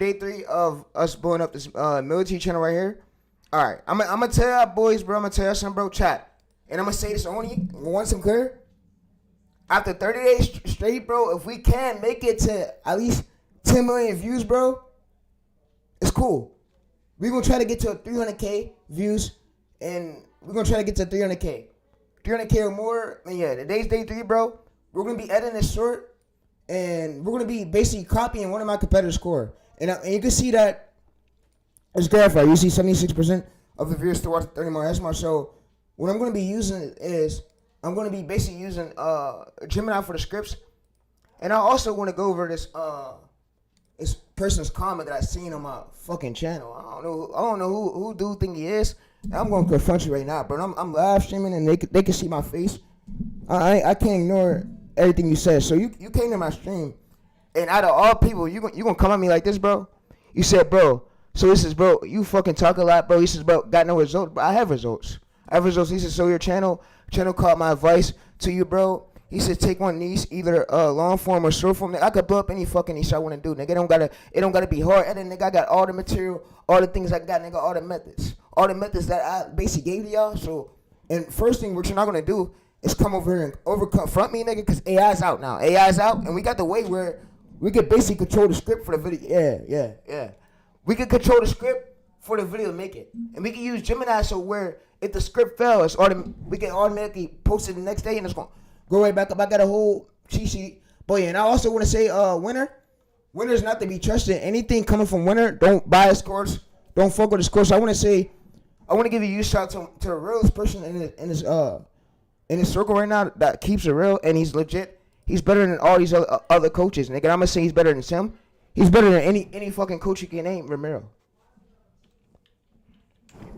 day 3 of us blowing up this military channel right here. All right, I'm gonna tell y'all boys, bro. I'm gonna tell y'all something, bro. Chat, and I'm gonna say this only once I'm clear. After 30 days straight, bro, if we can make it to at least 10 million views, bro, it's cool. We're gonna try to get to 300K views, and we're gonna try to get to 300K. 300K or more, and yeah, today's day 3, bro. We're gonna be editing this short, and we're gonna be basically copying one of my competitors' score. And you can see that it's verified. You see 76% of the viewers still watch 30 more SMR. So what I'm gonna be using is I'm gonna be basically using Gemini for the scripts, and I also want to go over this person's comment that I seen on my fucking channel. I don't know who dude think he is. I'm gonna confront you right now, bro. I'm live streaming and they can see my face. I can't ignore everything you said. So you came to my stream, and out of all people, you gonna come at me like this, bro? You said, bro. So this is, bro. You fucking talk a lot, bro. He says, bro, got no results, but I have results. He said, so your channel caught my advice to you, bro. He said, take one niche, either long form or short form. I could blow up any fucking niche I want to do, nigga. It don't gotta be hard. And then, nigga, I got all the material, all the things I got, nigga, all the methods that I basically gave to y'all. So, and first thing what you're not gonna do is come over here and confront me, nigga, because AI's out now. AI's out, and we got the way where we could basically control the script for the video. Yeah. We could control the script for the video to make it, and we can use Gemini so where if the script fails, we can automatically post it the next day, and it's gonna go right back up. I got a whole cheat sheet. But yeah, and I also want to say, winner's not to be trusted. Anything coming from winner, don't buy his course. Don't fuck with his course. I want to give a huge shout to the realest person in his circle right now that keeps it real, and he's legit. He's better than all these other coaches, nigga. I'm gonna say he's better than Tim. He's better than any fucking coach you can name, Ramiro.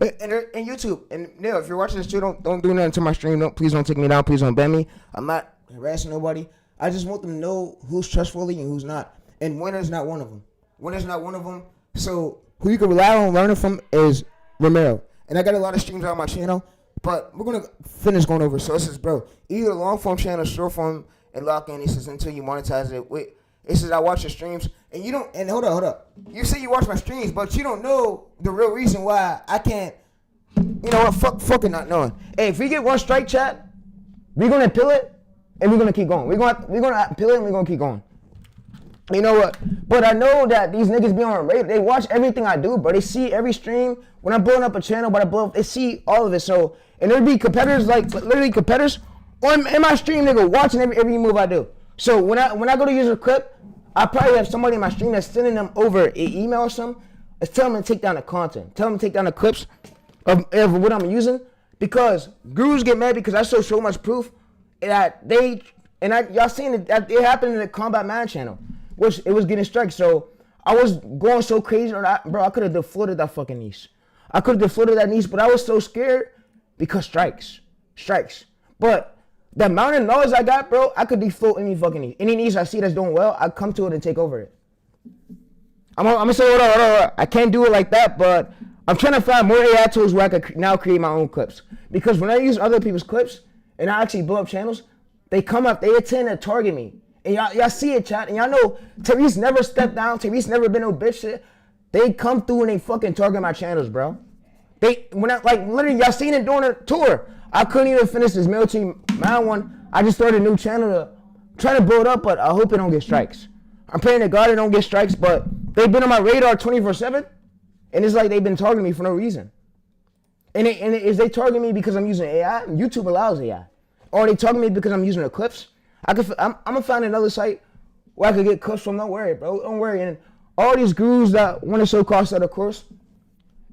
And YouTube, and Neil, if you're watching this too, don't do nothing to my stream. Please don't take me down. Please don't ban me. I'm not harassing nobody. I just want them to know who's trustworthy and who's not. And winner's not one of them. So who you can rely on learning from is Ramiro. And I got a lot of streams on my channel, but we're gonna finish going over. So this is, bro, either long form channel, short form, and lock in. This is until you monetize it. Wait, this is I watch your streams, and you don't. And hold up. You say you watch my streams, but you don't know the real reason why I can't. You know what? Fucking not knowing. Hey, if we get one strike, chat, we're gonna appeal it, and we're gonna keep going. We're gonna appeal it, and we're gonna keep going. You know what? But I know that these niggas be on radar. They watch everything I do, bro. They see every stream. When I'm blowing up a channel, they see all of it. So, and there'd be competitors, like literally competitors, in my stream, nigga, watching every move I do. So when I go to use a clip, I probably have somebody in my stream that's sending them over an email or something. It's telling them to take down the content. Tell them to take down the clips of what I'm using. Because gurus get mad because I show so much proof that y'all seen it, that it happened in the Combat Man channel, which it was getting strikes. So I was going so crazy on that, bro. I could have deflated that fucking niche. But I was so scared because strikes. But the amount of knowledge I got, bro, I could defloat any fucking niche. Any niche I see that's doing well, I come to it and take over it. I'm gonna say, hold on. I can't do it like that, but I'm trying to find more AI tools where I could now create my own clips. Because when I use other people's clips and I actually blow up channels, they come up, they intend to target me. And y'all see it, chat, and y'all know TayReese never stepped down. TayReese never been no bitch shit. They come through and they fucking target my channels, bro. Literally, y'all seen it during the tour. I couldn't even finish this military man one. I just started a new channel to try to blow it up, but I hope it don't get strikes. I'm praying to God it don't get strikes, but they've been on my radar 24/7, and it's like they've been targeting me for no reason. And is they targeting me because I'm using AI? YouTube allows AI. Or they targeting me because I'm using the clips? I'm gonna find another site where I could get clips from. Don't worry, bro. Don't worry. And all these gurus that want to show cost of the course,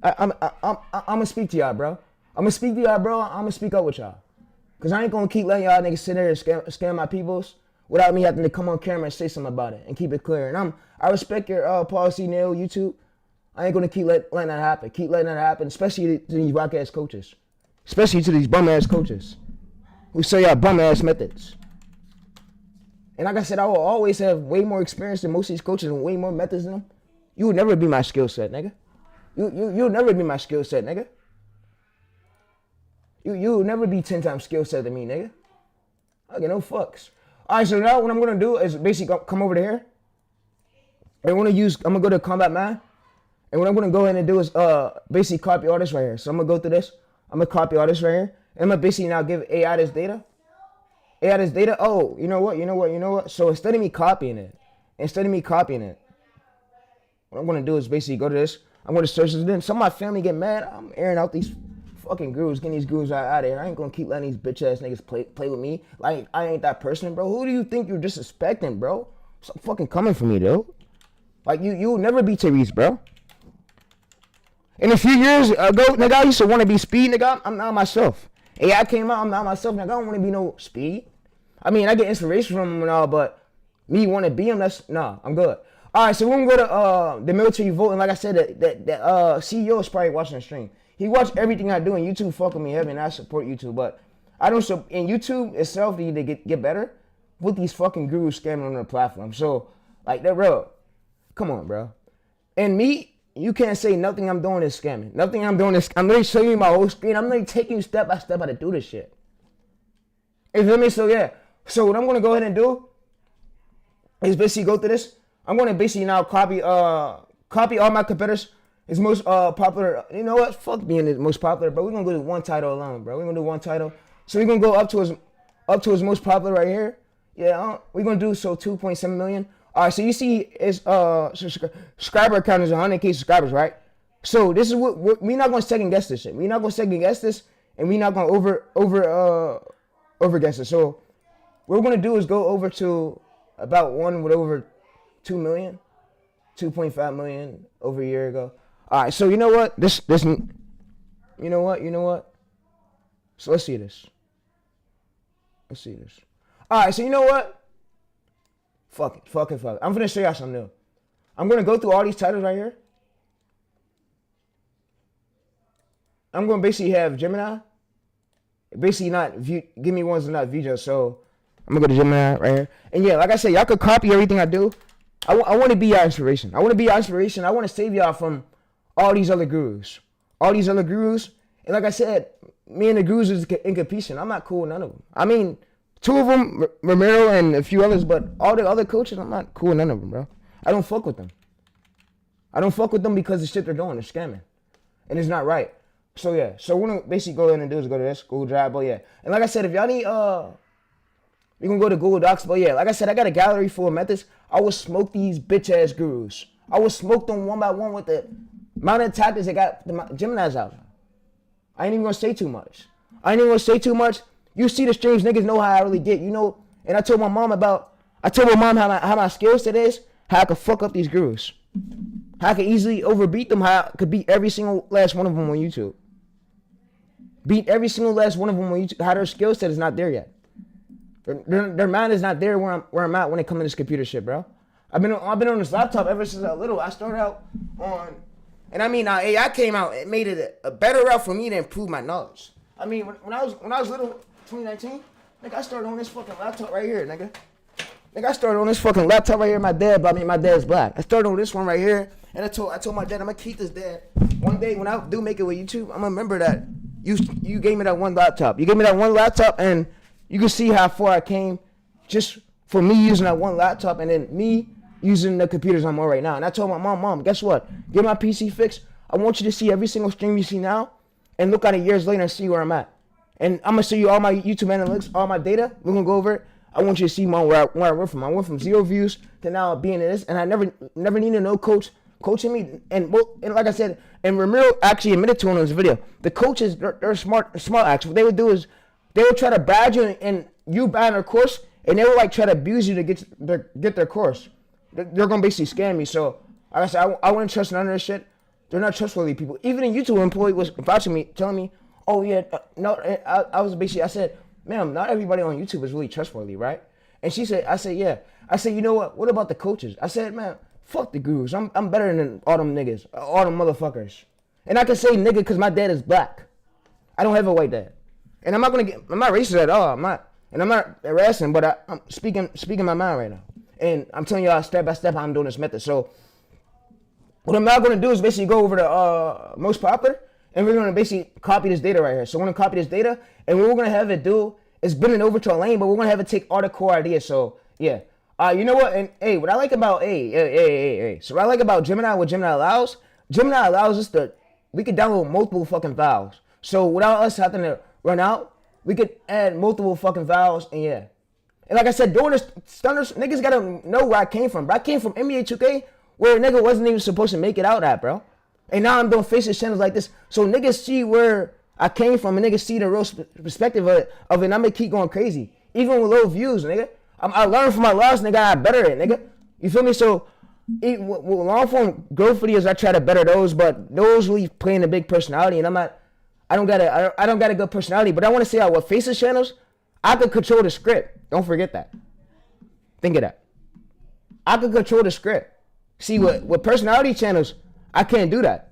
I'm gonna speak to y'all, bro. I'm gonna speak up with y'all. Cause I ain't gonna keep letting y'all niggas sit there and scam my peoples without me having to come on camera and say something about it and keep it clear. And I respect your policy, Neil, YouTube. I ain't gonna keep letting that happen. Keep letting that happen, especially to these rock ass coaches. Especially to these bum ass coaches who say y'all bum ass methods. And like I said, I will always have way more experience than most of these coaches and way more methods than them. You would never be my skill set, nigga. You'll never be my skill set, nigga. You'll never be 10 times skill set than me, nigga. I get no fucks. All right, so now what I'm gonna do is basically come over to here. I'm gonna go to Combat Man, and what I'm gonna go ahead and do is basically copy all this right here. So I'm gonna go through this. I'm gonna copy all this right here, and I'm gonna basically now give AI this data. AI this data. Oh, you know what? So instead of me copying it, what I'm gonna do is basically go to this. I'm gonna search this. Then some of my family get mad. I'm airing out these fucking gurus, getting these gurus out of here. I ain't gonna keep letting these bitch ass niggas play with me. Like I ain't that person, bro. Who do you think you're disrespecting, bro? Stop fucking coming for me, though. Like you'll never be TayReese, bro. In a few years ago, nigga, I used to want to be Speed, nigga. I'm not myself. AI came out, I'm not myself, nigga. I don't want to be no Speed. I mean, I get inspiration from him and all, but me want to be him, I'm good. All right, so we're gonna go to the military vote, and like I said, the CEO is probably watching the stream. He watched everything I do, and YouTube fuck with me heavy, and I support YouTube, but I don't. So in YouTube itself, they need to get better with these fucking gurus scamming on their platform. So like they're real. Come on, bro. And me, you can't say nothing I'm doing is scamming. Nothing I'm doing is. I'm literally showing you my whole screen. I'm literally taking you step by step how to do this shit. You feel me? So yeah. So what I'm gonna go ahead and do is basically go through this. I'm gonna basically now copy all my competitors. His most popular. You know what? Fuck being the most popular, bro. We're gonna go to one title alone, bro. We're gonna do one title. So we're gonna go up to his most popular right here. Yeah, we're gonna do so 2.7 million. All right, so you see his subscriber count is 100K subscribers, right? So this is what we're not gonna second guess this shit. We're not gonna second guess this, and we're not gonna over guess it. So what we're gonna do is go over to about one with over 2 million, 2.5 million over a year ago. All right, so you know what? You know what? So let's see this. All right, so you know what? Fuck it. I'm gonna show y'all something new. I'm gonna go through all these titles right here. I'm gonna basically have Gemini. Basically not view, give me ones that not video. So I'm gonna go to Gemini right here. And yeah, like I said, y'all could copy everything I do. I want to be your inspiration. I want to save y'all from all these other gurus. And like I said, me and the gurus is in competition. I'm not cool with none of them. I mean, two of them, Romero and a few others, but all the other coaches, I'm not cool with none of them, bro. I don't fuck with them. Because the shit they're doing, they're scamming. And it's not right. So yeah, so we're gonna basically go ahead and do is go to this, Google Drive, but yeah. And like I said, if y'all need, you can go to Google Docs, but yeah, like I said, I got a gallery full of methods. I will smoke these bitch-ass gurus. I will smoke them one by one with the amount of tactics that got the Geminis out. I ain't even gonna say too much. You see the streams, niggas know how I really get, you know. And I told my mom how my skill set is, how I could fuck up these gurus. How I could easily overbeat them, how I could beat every single last one of them on YouTube. How their skill set is not there yet. Their mind is not there where I'm at when it comes to this computer shit, bro. I've been on this laptop ever since I was little. I started out on, and I mean now AI came out. It made it a better route for me to improve my knowledge. I mean when I was little, 2019, nigga, I started on this fucking laptop right here, nigga. I started on this fucking laptop right here. My dad's black. I started on this one right here, and I told my dad I'm gonna keep this dad. One day when I do make it with YouTube, I'm gonna remember that you gave me that one laptop. And you can see how far I came just for me using that one laptop and then me using the computers I'm on right now. And I told my mom, guess what? Get my PC fixed. I want you to see every single stream you see now and look at it years later and see where I'm at. And I'm going to show you all my YouTube analytics, all my data. We're going to go over it. I want you to see where I went from. I went from 0 views to now being in this. And I never needed no coach coaching me. And like I said, and Ramiro actually admitted to it in his video. The coaches, they're smart actually. What they would do is they would try to badge you and you buying their course, and they would like try to abuse you to get their course. They're gonna basically scam me. So like I said, I wouldn't trust none of this shit. They're not trustworthy people. Even a YouTube employee was vouching me, telling me, "Oh yeah, no." I said, "Ma'am, not everybody on YouTube is really trustworthy, right?" And I said, "Yeah." I said, "You know what? What about the coaches?" I said, "Man, fuck the gurus. I'm better than all them niggas, all them motherfuckers." And I can say nigga because my dad is black. I don't have a white dad. And I'm not racist at all. I'm not harassing, but I'm speaking my mind right now. And I'm telling y'all step by step how I'm doing this method. So what I'm now going to do is basically go over to most popular, and we're going to basically copy this data right here. So we're going to copy this data, and what we're going to have it do is bend it over to a lane, but we're going to have it take all the core ideas. So yeah, You know what? And hey, what I like about hey. So what I like about Gemini, what Gemini allows us to, we could download multiple fucking files. So without us having to run out, we could add multiple fucking files, and yeah. And like I said, during this stunners, niggas gotta know where I came from. Bro, I came from NBA 2K, where a nigga wasn't even supposed to make it out at, bro. And now I'm doing faces channels like this, so niggas see where I came from, and niggas see the real perspective of it, and I'm gonna keep going crazy, even with low views, nigga. I learned from my loss, nigga. I better it, nigga. You feel me? So, with long form growth videos, I try to better those, but those really playing a big personality, and I don't got a good personality, but I want to say out with faces channels, I could control the script. Don't forget that. Think of that. I could control the script. See, with personality channels, I can't do that.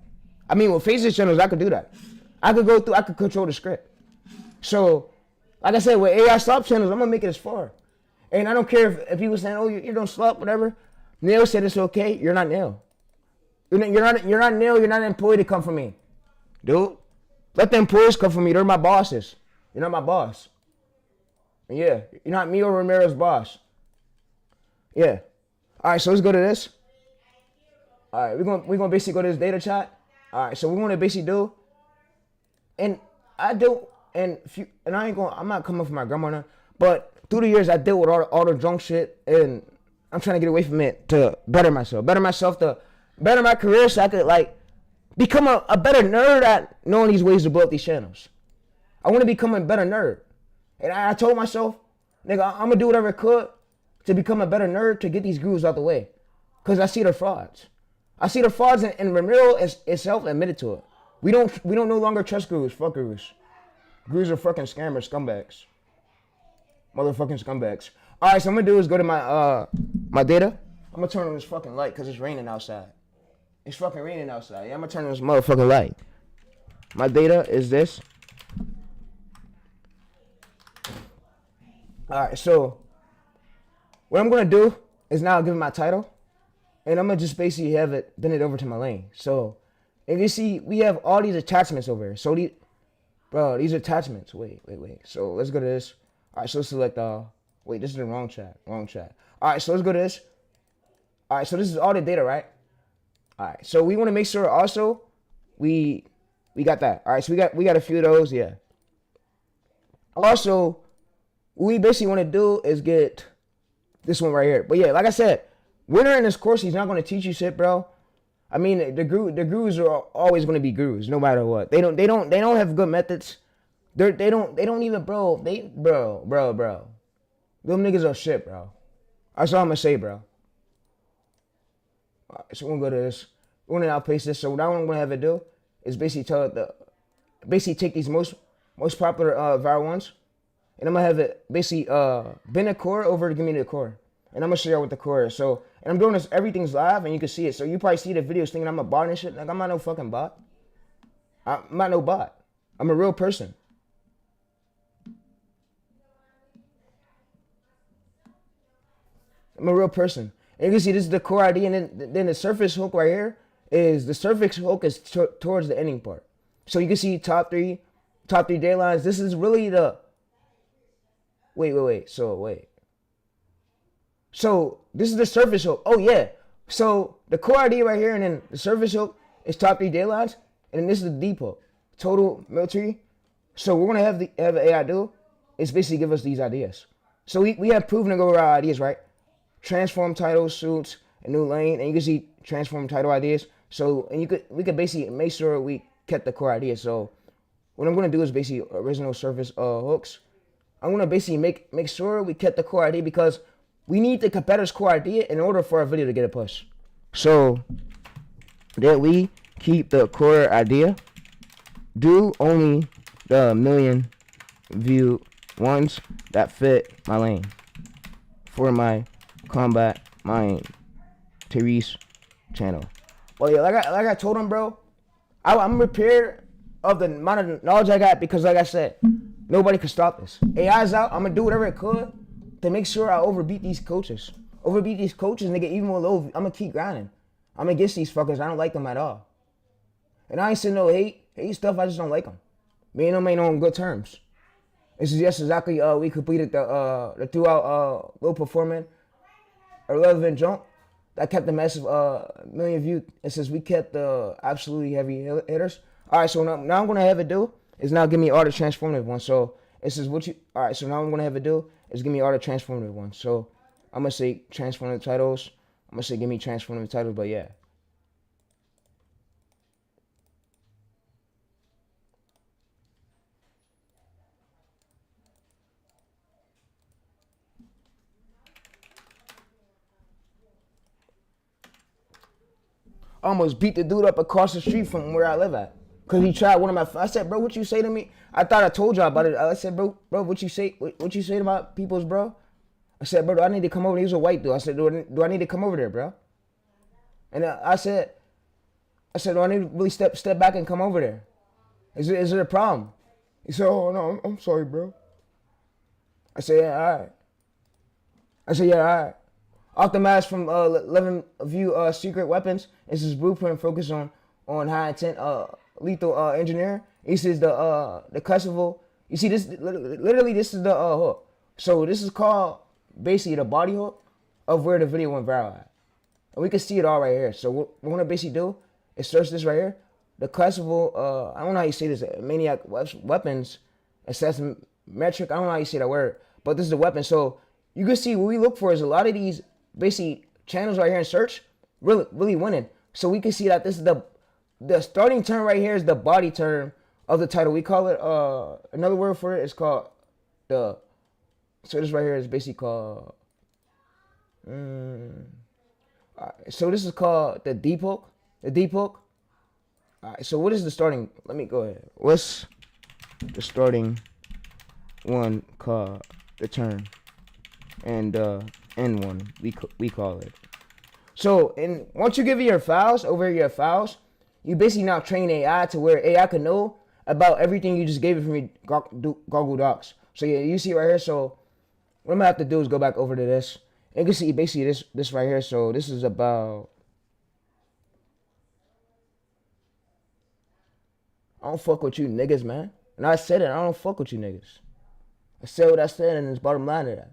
I mean, with faces channels, I could do that. I could control the script. So, like I said, with AI slop channels, I'm gonna make it as far. And I don't care if people saying, oh, you don't slop, whatever. Neil said it's okay. You're not Neil. You're not Neil. You're not an employee to come from me, dude. Let the employees come from me. They're my bosses. You're not my boss. And yeah, you're not me or Ramirez's boss. Yeah. All right, so let's go to this. All right, we're gonna basically go to this data chat. All right, so we want to basically do, and I do, and I'm not coming from my grandma now, but through the years I dealt with all the drunk shit, and I'm trying to get away from it to better myself to better my career, so I could like become a better nerd at knowing these ways to blow up these channels. I want to become a better nerd, and I told myself, nigga, I'm gonna do whatever I could to become a better nerd to get these gurus out the way, cause I see the frauds. And Ramiro itself admitted to it. We don't no longer trust gurus. Fuck gurus. Gurus are fucking scammers, scumbags. Motherfucking scumbags. All right, so I'm gonna do is go to my data. I'm gonna turn on this fucking light because it's raining outside. It's fucking raining outside. Yeah, I'm gonna turn on this motherfucking light. My data is this. All right, so what I'm gonna do is now give it my title, and I'm gonna just basically have it bend it over to my lane. So, and you see, we have all these attachments over here. So these attachments. Wait. So let's go to this. All right, so select wait, this is the wrong chat. All right, so let's go to this. All right, so this is all the data, right? All right, so we want to make sure also we got that. All right, so we got a few of those, yeah. Also, what we basically want to do is get this one right here. But yeah, like I said, winner in this course, he's not going to teach you shit, bro. I mean, the gurus are always going to be gurus, no matter what. They don't have good methods. They don't even, bro. Them niggas are shit, bro. That's all I'm gonna say, bro. All right, so we're gonna go to this. We're gonna outpace this. So what I'm gonna have it do is basically take these most popular viral ones, and I'm gonna have it basically bend the core over to give me the core, and I'm gonna show you what the core is. So, and I'm doing this. Everything's live, and you can see it. So you probably see the videos thinking I'm a bot and shit. Like, I'm not no fucking bot. I'm not no bot. I'm a real person. I'm a real person. And you can see this is the core ID, and then the surface hook right here is towards the ending part. So you can see top three day lines. This is really the wait. So this is the surface hook. Oh yeah. So the core ID right here, and then the surface hook is top 3 day lines, and then this is the deep hook. Total military. So we're gonna have an AI do is basically give us these ideas. So we have proven to go over our ideas, right? Transform title suits a new lane, and you can see transform title ideas. So we could basically make sure we kept the core idea. So what I'm gonna do is basically original surface hooks. I'm gonna basically make sure we kept the core idea because we need the competitor's core idea in order for our video to get a push. So that we keep the core idea, do only the million view ones that fit my lane for my combat mine TayReese channel. Well, yeah, like I told him, bro, I'm prepared of the amount of knowledge I got because, like I said, nobody could stop this. AI's out. I'm gonna do whatever I could to make sure I overbeat these coaches, nigga. Even with low, I'm gonna keep grinding. I'm against these fuckers. I don't like them at all. And I ain't saying no hate stuff. I just don't like them. Me and them ain't on good terms. This is just exactly we completed the throughout low performing irrelevant junk that kept a massive million views. It says we kept the absolutely heavy hitters. All right, so now I'm gonna have it do is now give me all the transformative ones. So it says what you. All right, so now I'm gonna have it do is give me all the transformative ones. So I'm gonna say transformative titles. I'm gonna say give me transformative titles, but yeah. I almost beat the dude up across the street from where I live at. Cause he tried one of my. I said, bro, what you say to me? I thought I told y'all about it. I said, bro, what you say? What you say to my peoples, bro? I said, bro, do I need to come over? He was a white dude. I said, do I need to come over there, bro? And I said, do I need to really step back and come over there? Is it a problem? He said, oh no, I'm sorry, bro. I said, yeah, all right. I said, yeah, all right. Off the mask from 11 View Secret Weapons. This is blueprint focused on high intent lethal engineering. This is the custoval. You see this literally this is the hook. So this is called basically the body hook of where the video went viral at. And we can see it all right here. So what we're gonna basically do is search this right here. The custoval, I don't know how you say this, maniac weapons, assassin metric. I don't know how you say that word, but this is the weapon. So you can see what we look for is a lot of these basically channels right here in search really winning. So we can see that this is the starting term right here is the body term of the title. We call it another word for it is called the. So this right here is basically called. So this is called the deep hook. The deep hook. All right. So what is the starting? Let me go ahead. What's the starting one called the term? And end one we call it. So and once you give it your files over your files, you basically now train AI to where AI can know about everything you just gave it from your Google Docs. So yeah, you see right here. So what I'm gonna have to do is go back over to this. And you can see basically this right here. So this is about. I don't fuck with you niggas, man. And I said it. I don't fuck with you niggas. I said what I said, and it's bottom line of that.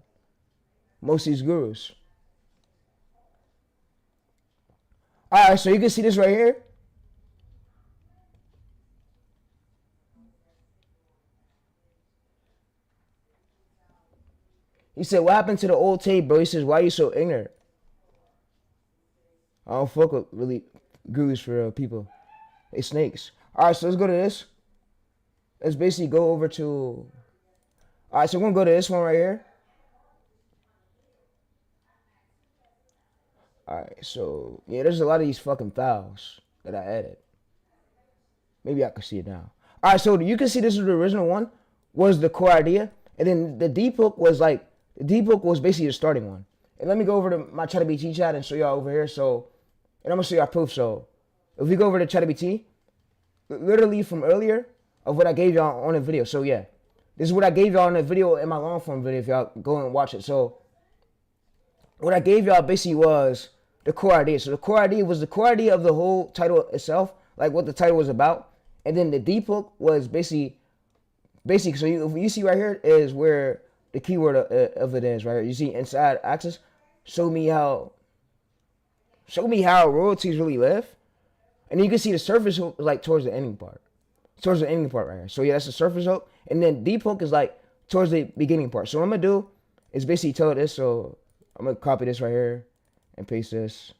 Most of these gurus. Alright, so you can see this right here. He said, what happened to the old tape, bro? He says, why are you so ignorant? I don't fuck with really gurus for people. They snakes. Alright, so let's go to this. Let's basically go over to. Alright, so we're gonna go to this one right here. Alright, so yeah, there's a lot of these fucking files that I added. Maybe I can see it now. Alright, so you can see this is the original one, was the core idea. And then the deep hook was basically the starting one. And let me go over to my ChatGPT chat and show y'all over here. So, and I'm gonna show y'all proof. So if we go over to ChatGPT, literally from earlier of what I gave y'all on the video. So yeah, this is what I gave y'all in the video in my long form video if y'all go and watch it. So what I gave y'all basically was the core idea. So the core idea was the core idea of the whole title itself, like what the title was about. And then the deep hook was basically, so you see right here is where the keyword of it is, right here. You see inside axis, show me how royalties really live. And you can see the surface hook is like towards the ending part. Towards the ending part right here. So yeah, that's the surface hook. And then deep hook is like towards the beginning part. So what I'm going to do is basically tell this. So I'm going to copy this right here and paste this.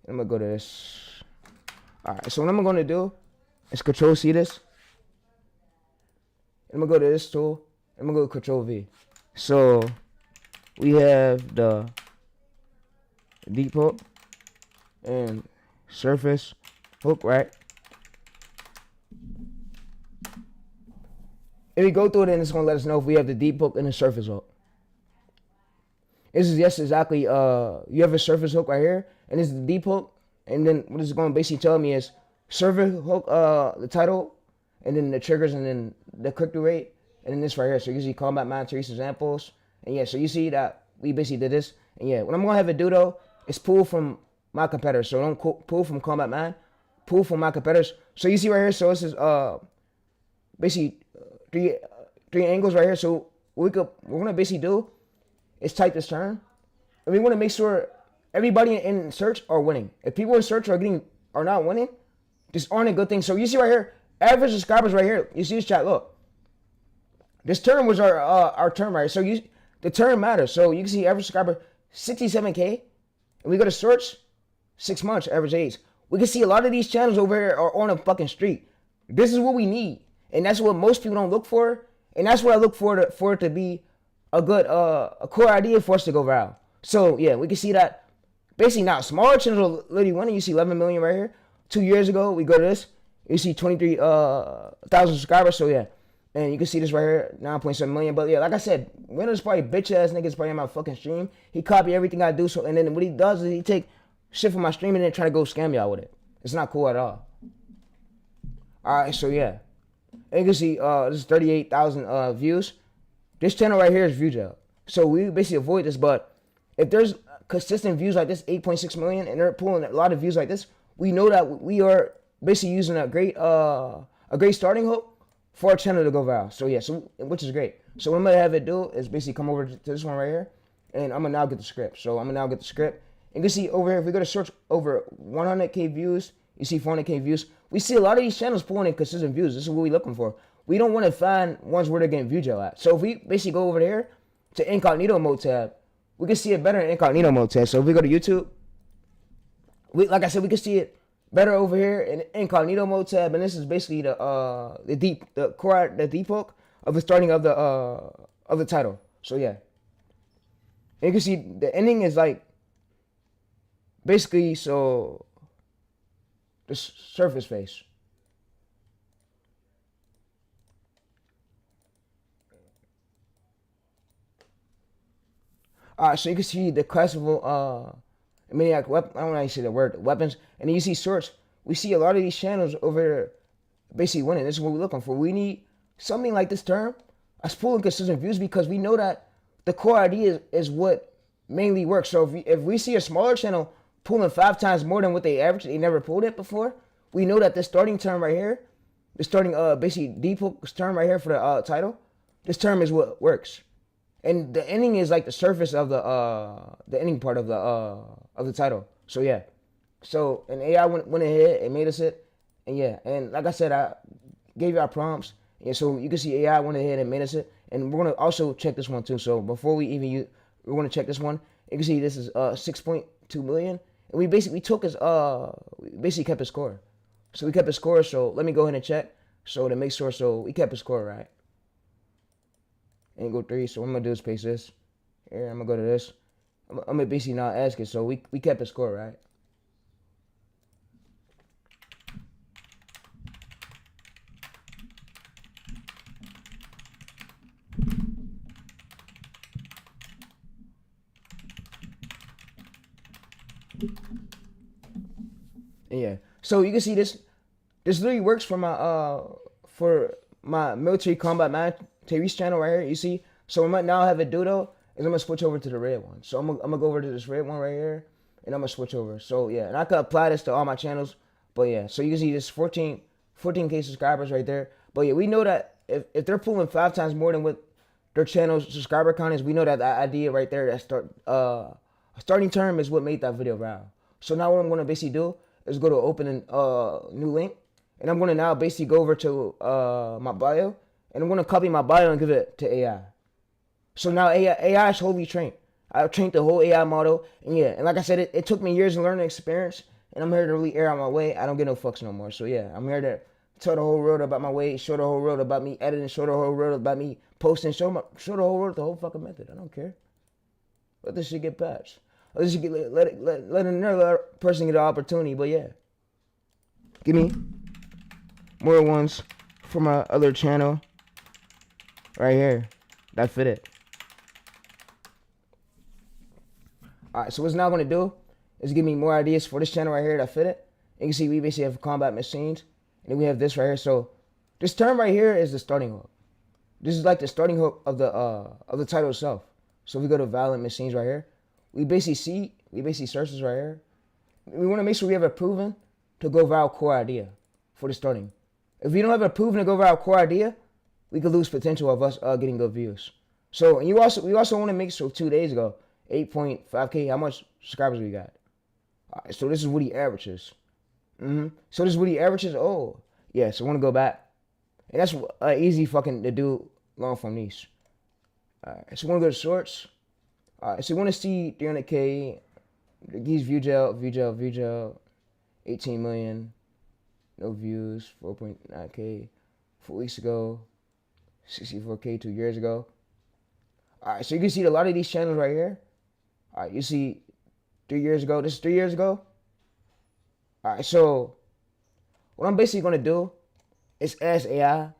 And I'm going to go to this. All right, so what I'm going to do is Control C this. I'm going to go to this tool. I'm going to go Control V. So we have the deep hook and surface hook, right? If we go through it, then it's going to let us know if we have the deep hook and the surface hook. This is, yes, exactly, you have a surface hook right here, and this is the deep hook. And then what it's going to basically tell me is surface hook, the title, and then the triggers, and then the click-through rate, and then this right here. So you see combat man, TayReese examples. And yeah, so you see that we basically did this. And yeah, what I'm going to have it do, though, is pull from my competitors. So don't pull from combat man, pull from my competitors. So you see right here, so this is basically three angles right here. So we're gonna basically do is type this term, and we want to make sure everybody in search are winning. If people in search are not winning, this aren't a good thing. So you see right here, average subscribers right here. You see this chat? Look, this term was our term right here. So the term matters. So you can see average subscriber 67K, and we go to search 6 months average age. We can see a lot of these channels over here are on a fucking streak. This is what we need, and that's what most people don't look for, and that's what I look for it to be a good a core idea for us to go viral. So yeah, we can see that basically now smaller channels are literally winning. You see 11 million right here. 2 years ago, we go to this, you see 23,000 subscribers. So yeah, and you can see this right here, 9.7 million. But yeah, like I said, Winner's probably bitch ass niggas probably on my fucking stream. He copy everything I do. So and then what he does is he take shit from my stream and then try to go scam y'all with it. It's not cool at all. All right, so yeah, and you can see this is 38,000 views. This channel right here is view jail. So we basically avoid this. But if there's consistent views like this, 8.6 million, and they're pulling a lot of views like this, we know that we are basically using a great starting hook for our channel to go viral. So yeah, so which is great. So what I'm gonna have it do is basically come over to this one right here, and I'm gonna now get the script. So I'm gonna now get the script. And you can see over here, if we go to search over 100K views, you see 400K views. We see a lot of these channels pulling in consistent views. This is what we're looking for. We don't want to find ones where they're getting view jail at. So if we basically go over here to incognito mode tab, we can see it better in incognito mode tab. So if we go to YouTube, like I said, we can see it better over here in incognito mode tab, and this is basically the deep hook of the starting of the title. So yeah, and you can see the ending is like basically so the surface face. Alright, so you can see the classical maniac weapon. I don't know how you say the word weapons, and then you see search. We see a lot of these channels over here basically winning. This is what we're looking for. We need something like this term, us pulling consistent views, because we know that the core idea is what mainly works. So if we see a smaller channel pulling 5 times more than what they average, they never pulled it before, we know that this starting term right here, the starting basically deep hook term right here for the title, this term is what works. And the ending is like the surface of the ending part of the title. So yeah, so and AI went ahead and made us it, and yeah, and like I said, I gave you our prompts, and so you can see AI went ahead and made us it, and we're gonna also check this one too. So before we even use, we're gonna check this one. You can see this is 6.2 million, and we basically took his we basically kept his score. So we kept his score. So let me go ahead and check. So to make sure, so we kept his score right. And go 3. So what I'm gonna do is paste this. Here, I'm gonna go to this. I'm gonna basically not ask it. So we kept the score, right? Yeah. So you can see this literally works for my military combat man TayReese channel right here. You see? So what I might now have it do though is I'm gonna switch over to the red one. So I'm gonna go over to this red one right here, and I'm gonna switch over. So yeah, and I could apply this to all my channels, but yeah. So you can see this 14K subscribers right there. But yeah, we know that if they're pulling 5 times more than what their channel's subscriber count is, we know that idea right there, that starting term is what made that video viral. So now what I'm gonna basically do is go to open a new link, and I'm gonna now basically go over to my bio, and I'm gonna copy my bio and give it to AI. So now AI is wholly trained. I trained the whole AI model, and yeah, and like I said, it took me years of learning experience, and I'm here to really air out my way. I don't get no fucks no more. So yeah, I'm here to tell the whole world about my way, show the whole world about me editing, show the whole world about me posting, show the whole world the whole fucking method. I don't care. Let this shit get patched. Let another person get an opportunity. But yeah, give me more ones for my other channel right here that fit it. Alright, so what's now going to do is give me more ideas for this channel right here that fit it. You can see we basically have combat machines, and then we have this right here. So this term right here is the starting hook. This is like the starting hook of the title itself. So if we go to violent machines right here, we basically search this right here. We want to make sure we have a proven to go viral core idea for the starting. If we don't have a proven to go viral core idea, we could lose potential of us getting good views. So and we also want to make, so 2 days ago, 8.5K. How much subscribers we got? All right, so this is what he averages. So this is what he averages. Oh, yeah. So I want to go back, and that's easy fucking to do long form niche. All right, so we want to go to shorts. All right, so we want to see 300K. These view gel, 18 million, no views, 4.9K 4 weeks ago, 64K 2 years ago. All right, so you can see a lot of these channels right here. All right, you see 3 years ago. This is 3 years ago. All right, so what I'm basically gonna do is ask AI.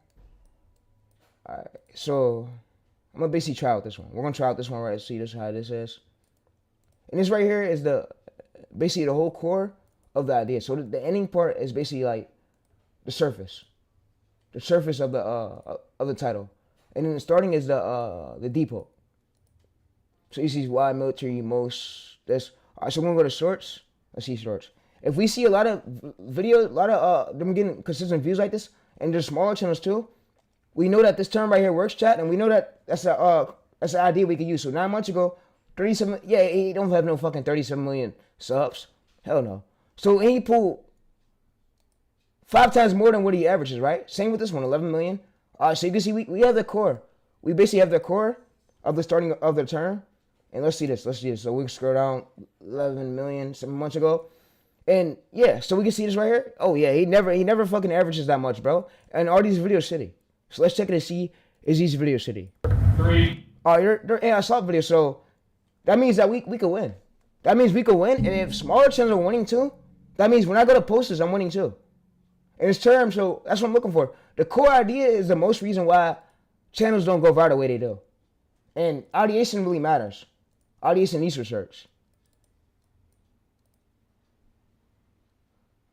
All right, so I'm gonna basically try out this one. We're gonna try out this one, right? See this how this is. And this right here is basically the whole core of the idea. So the ending part is basically like the surface of the title, and then the starting is the depot. So you see why military most this. All right, so we're gonna go to shorts. Let's see shorts. If we see a lot of videos, a lot of them getting consistent views like this, and there's smaller channels too, we know that this term right here works, chat, and we know that that's an idea we could use. So 9 months ago, 37. Yeah, he don't have no fucking 37 million subs. Hell no. So he pulled 5 times more than what he averages, right? Same with this one, 11 million. So you can see we have the core. We basically have the core of the starting of the term. And let's see this. So we can scroll down 11 million 7 months ago. And yeah, so we can see this right here. Oh yeah, he never fucking averages that much, bro. And are these videos shitty? So let's check it and see, is these videos shitty? 3. They're AI soft videos, so that means that we could win. That means we could win, and if smaller channels are winning too, that means when I go to post this, I'm winning too. And it's term, so that's what I'm looking for. The core idea is the most reason why channels don't go viral the way they do. And ideation really matters. Ideation needs research.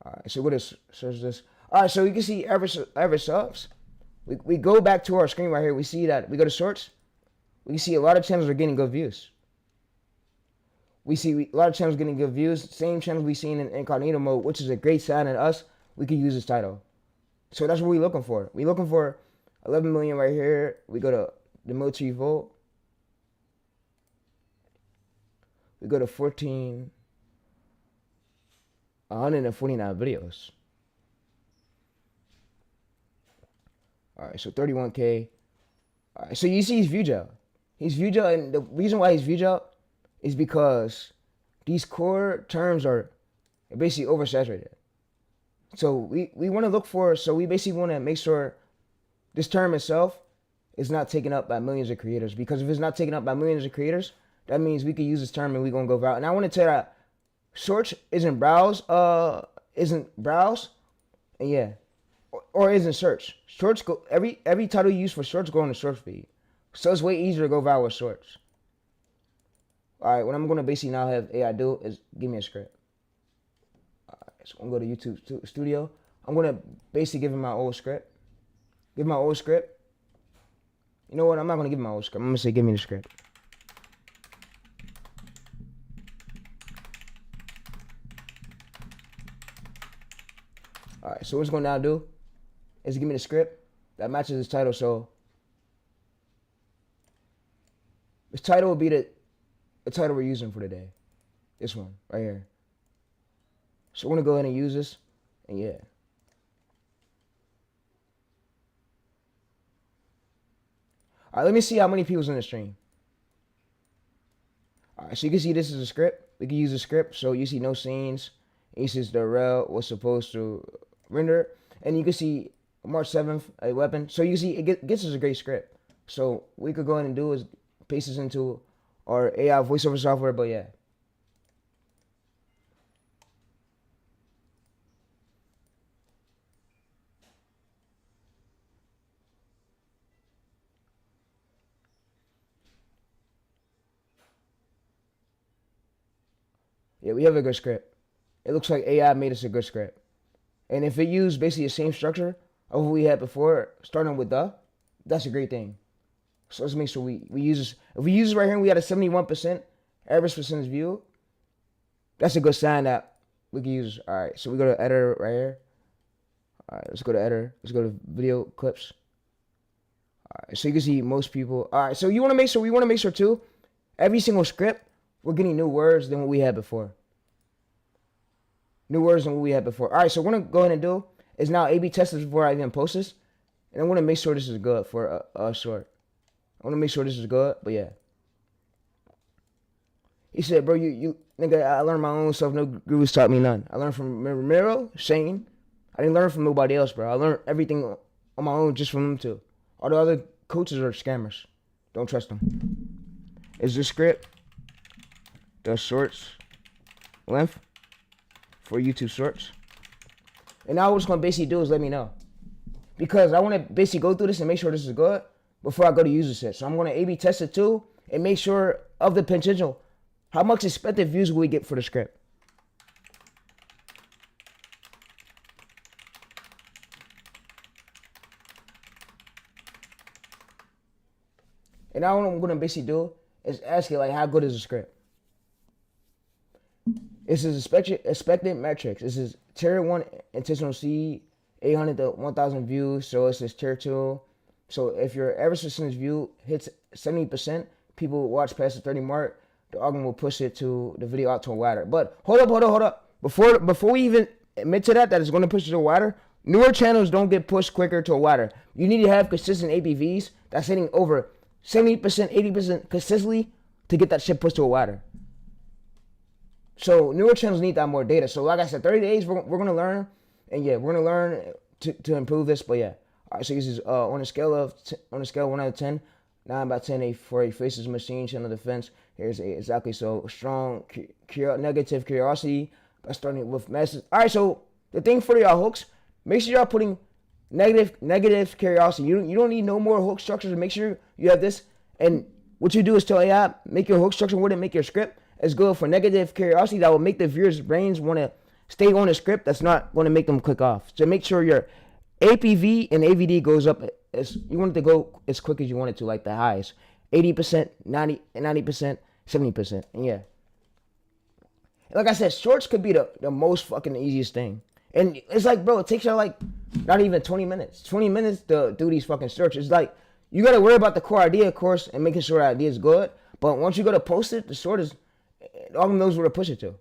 All right, so what is search this? All right, so you can see average subs. We go back to our screen right here. We see that we go to shorts. We see a lot of channels are getting good views. We see a lot of channels getting good views. Same channels we seen in incognito mode, which is a great sign in us. We could use this title. So that's what we're looking for. We're looking for 11 million right here. We go to the military vote. We go to 149 videos. All right, so 31K. All right, so you see he's view gel. He's view gel, and the reason why he's view gel is because these core terms are basically oversaturated. So we want to look for, so we basically want to make sure this term itself is not taken up by millions of creators. Because if it's not taken up by millions of creators, that means we could use this term and we're going to go viral. And I want to tell you that shorts isn't browse, and yeah, or isn't search. Shorts go, every title you use for shorts go on the short feed. So it's way easier to go viral with shorts. All right, what I'm going to basically now have AI do is give me a script. All right, so I'm going to go to YouTube Studio. I'm going to basically give him my old script. Give my old script. You know what? I'm not going to give him my old script. I'm going to say give me the script. All right, so what it's going to now do is give me the script that matches this title. So this title will be the title we're using for today. This one right here. So we're going to go ahead and use this. And yeah. All right, let me see how many people's in the stream. All right, so you can see this is a script. We can use a script. So you see no scenes. You see the rel was supposed to render. And you can see March 7th, a weapon. So you see it gets us a great script. So what we could go ahead and do is paste this into our AI voiceover software, but yeah. Yeah, we have a good script. It looks like AI made us a good script. And if it used basically the same structure of what we had before, starting with that's a great thing. So let's make sure we use this. If we use this right here and we had a 71% average percentage view, that's a good sign that we can use. All right, so we go to editor right here. All right, let's go to editor. Let's go to video clips. So you can see most people. All right, so we want to make sure too, every single script, we're getting new words than what we had before. New words than what we had before. All right, so we're going to go ahead and do is now A/B test this before I even post this. And I want to make sure this is good for a short. I want to make sure this is good, but yeah. He said, bro, you nigga, I learned my own stuff. No gurus taught me none. I learned from Ramiro, Shane. I didn't learn from nobody else, bro. I learned everything on my own just from them two. All the other coaches are scammers. Don't trust them. Is this script the shorts length for YouTube shorts? And now what it's going to basically do is let me know. Because I want to basically go through this and make sure this is good before I go to user set. So I'm going to A/B test it too and make sure of the potential. How much expected views will we get for the script? And now what I'm going to basically do is ask it, like, how good is the script? This is expected metrics. This is tier 1 intentional seed, 800 to 1,000 views. So it says tier 2. So if your average percentage view hits 70%, people watch past the 30 mark, the algorithm will push it to the video out to a wider. But hold up. Before we even admit to that it's going to push it to a wider, newer channels don't get pushed quicker to a wider. You need to have consistent ABVs that's hitting over 70%, 80% consistently to get that shit pushed to a wider. So newer channels need that more data. So like I said, 30 days, we're going to learn. And yeah, we're going to learn to improve this. But yeah. All right, so this is on a scale of 1 out of 10, 9 by 10 for a faceless machine channel defense. Here's exactly so strong negative curiosity by starting with messages. All right, so the thing for y'all hooks, make sure y'all putting negative curiosity. You don't need no more hook structures. Make sure you have this. And what you do is tell AI, make your hook structure wouldn't make your script as good for negative curiosity that will make the viewers' brains want to stay on a script that's not going to make them click off. So make sure your APV and AVD goes up as you want it to go as quick as you want it to, like the highs. 80%, 90%, 70%. And yeah. Like I said, shorts could be the most fucking easiest thing. And it's like, bro, it takes you like not even 20 minutes. 20 minutes to do these fucking shorts. It's like, you got to worry about the core idea, of course, and making sure the idea is good. But once you go to post it, the short is, all knows where to push it to.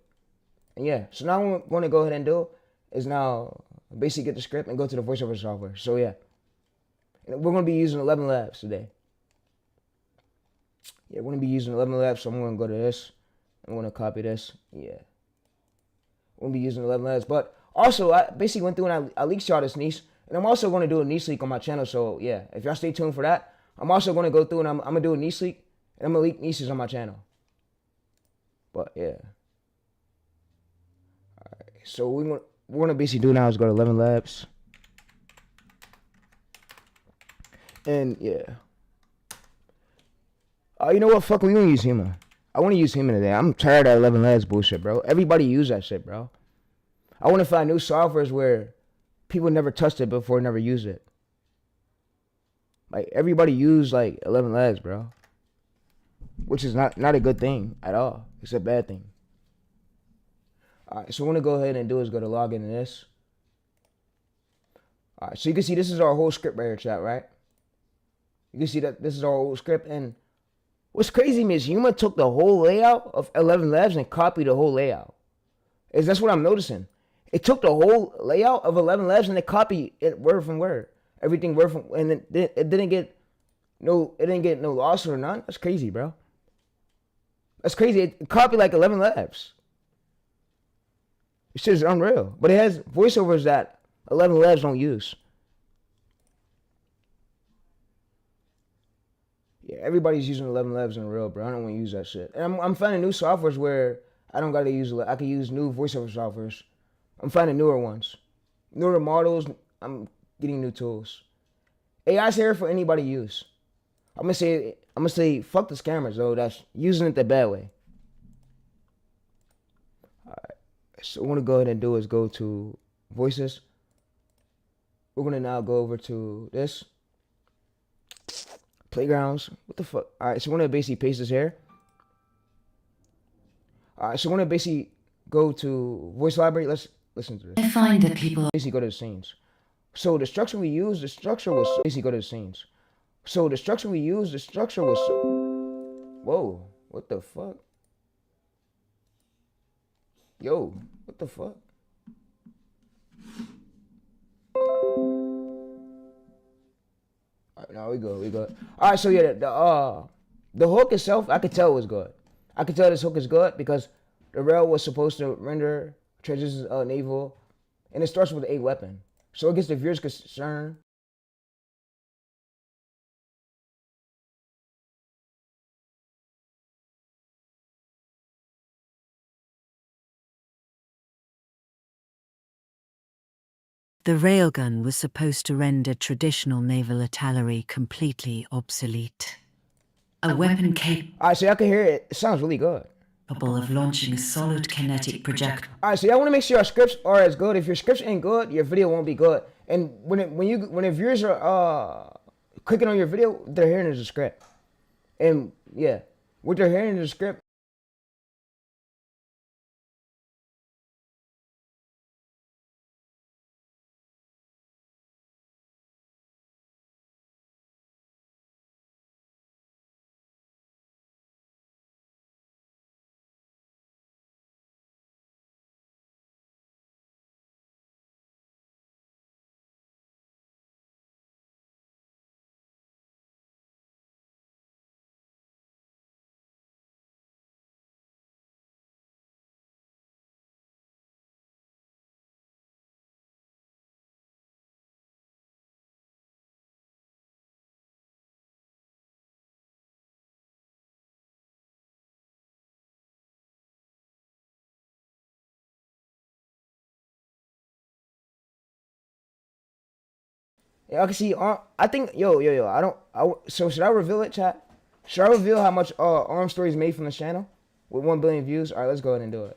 And yeah, so now what we're going to go ahead and do is now basically get the script and go to the voiceover software. So yeah, and we're going to be using 11 Labs today. Yeah, we're going to be using 11 Labs, so I'm going to go to this. I'm going to copy this. Yeah. We're going to be using 11 Labs. But also, I basically went through and I leaked y'all this niche. And I'm also going to do a niche leak on my channel. So yeah, if y'all stay tuned for that, I'm also going to go through and I'm going to do a niche leak. And I'm going to leak niches on my channel. But yeah. Alright, so we're going to basically do now is go to 11 Labs. And yeah. You know what? Fuck, we gonna use Human. I want to use Human today. I'm tired of 11 Labs bullshit, bro. Everybody use that shit, bro. I want to find new softwares where people never touched it before, never used it. Like, everybody use, like, 11 Labs, bro. Which is not a good thing at all. It's a bad thing. Alright, so what I'm going to go ahead and do is go to log into this. Alright, so you can see this is our whole script right here, chat, right? You can see that this is our whole script. And what's crazy to me is Yuma took the whole layout of 11 Labs and copied the whole layout. That's what I'm noticing. It took the whole layout of 11 Labs and it copied it word from word. Everything word from, and it didn't get no loss or none. That's crazy, bro. That's crazy. It copied like 11 Labs. This shit is unreal. But it has voiceovers that 11 Labs don't use. Yeah, everybody's using 11 Labs in real, bro. I don't want to use that shit. And I'm finding new softwares where I don't got to use, I can use new voiceover softwares. I'm finding newer ones. Newer models, I'm getting new tools. AI's here for anybody to use. I'm gonna say fuck the scammers though, that's using it the bad way. Alright. So what I'm gonna go ahead and do is go to voices. We're gonna now go over to this. Playgrounds. What the fuck? Alright, so we're gonna basically paste this here. Alright, so we're gonna basically go to voice library. Let's listen to this. I find that people Basically go to the scenes. So the structure we use, the structure was basically go to the scenes. So the structure we used, the structure was, whoa, what the fuck? Yo, what the fuck? All right, now we good. All right, so yeah, the hook itself, I could tell was good. I could tell this hook is good because the rail was supposed to render transitions naval, and it starts with a weapon. So it gets the viewer's concern. The railgun was supposed to render traditional naval artillery completely obsolete. A weapon capable All right, so y'all can hear it. It sounds really good. of launching a solid kinetic projectile. All right, so y'all want to make sure your scripts are as good. If your scripts ain't good, your video won't be good. And when the viewers are clicking on your video, they're hearing is a script. And yeah, what they're hearing is a script. Y'all can see. I think yo. So should I reveal it, chat? Should I reveal how much Arm Stories made from the channel with 1 billion views? All right, let's go ahead and do it.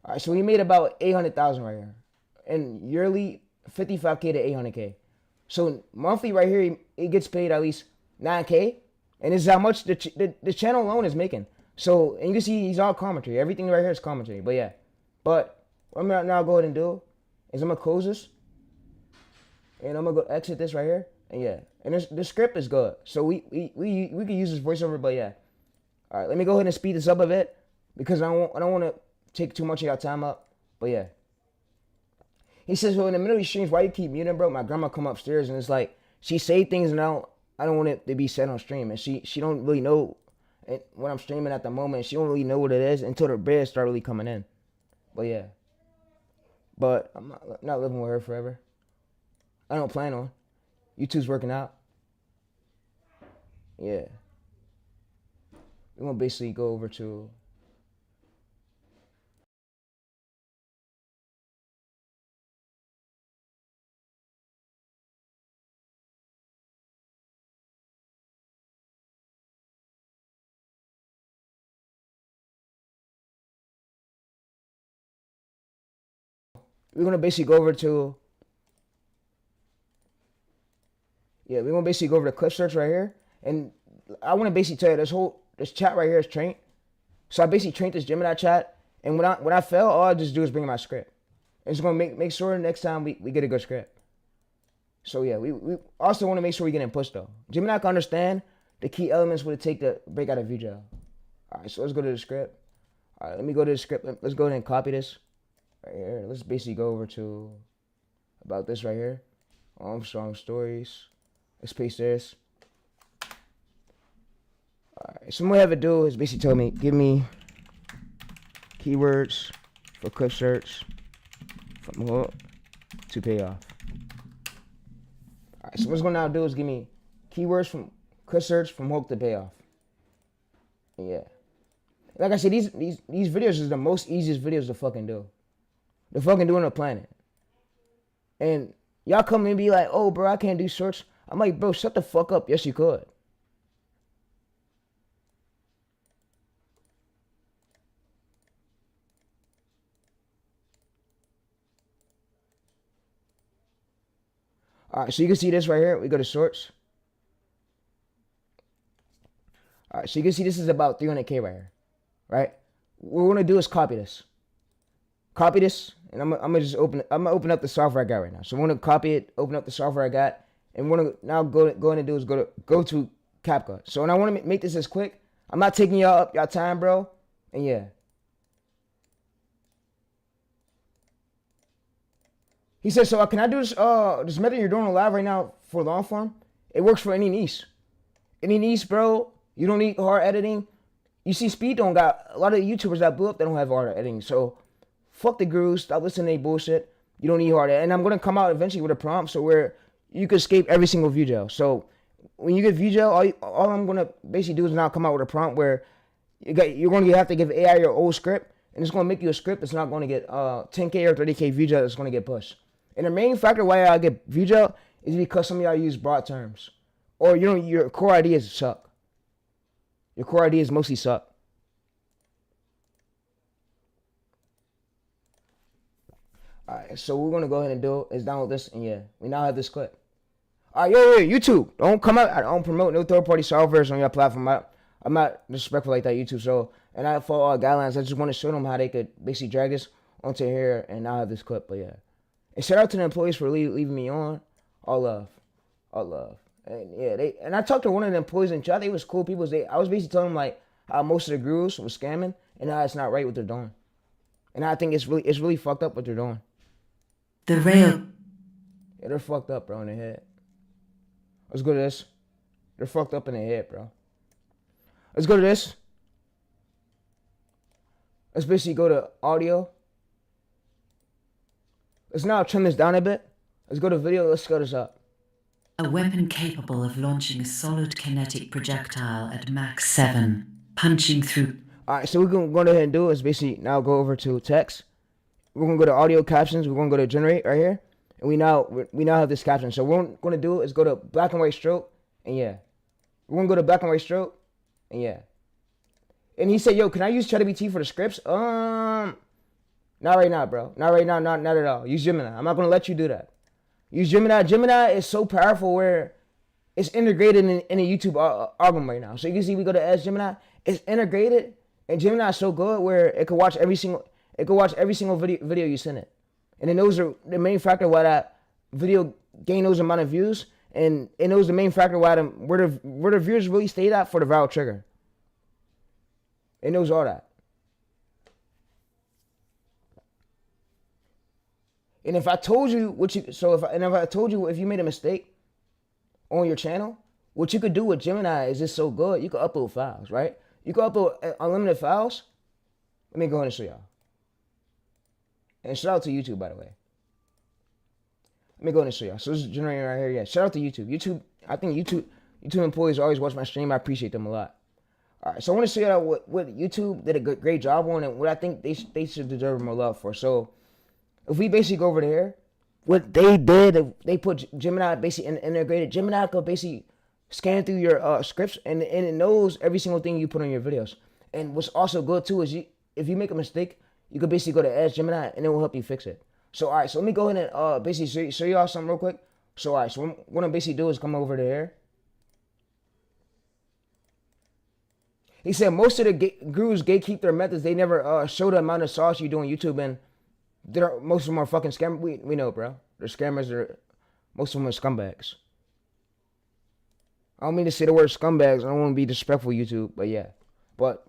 All right, so we made about 800,000 right here, and yearly 55K to 800K. So monthly right here, it gets paid at least 9K, and this is how much the channel alone is making. So and you can see he's all commentary. Everything right here is commentary. But yeah, but what I'm gonna now go ahead and do is I'm gonna close this, and I'm gonna go exit this right here, and yeah, and the script is good. So we can use this voiceover, but yeah. All right, let me go ahead and speed this up a bit because I don't want to take too much of your time up. But yeah. He says, well, in the middle of these streams, why you keep muting, bro? My grandma come upstairs and it's like, she say things and I don't want it to be said on stream. And she don't really know what I'm streaming at the moment. She don't really know what it is until the beds start really coming in. But yeah. But I'm not living with her forever. I don't plan on. YouTube's working out. Yeah. We're going to basically go over to... We're going to basically go over to... Yeah, we're going to basically go over to clip search right here. And I want to basically tell you, this chat right here is trained. So I basically trained this Gemini chat. And when I fail, all I just do is bring in my script. It's going to make sure next time we get a good script. So yeah, we also want to make sure we get in push though. Gemini can understand the key elements would it take to break out of view jail. All right, so let's go to the script. All right, let me go to the script. Let's go ahead and copy this right here. Let's basically go over to about this right here. Armstrong stories. Let's paste this. All right, so what I have to do is basically tell me, give me keywords for clip search from hook to payoff. All right, so what's going to now do is give me keywords from quick search from hook to payoff. Yeah. Like I said, these videos is the most easiest videos to fucking do. To fucking do on the planet. And y'all come and be like, oh, bro, I can't do shorts. I'm like, bro, shut the fuck up. Yes, you could. All right, so you can see this right here. We go to shorts. All right, so you can see this is about 300K right here, right? What we're gonna do is copy this. Copy this, and I'm gonna just open up the software I got right now. So we're gonna copy it, open up the software I got, and we're gonna now go in and do is go to CapCut. So when I want to make this as quick, I'm not taking y'all up y'all time, bro. And yeah. He said, so can I do this method you're doing live right now for long form? It works for any niche. Any niche, bro. You don't need hard editing. You see, Speed don't got a lot of YouTubers that blew up. They don't have hard editing. So fuck the gurus. Stop listening to their bullshit. You don't need hard editing. And I'm gonna come out eventually with a prompt so where you can escape every single view jail. So when you get view jail, all I'm gonna basically do is now come out with a prompt where you're gonna have to give AI your old script, and it's gonna make you a script that's not gonna get 10K or 30K view jail. That's gonna get pushed. And the main factor why I get view jail is because some of y'all use broad terms, or your core ideas suck. Your core ideas mostly suck. Alright, so what we're gonna go ahead and do is download this, and yeah, we now have this clip. Alright, yo, YouTube, don't come out. I don't promote no third-party softwares on your platform. I'm not disrespectful like that, YouTube. So, and I follow all guidelines. I just want to show them how they could basically drag this onto here, and now I have this clip. But yeah. And shout out to the employees for leaving me on. All love. All love. And yeah, and I talked to one of the employees in chat. They was cool people. I was basically telling them like how most of the gurus was scamming and how it's not right what they're doing. And I think it's really fucked up what they're doing. The rail. Yeah, they're fucked up, bro, in the head. Let's go to this. They're fucked up in the head, bro. Let's go to this. Let's basically go to audio. Let's now trim this down a bit. Let's go to video. Let's scale this up. A weapon capable of launching a solid kinetic projectile at Mach 7, punching through. Alright, so we're going to go ahead and do is basically now go over to text. We're going to go to audio captions. We're going to go to generate right here. And we now have this caption. So what we're going to do is go to black and white stroke. And yeah. We're going to go to black and white stroke. And yeah. And he said, yo, can I use ChatGPT for the scripts? Not right now, bro. Not right now. Not at all. Use Gemini. I'm not going to let you do that. Use Gemini. Gemini is so powerful where it's integrated in a YouTube algorithm right now. So you can see we go to Ask Gemini. It's integrated. And Gemini is so good where it could watch every single video you send it. And it knows the main factor why that video gain those amount of views. And it knows the main factor why where the viewers really stayed at for the viral trigger. It knows all that. And if I told you if you made a mistake on your channel, what you could do with Gemini is just so good. You could upload files, right? You could upload unlimited files. Let me go ahead and show y'all. And shout out to YouTube, by the way. Let me go ahead and show y'all. So this is generating right here. Yeah, shout out to YouTube. I think YouTube employees always watch my stream. I appreciate them a lot. All right, so I want to show y'all what YouTube did a great job on and what I think they should deserve more love for. So if we basically go over there, what they did, they put Gemini basically integrated. Gemini could basically scan through your scripts and it knows every single thing you put on your videos. And what's also good too is if you make a mistake, you could basically go to Ask Gemini and it will help you fix it. So all right, so let me go ahead and basically show y'all something real quick. So all right, so what I'm basically do is come over to here. He said most of the gurus gatekeep their methods. They never show the amount of sauce you do on YouTube, and most of them are fucking scammers. We know, bro. They're scammers. Most of them are scumbags. I don't mean to say the word scumbags. I don't want to be disrespectful, YouTube, but yeah. But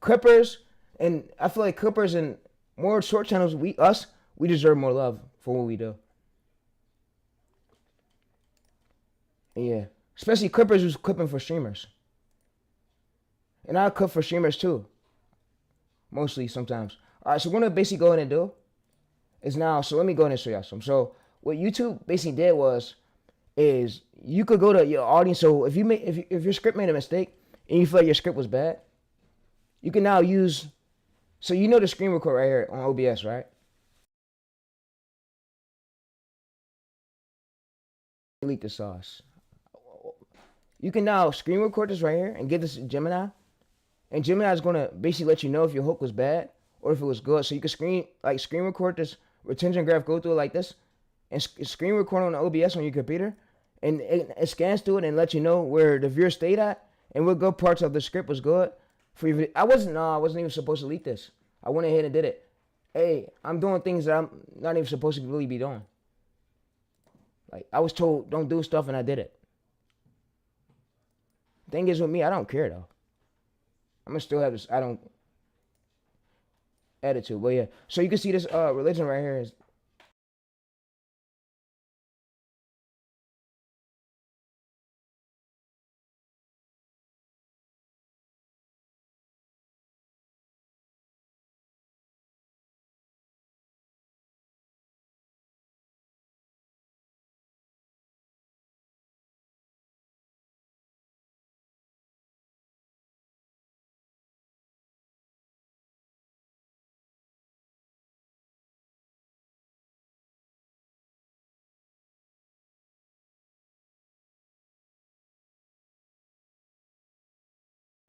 clippers, and I feel like clippers and more short channels, we deserve more love for what we do. And yeah, especially clippers who's clipping for streamers. And I clip for streamers too. Mostly sometimes. All right, so what I'm gonna basically go ahead and do is now, so let me go ahead and show y'all some. So what YouTube basically did was, is you could go to your audience. So if your script made a mistake and you feel like your script was bad, you can now use. So you know the screen record right here on OBS, right? Delete the sauce. You can now screen record this right here and give this to Gemini, and Gemini is gonna basically let you know if your hook was bad or if it was good. So you can screen record this retention graph, go through it like this, and screen record on the OBS on your computer, and it scans through it and let you know where the viewer stayed at and what good parts of the script was good. For you, I wasn't even supposed to leak this. I went ahead and did it. Hey, I'm doing things that I'm not even supposed to really be doing. Like I was told, don't do stuff, and I did it. Thing is with me, I don't care though. I'm gonna still have this. I don't attitude, but yeah. So you can see this religion right here is.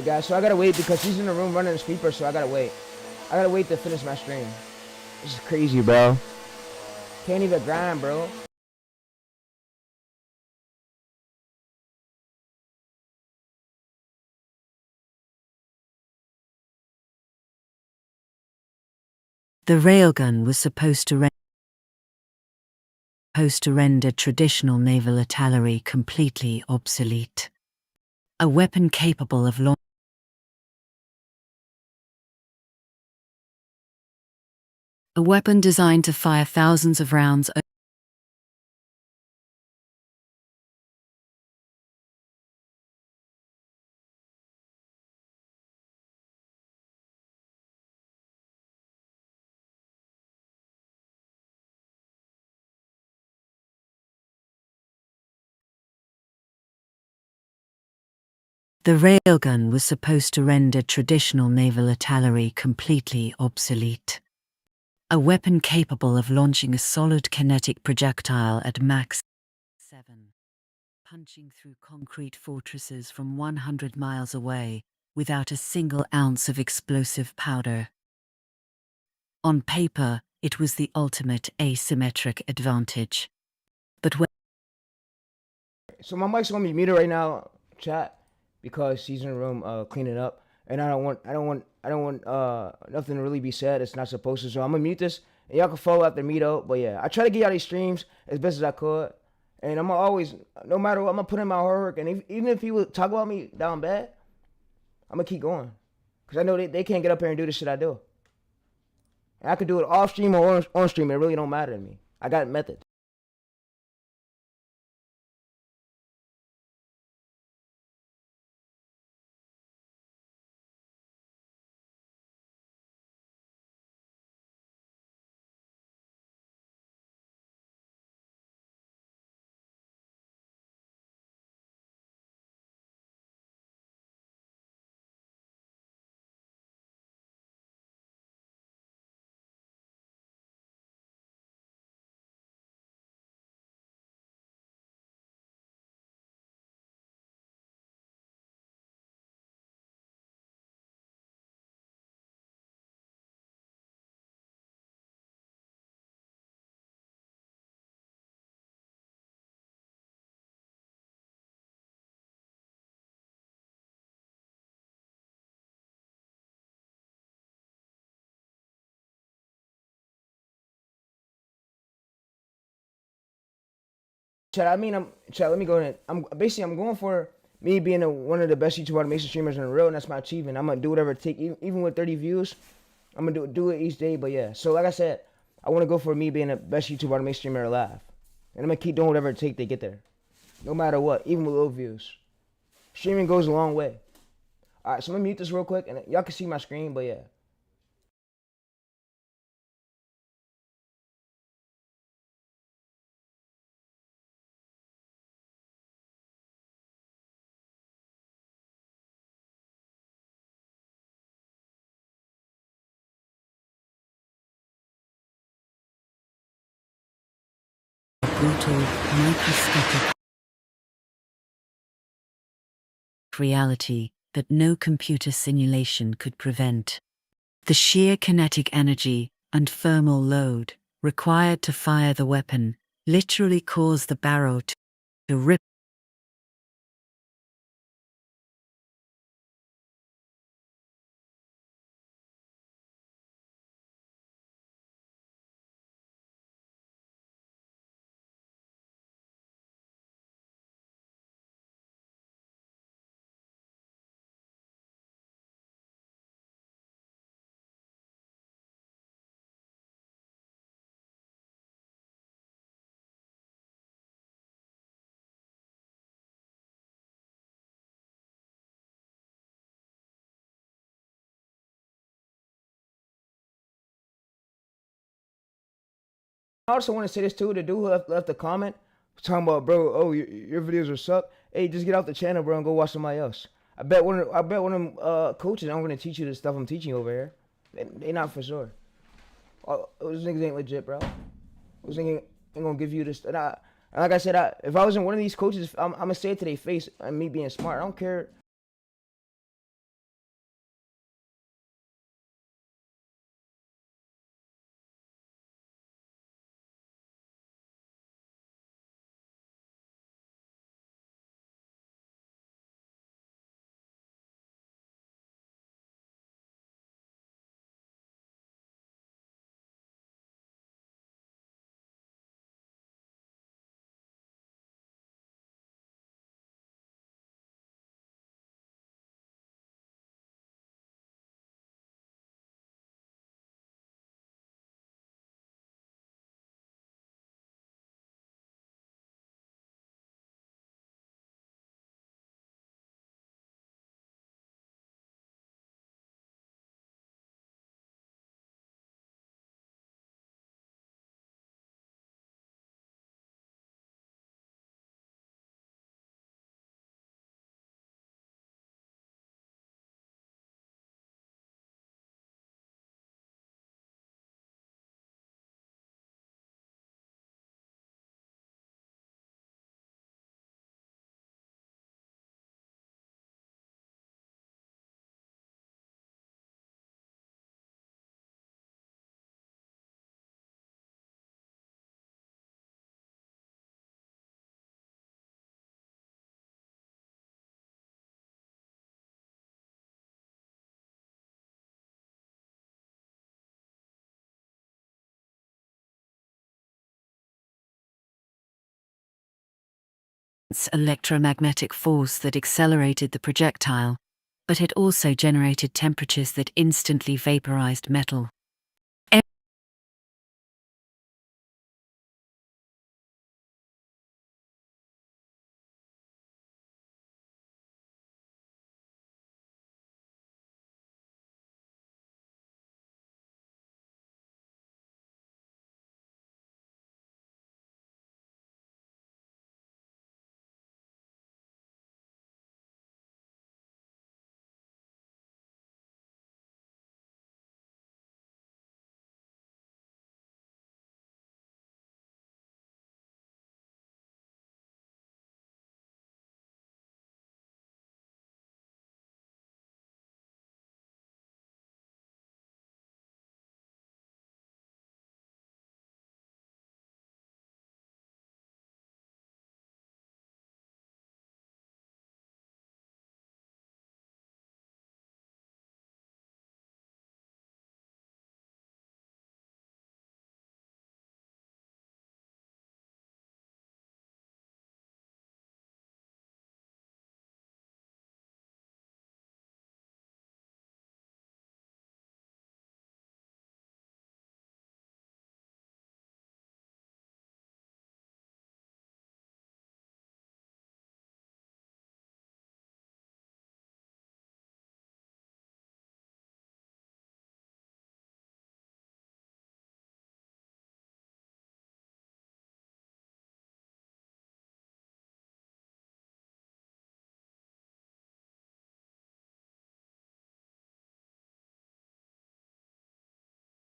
Guys, so I gotta wait because he's in the room running the speaker, so I gotta wait. I gotta wait to finish my stream. This is crazy, bro. Can't even grind, bro. The railgun was supposed to render traditional naval artillery completely obsolete. A weapon capable of a weapon designed to fire thousands of rounds. The railgun was supposed to render traditional naval artillery completely obsolete. A weapon capable of launching a solid kinetic projectile at Mach 7, punching through concrete fortresses from 100 miles away without a single ounce of explosive powder. On paper, it was the ultimate asymmetric advantage. But when So my mic's gonna be muted right now, chat, because she's in the room cleaning up, and I don't want nothing to really be said. It's not supposed to. So I'm gonna mute this, and y'all can follow after me though. But yeah, I try to get y'all these streams as best as I could, and I'm gonna always, no matter what, I'm gonna put in my hard work. And even if people talk about me down bad, I'm gonna keep going, cause I know they can't get up here and do the shit I do. And I could do it off stream or on stream. It really don't matter to me. I got methods. Chad, let me go ahead. I'm going for me being one of the best YouTube automation streamers in the world, and that's my achievement. I'm gonna do whatever it takes, even with 30 views. I'm gonna do it each day. But yeah, so like I said, I want to go for me being the best YouTube automation streamer alive, and I'm gonna keep doing whatever it takes to get there, no matter what, even with low views. Streaming goes a long way. All right, so I'm gonna mute this real quick, and y'all can see my screen. But yeah. brutal, microscopic reality that no computer simulation could prevent. The sheer kinetic energy and thermal load required to fire the weapon literally caused the barrel to rip I also want to say this too. The dude who left a comment talking about, bro, oh, your videos are suck. Hey, just get off the channel, bro, and go watch somebody else. I bet one of them coaches I'm gonna teach you the stuff I'm teaching over here. They not for sure. Those niggas ain't legit, bro. Those niggas ain't gonna give you this. And like I said, if I was in one of these coaches, I'm gonna say it to their face and me being smart. I don't care. electromagnetic force that accelerated the projectile, but it also generated temperatures that instantly vaporized metal.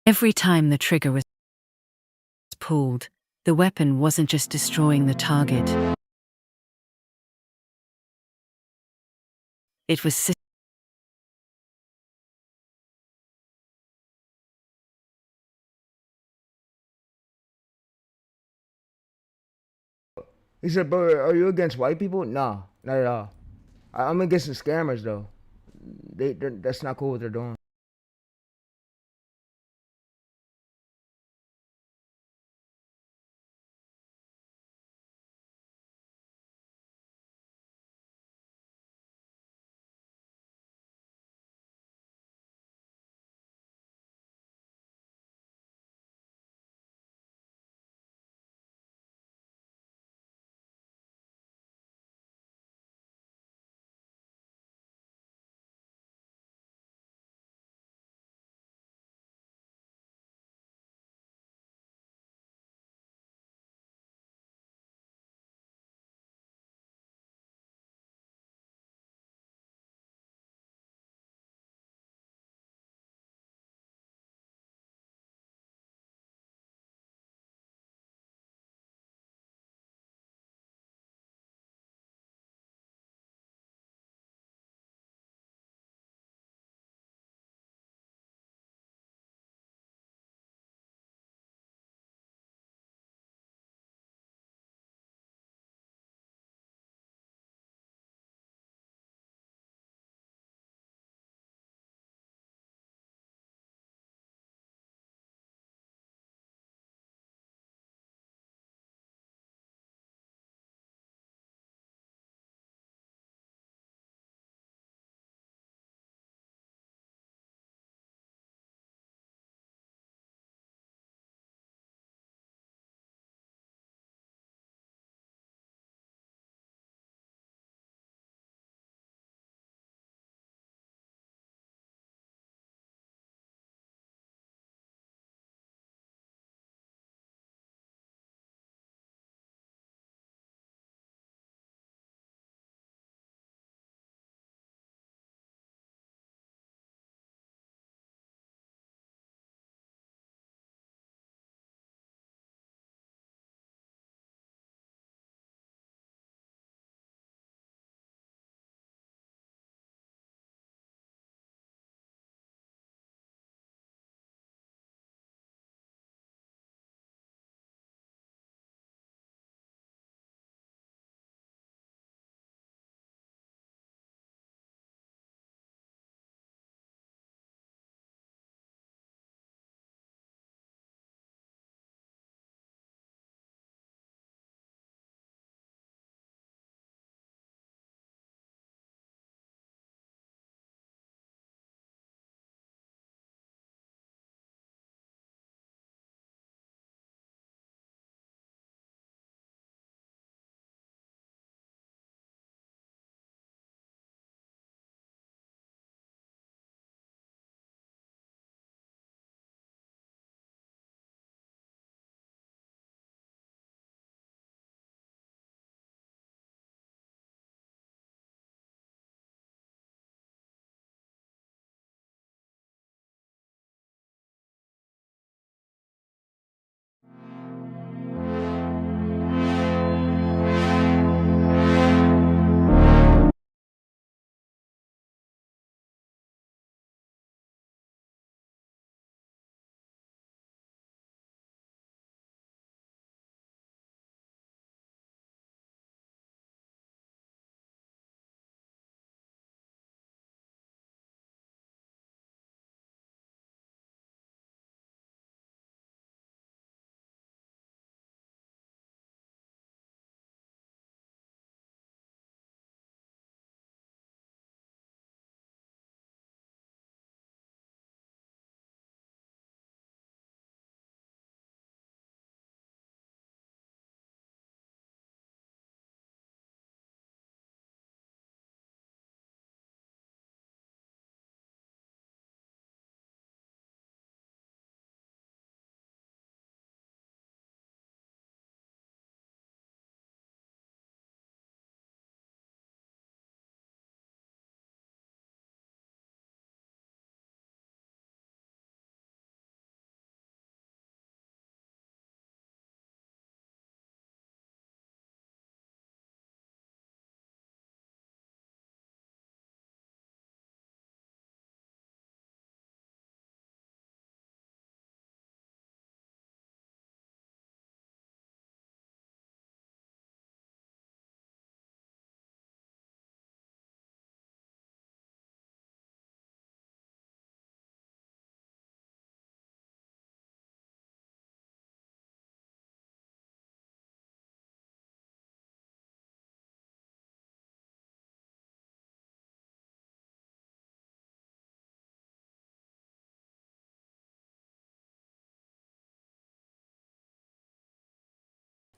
Every time the trigger was pulled, The weapon wasn't just destroying the target. It was He said, "Bro, are you against white people?" Nah, not at all. I'm against the scammers though. That's not cool what they're doing.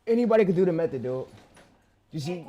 Anybody could do the method, dude. You see,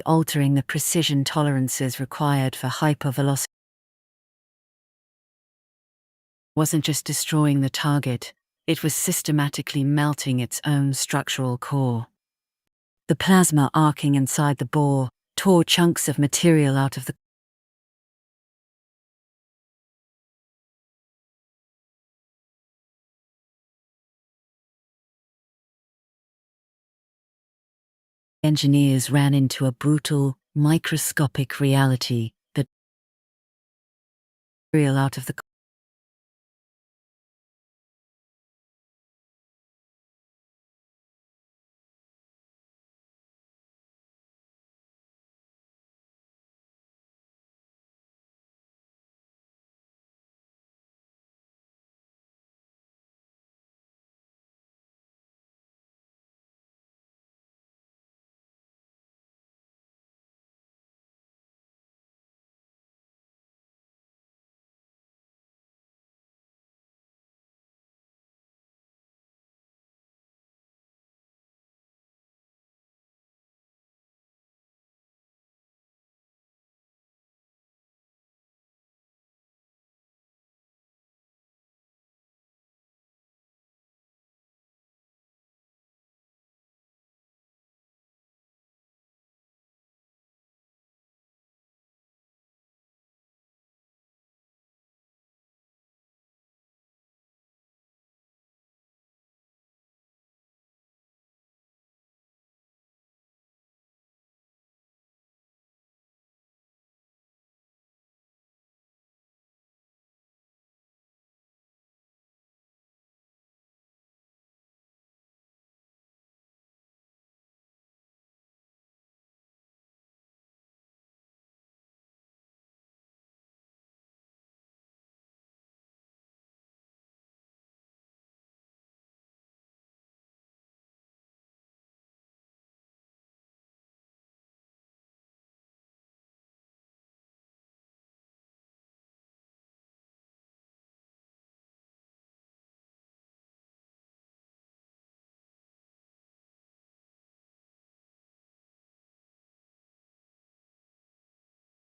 altering the precision tolerances required for hypervelocity wasn't just destroying the target, it was systematically melting its own structural core. The plasma arcing inside the bore tore chunks of material out of the engineers ran into a brutal, microscopic reality that material out of the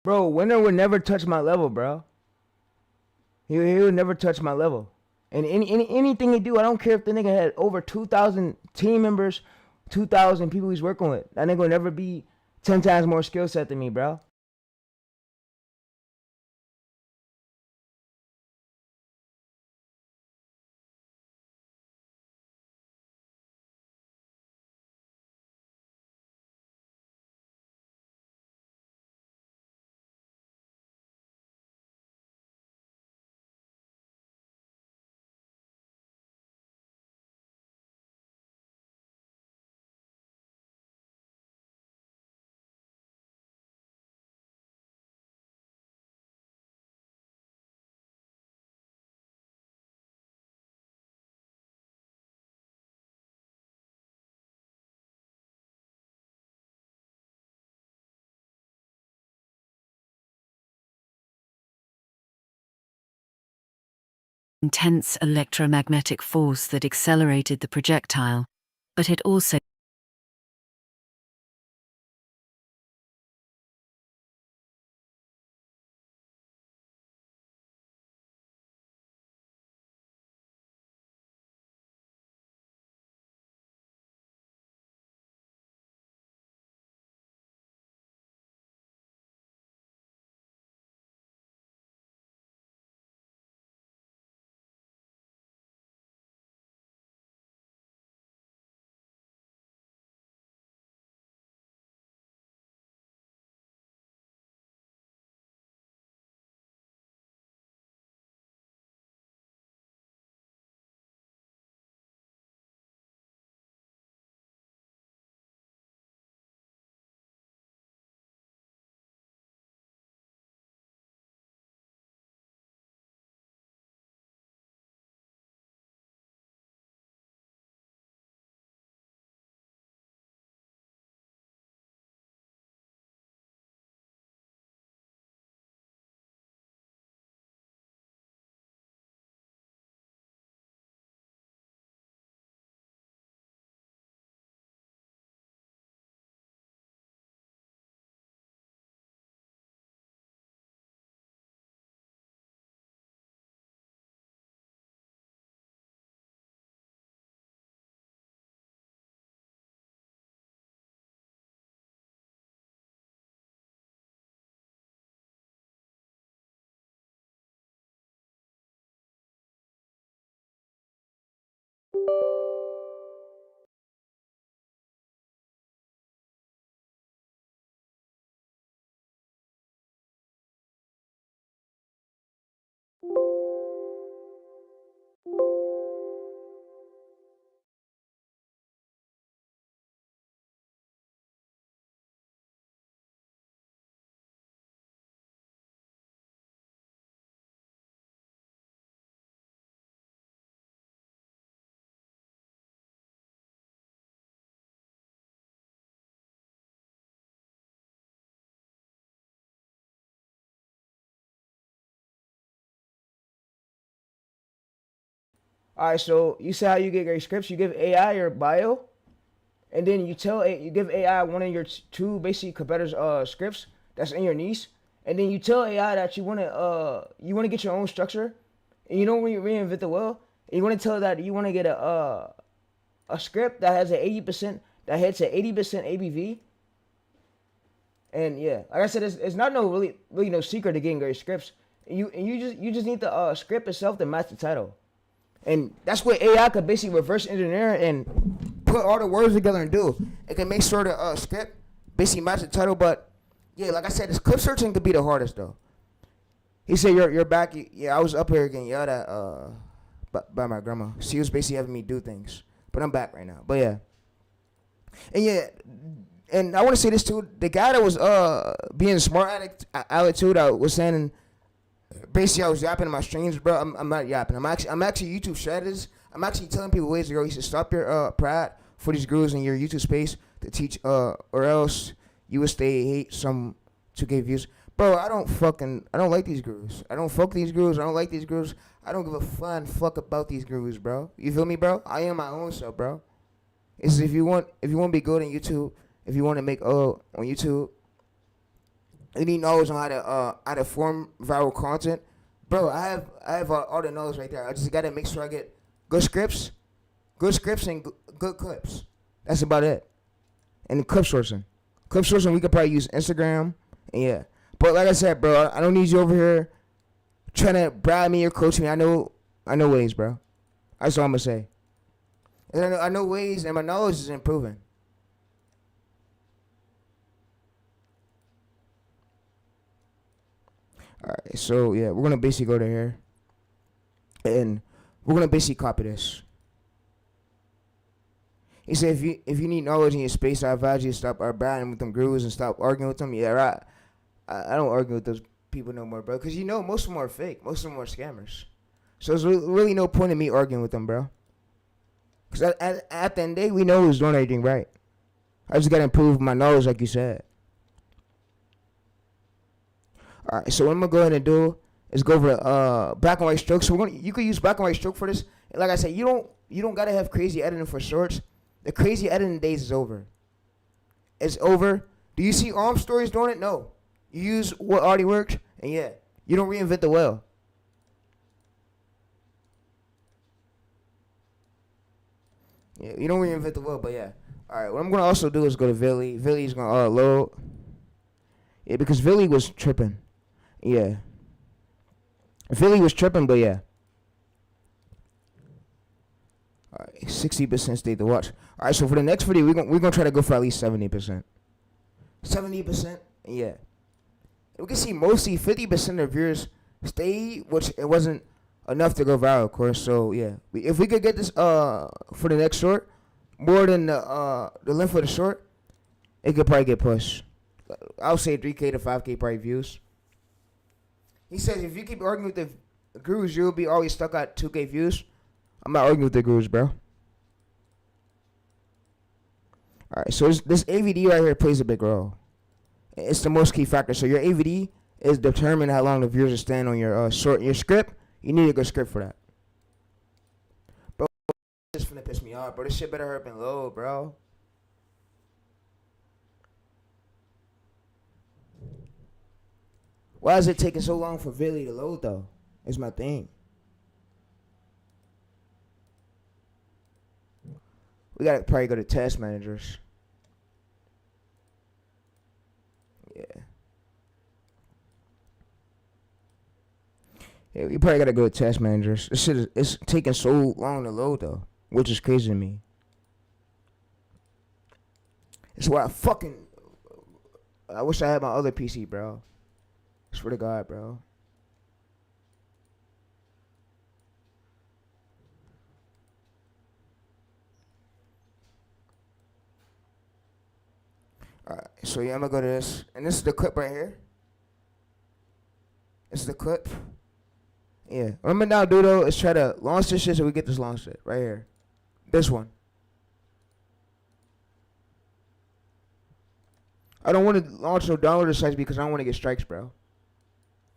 Bro, Winner would never touch my level, bro. He would never touch my level. And anything he do, I don't care if the nigga had over 2,000 team members, 2,000 people he's working with. That nigga will never be 10 times more skill set than me, bro. Intense electromagnetic force that accelerated the projectile, but it also All right, so you see how you get great scripts? You give AI your bio, and then you give AI one of your two basic competitors scripts that's in your niche, and then you tell AI that you wanna get your own structure, and you don't reinvent the wheel. And you wanna tell that you wanna get a script that has an 80% that hits an 80% ABV. And yeah, like I said, it's not no really no secret to getting great scripts. You just need the script itself to match the title. And that's what AI could basically reverse engineer and put all the words together and do. It can make sure the script basically match the title. But yeah, like I said, this clip searching could be the hardest though. He said you're back. Yeah, I was up here getting yelled at by my grandma. She was basically having me do things. But I'm back right now. But yeah, and yeah, and I want to say this too. The guy that was being smart aleck too, that was saying basically I was yapping in my streams, bro. I'm not yapping. I'm actually YouTube strategist. I'm actually telling people ways to go. You should stop your pride for these gurus in your YouTube space to teach, or else you will stay hate some to get views. Bro, I don't like these gurus. I don't fuck these gurus. I don't like these gurus. I don't give a flying fuck about these gurus, bro. You feel me, bro? I am my own self, bro. It's if you want to be good on YouTube, if you want to make on YouTube, You need knowledge on how to form viral content, bro. I have all the knowledge right there. I just gotta make sure I get good scripts, and good clips. That's about it. And clip sourcing. We could probably use Instagram. And yeah, but like I said, bro, I don't need you over here trying to bribe me or coach me. I know ways, bro. That's all I'm gonna say. And I know ways, and my knowledge is improving. All right, so yeah, we're gonna basically go to here, and we're gonna basically copy this. He said, if you need knowledge in your space, I advise you to stop battling with them gurus and stop arguing with them. Yeah, right. I don't argue with those people no more, bro, because most of them are fake. Most of them are scammers. So there's really no point in me arguing with them, bro. Because at the end of the day, we know who's doing everything right. I just gotta improve my knowledge, like you said. All right, so what I'm gonna go ahead and do is go over black and white stroke. So you could use black and white stroke for this. Like I said, you don't gotta have crazy editing for shorts. The crazy editing days is over. It's over. Do you see arm stories doing it? No. You use what already worked, and yeah, you don't reinvent the wheel. Yeah, you don't reinvent the wheel, but yeah. All right, what I'm gonna also do is go to Villy. Villy's gonna load. Yeah, because Villy was tripping. Yeah. Philly was tripping, but yeah. All right, 60% stayed to watch. All right, so for the next video, we're gonna try to go for at least 70%. 70%, yeah. We can see mostly 50% of viewers stay, which it wasn't enough to go viral, of course. So yeah, if we could get this for the next short more than the length of the short, it could probably get pushed. I'll say 3K to 5K probably views. He says if you keep arguing with the gurus, you'll be always stuck at 2K views. I'm not arguing with the gurus, bro. Alright, so this AVD right here plays a big role. It's the most key factor. So your AVD is determined how long the viewers are staying on your your script. You need a good script for that. Bro, this finna piss me off, bro. This shit better hurt been low, bro. Why is it taking so long for Villy to load, though? Is my thing. We gotta probably go to test managers. Yeah. Yeah, we probably gotta go to test managers. This shit it's taking so long to load, though, which is crazy to me. It's why I wish I had my other PC, bro. Swear to God, bro. Alright, so yeah, I'm gonna go to this. And this is the clip right here. This is the clip. Yeah. What I'm gonna now do though is try to launch this shit so we get this launched it right here. This one. I don't want to launch no downloader sites because I don't want to get strikes, bro.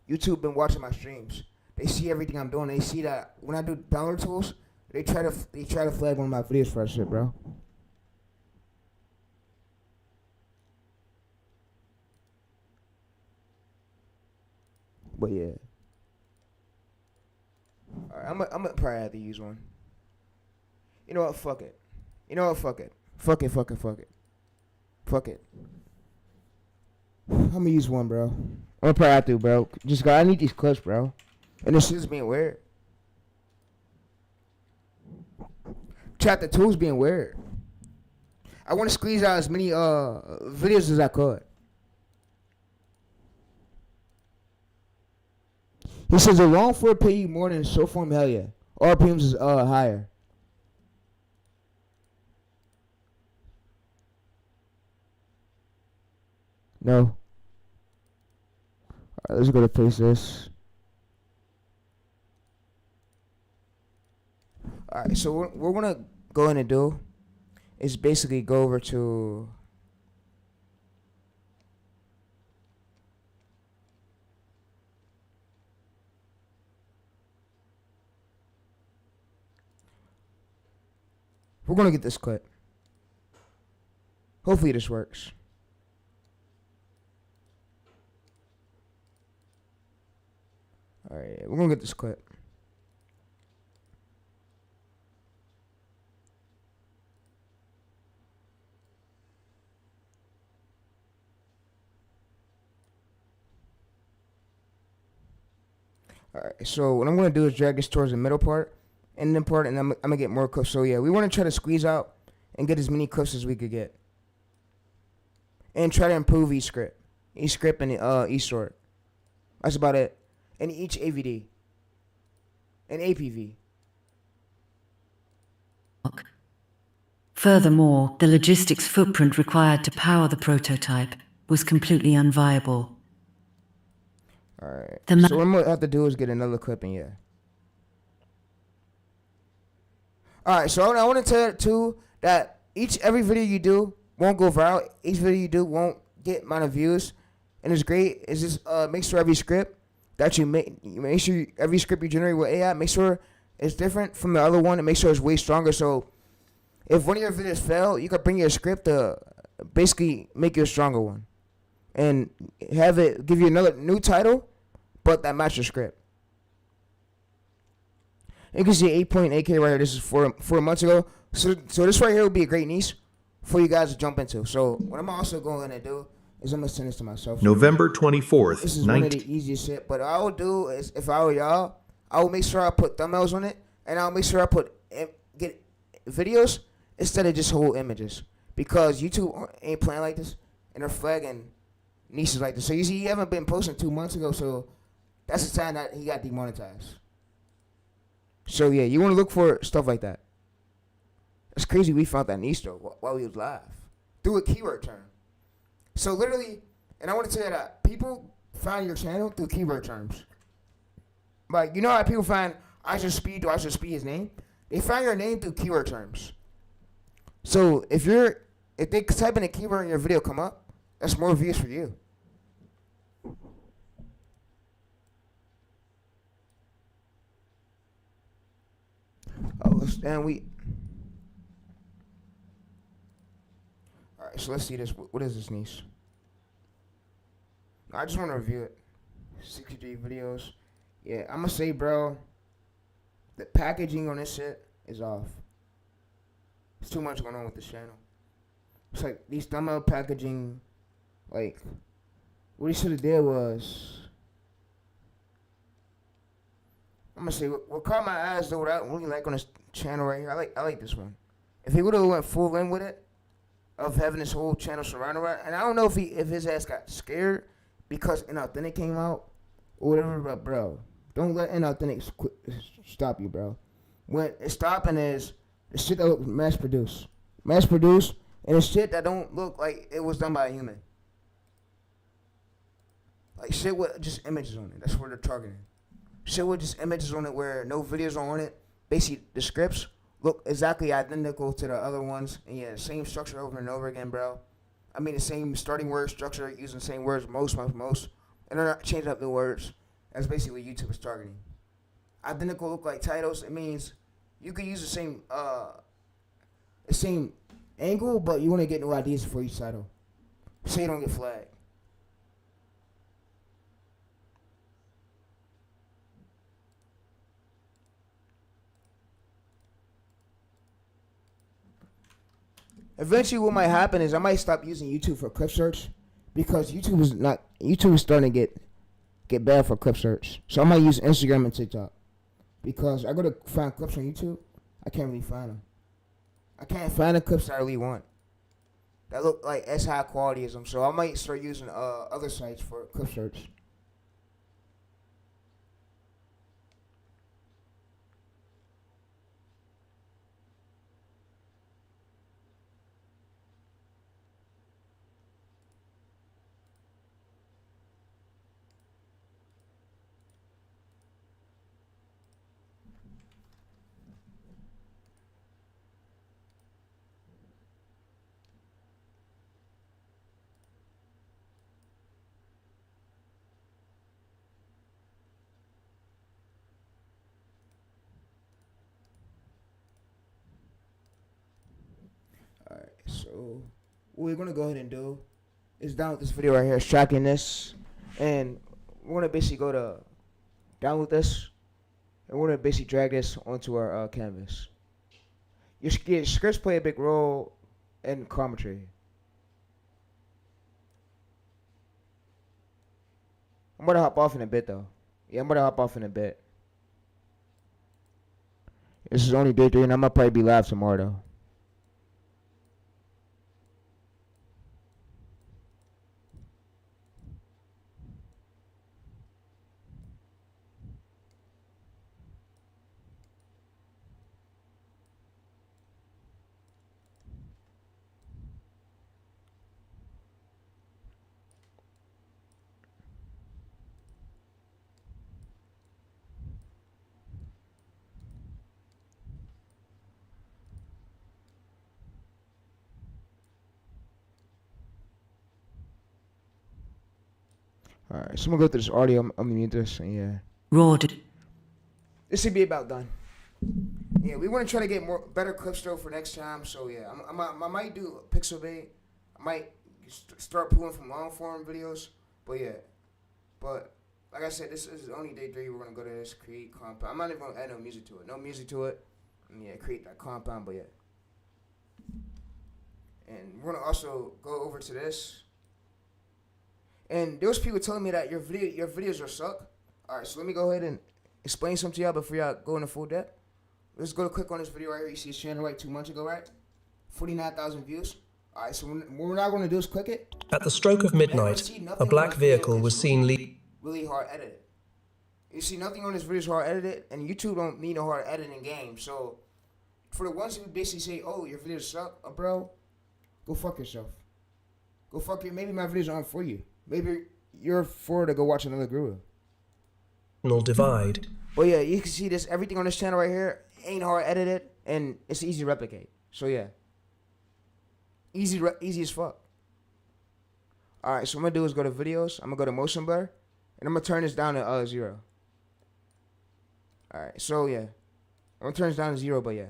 YouTube been watching my streams. They see everything I'm doing. They see that when I do download tools, they try to flag one of my videos for that shit, bro. But yeah. Alright, I'm gonna probably have to use one. You know what? Fuck it. You know what? Fuck it. Fuck it. Fuck it. Fuck it. Fuck it. I'm gonna use one, bro. I'm gonna probably have to, bro. I need these clips, bro. And this shit's being weird. Chat, the tool's being weird. I want to squeeze out as many videos as I could. He says the long for pay you more than short form, hell yeah. RPMs is higher. No. Alright, let's go to face this. Alright, so what we're gonna go in and do is basically go over to we're gonna get this clip. Hopefully this works. All right, we're gonna get this clip. All right, so what I'm gonna do is drag this towards the middle part, and then part, and I'm gonna get more clips. So yeah, we want to try to squeeze out and get as many clips as we could get, and try to improve each script and each short. That's about it, and each AVD and APV. Furthermore, the logistics footprint required to power the prototype was completely unviable. All right. The So what I'm gonna have to do is get another clip in here. All right. So I want to tell you too that every video you do won't go viral. Each video you do won't get amount of views, and it's great. It's just make sure every script that you make sure every script you generate with AI, make sure it's different from the other one, and make sure it's way stronger. So if one of your videos fail, you can bring your script to basically make you a stronger one, and have it give you another new title, but that match your script. You can see 8.8K right here. This is 4 months ago. So this right here would be a great niche for you guys to jump into. So what I'm also going to do is I'm gonna send this to myself. November 24th, This is one of the easiest shit. But what I would do is, if I were y'all, I would make sure I put thumbnails on it, and I'll make sure I get videos instead of just whole images, because YouTube ain't playing like this, and they're flagging niches like this. So you see, he haven't been posting 2 months ago, so that's the time that he got demonetized. So yeah, you want to look for stuff like that. It's crazy we found that niche though while we was live through a keyword term. So literally, and I want to tell you that people find your channel through keyword terms. Like, you know how people find I should speed his name? They find your name through keyword terms. So if they type in a keyword and your video come up, that's more views for you. Oh, and Alright, so let's see this. What is this niche? I just want to review it. 63 videos. Yeah, I'm gonna say, bro, the packaging on this shit is off. There's too much going on with this channel. It's like these thumbnail packaging, like, what he should have did was, I'm gonna say, what caught my eyes though, what I really like on this channel right here, I like this one. If he would have went full in with it, of having this whole channel surrounded around, and I don't know if his ass got scared because Inauthentic came out or whatever, but bro, don't let Inauthentic stop you, bro. When it's stopping is the shit that look mass produced, and the shit that don't look like it was done by a human. Like shit with just images on it. That's where they're targeting. Shit with just images on it where no videos are on it. Basically, the scripts look exactly identical to the other ones, and yeah, same structure over and over again, bro. I mean, the same starting word structure, using the same words most, and they're not changing up the words. That's basically what YouTube is targeting. Identical look like titles. It means you could use the same angle, but you want to get new ideas for each title, so you don't get flagged. Eventually, what might happen is I might stop using YouTube for clip search, because YouTube is starting to get bad for clip search. So I might use Instagram and TikTok, because I go to find clips on YouTube, I can't really find them. I can't find the clips that I really want that look like as high quality as them. So I might start using other sites for clip search. Alright, so what we're gonna go ahead and do is down with this video right here, tracking this, and we're gonna basically go to download this, and we're gonna basically drag this onto our canvas. Your scripts play a big role in commentary. I'm gonna hop off in a bit though. Yeah, I'm gonna hop off in a bit. This is only day 3, and I'm gonna probably be live tomorrow though. Alright, so I'm gonna go through this audio. I'm gonna mute this, and yeah. Roared. This should be about done. Yeah, we want to try to get better clips though for next time. So yeah, I might do pixel bait. I might start pulling from long form videos. But yeah, but like I said, this is only day 3. We're gonna go to this create compound. I'm not even gonna add no music to it. No music to it. And yeah, create that compound. But yeah, and we're gonna also go over to this. And there was people telling me that your videos are suck. All right, so let me go ahead and explain something to y'all before y'all go into full depth. Let's go to click on this video right here. You see his channel right 2 months ago, right? 49,000 views. All right, so what we're not going to do is click it. At the stroke of midnight, a black vehicle was seen really hard edited. You see, nothing on this video is hard edited, and YouTube don't need no hard editing game. So for the ones who basically say, "Oh, your videos suck," bro, go fuck yourself. Go fuck your. Maybe my videos aren't for you. Maybe you're for to go watch another guru. divide. But yeah, you can see this. Everything on this channel right here ain't hard edited, and it's easy to replicate. So yeah, easy as fuck. All right, so what I'm gonna do is go to videos. I'm gonna go to motion blur, and I'm gonna turn this down to 0. All right, so yeah, I'm gonna turn this down to 0, but yeah.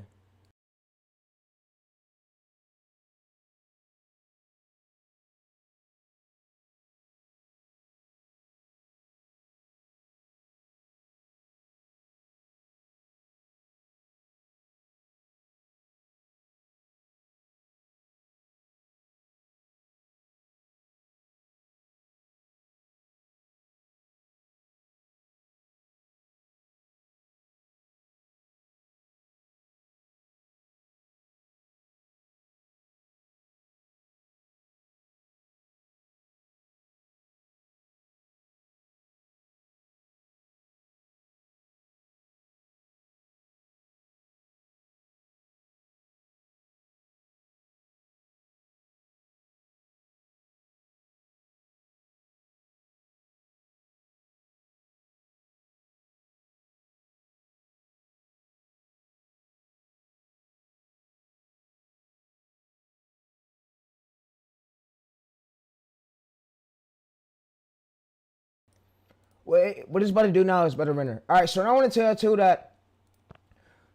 What it's about to do now is better render. All right, so now I want to tell you too that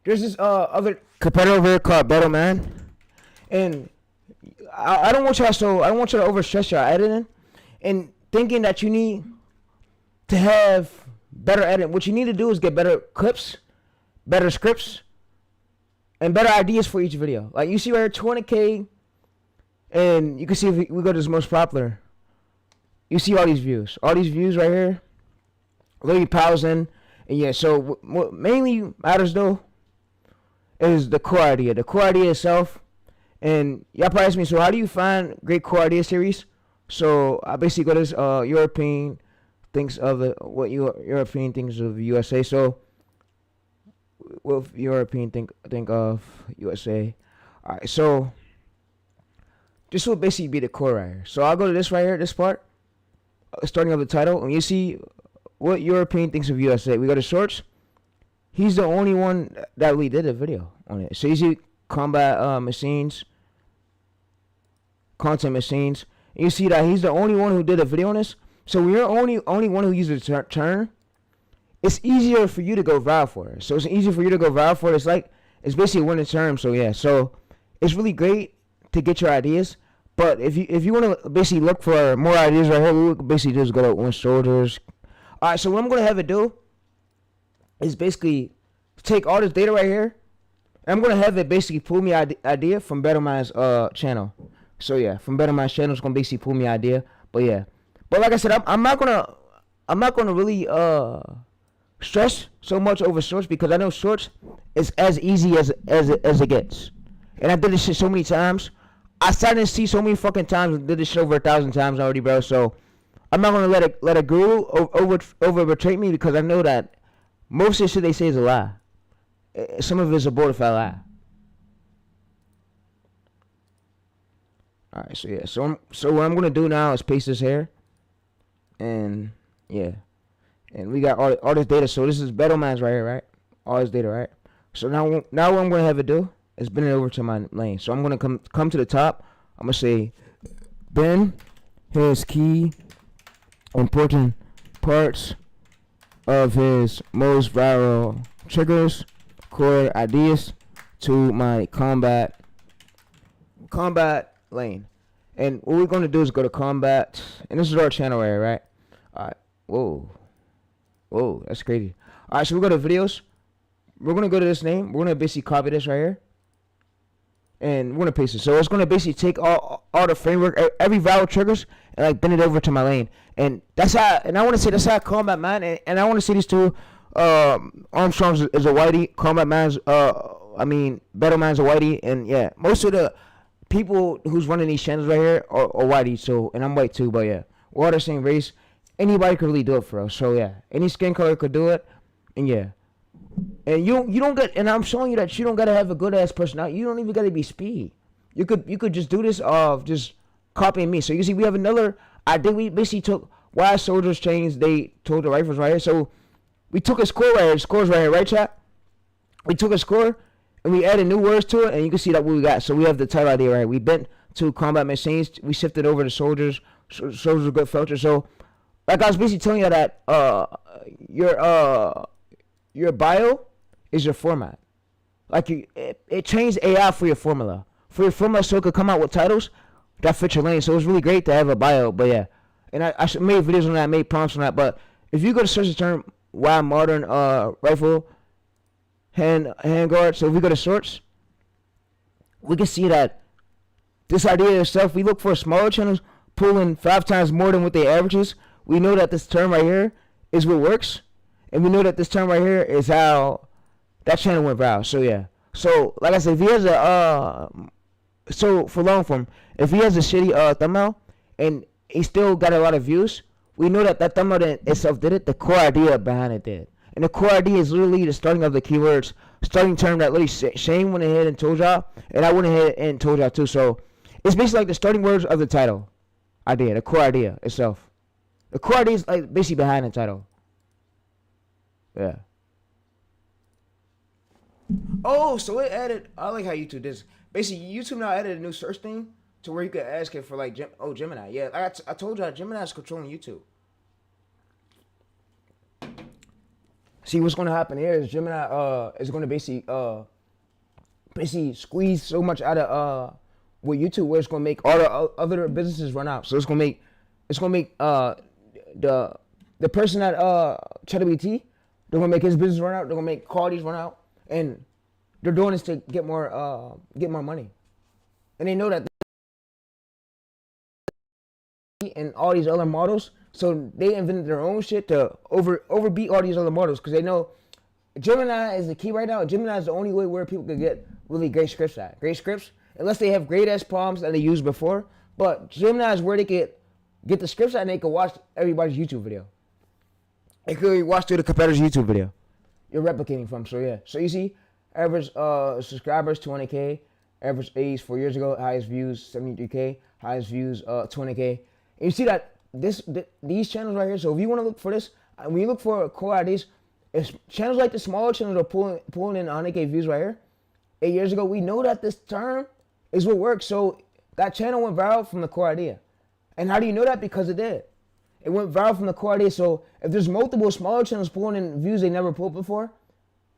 there's this other competitor over here called Battle Man, and I don't want y'all to overstress y'all editing and thinking that you need to have better editing. What you need to do is get better clips, better scripts, and better ideas for each video. Like you see right here, 20K, and you can see if we go to this most popular. You see all these views right here. Literally piles in, and yeah. So what mainly matters though is the core idea itself. And y'all probably ask me, so how do you find great core idea series? So I basically go to this European thinks of European thinks of USA. So with European think of USA. All right, so this will basically be the core right here. So I'll go to this right here, this part, starting of the title, and you see what European thinks of USA. We go to shorts. He's the only one that really did a video on it. So you see combat machines, content machines. And you see that he's the only one who did a video on this. So when you're only one who uses the term, it's easier for you to go viral for it. So it's easier for you to go viral for it. It's basically a winning term. So yeah, so it's really great to get your ideas. But if you want to basically look for more ideas right here, we would basically just go to Win Soldiers. All right, so what I'm gonna have it do is basically take all this data right here, and I'm gonna have it basically pull me idea from Better Minds channel. So yeah, from Better Minds channel, it's gonna basically pull me idea. But yeah, but like I said, I'm not gonna really stress so much over shorts because I know shorts is as easy as it gets. And I did this shit so many times. I started to see so many fucking times and did this shit over 1,000 times already, bro. So I'm not gonna let a guru over betray me because I know that most of the shit they say is a lie. Some of it is a bona fide lie. All right, so yeah, so what I'm gonna do now is paste this here, and yeah, and we got all this data. So this is Better Minds right here, right? All this data, right? So now what I'm gonna have it do is bend it over to my lane. So I'm gonna come to the top. I'm gonna say bend his key important parts of his most viral triggers, core ideas to my combat lane. And what we're gonna do is go to combat, and this is our channel right here, right? All right. Whoa, that's crazy. All right, so we go to videos. We're gonna go to this name. We're gonna basically copy this right here, and we're gonna paste it. So it's gonna basically take all the framework, every viral triggers, and like bend it over to my lane. And that's how. And I want to say that's how combat man. And I want to say these two. Armstrong's is a whitey. Combat man's. Better man's a whitey. And yeah, most of the people who's running these channels right here are whitey. So, and I'm white too. But yeah, we're all the same race. Anybody could really do it for us. So yeah, any skin color could do it. And yeah. And you don't get, and I'm showing you that you don't gotta have a good ass personality. You don't even gotta be speed. You could just do this of just copying me. So you see, we have another idea. We basically took why soldiers changed. They told the rifles right here. So we took a score right here. Scores right here, right, chat? We took a score and we added new words to it, and you can see that what we got. So we have the title idea right here. We bent to combat machines. We shifted over to soldiers. Soldiers good filter. So like I was basically telling you that your bio is your format. Like it changed AI for your formula. For your formula so it could come out with titles that fit your lane. So it's really great to have a bio, but yeah. And I made videos on that, made prompts on that, but if you go to search the term why modern rifle handguard, so if we go to search, we can see that this idea itself, we look for smaller channels pulling 5 times more than what they averages. We know that this term right here is what works. And we know that this term right here is how that channel went viral. So yeah. So like I said, if he has a so for long form, if he has a shitty thumbnail and he still got a lot of views, we know that that thumbnail itself did it. The core idea behind it did. And the core idea is literally the starting of the keywords, starting term that literally Shane went ahead and told y'all, and I went ahead and told y'all too. So it's basically like the starting words of the title idea, the core idea itself. The core idea is like basically behind the title. Yeah. Oh, so it added. I like how YouTube does. Basically, YouTube now added a new search thing to where you could ask it for like Gemini. Yeah, I told you Gemini is controlling YouTube. See, what's going to happen here is Gemini is going to basically squeeze so much out of with YouTube where it's going to make all the other businesses run out. So it's going to make the person at ChatGPT, they're gonna make his business run out. They're gonna make qualities run out, and they're doing this to get more money. And they know that, and all these other models, so they invented their own shit to overbeat all these other models because they know Gemini is the key right now. Gemini is the only way where people could get really great scripts at. Great scripts, unless they have great ass prompts that they used before. But Gemini is where they get the scripts at and they can watch everybody's YouTube video. They could watch through the competitor's YouTube video you're replicating from. So yeah. So you see, average subscribers 200K, average age 4 years ago, highest views 73K, highest views 20K. And you see that these channels right here. So if you want to look for this, when you look for core ideas, it's channels like the smaller channels are pulling in 100K views right here. 8 years ago, we know that this term is what works. So that channel went viral from the core idea. And how do you know that? Because it did. It went viral from the core idea. So if there's multiple smaller channels pulling in views they never pulled before,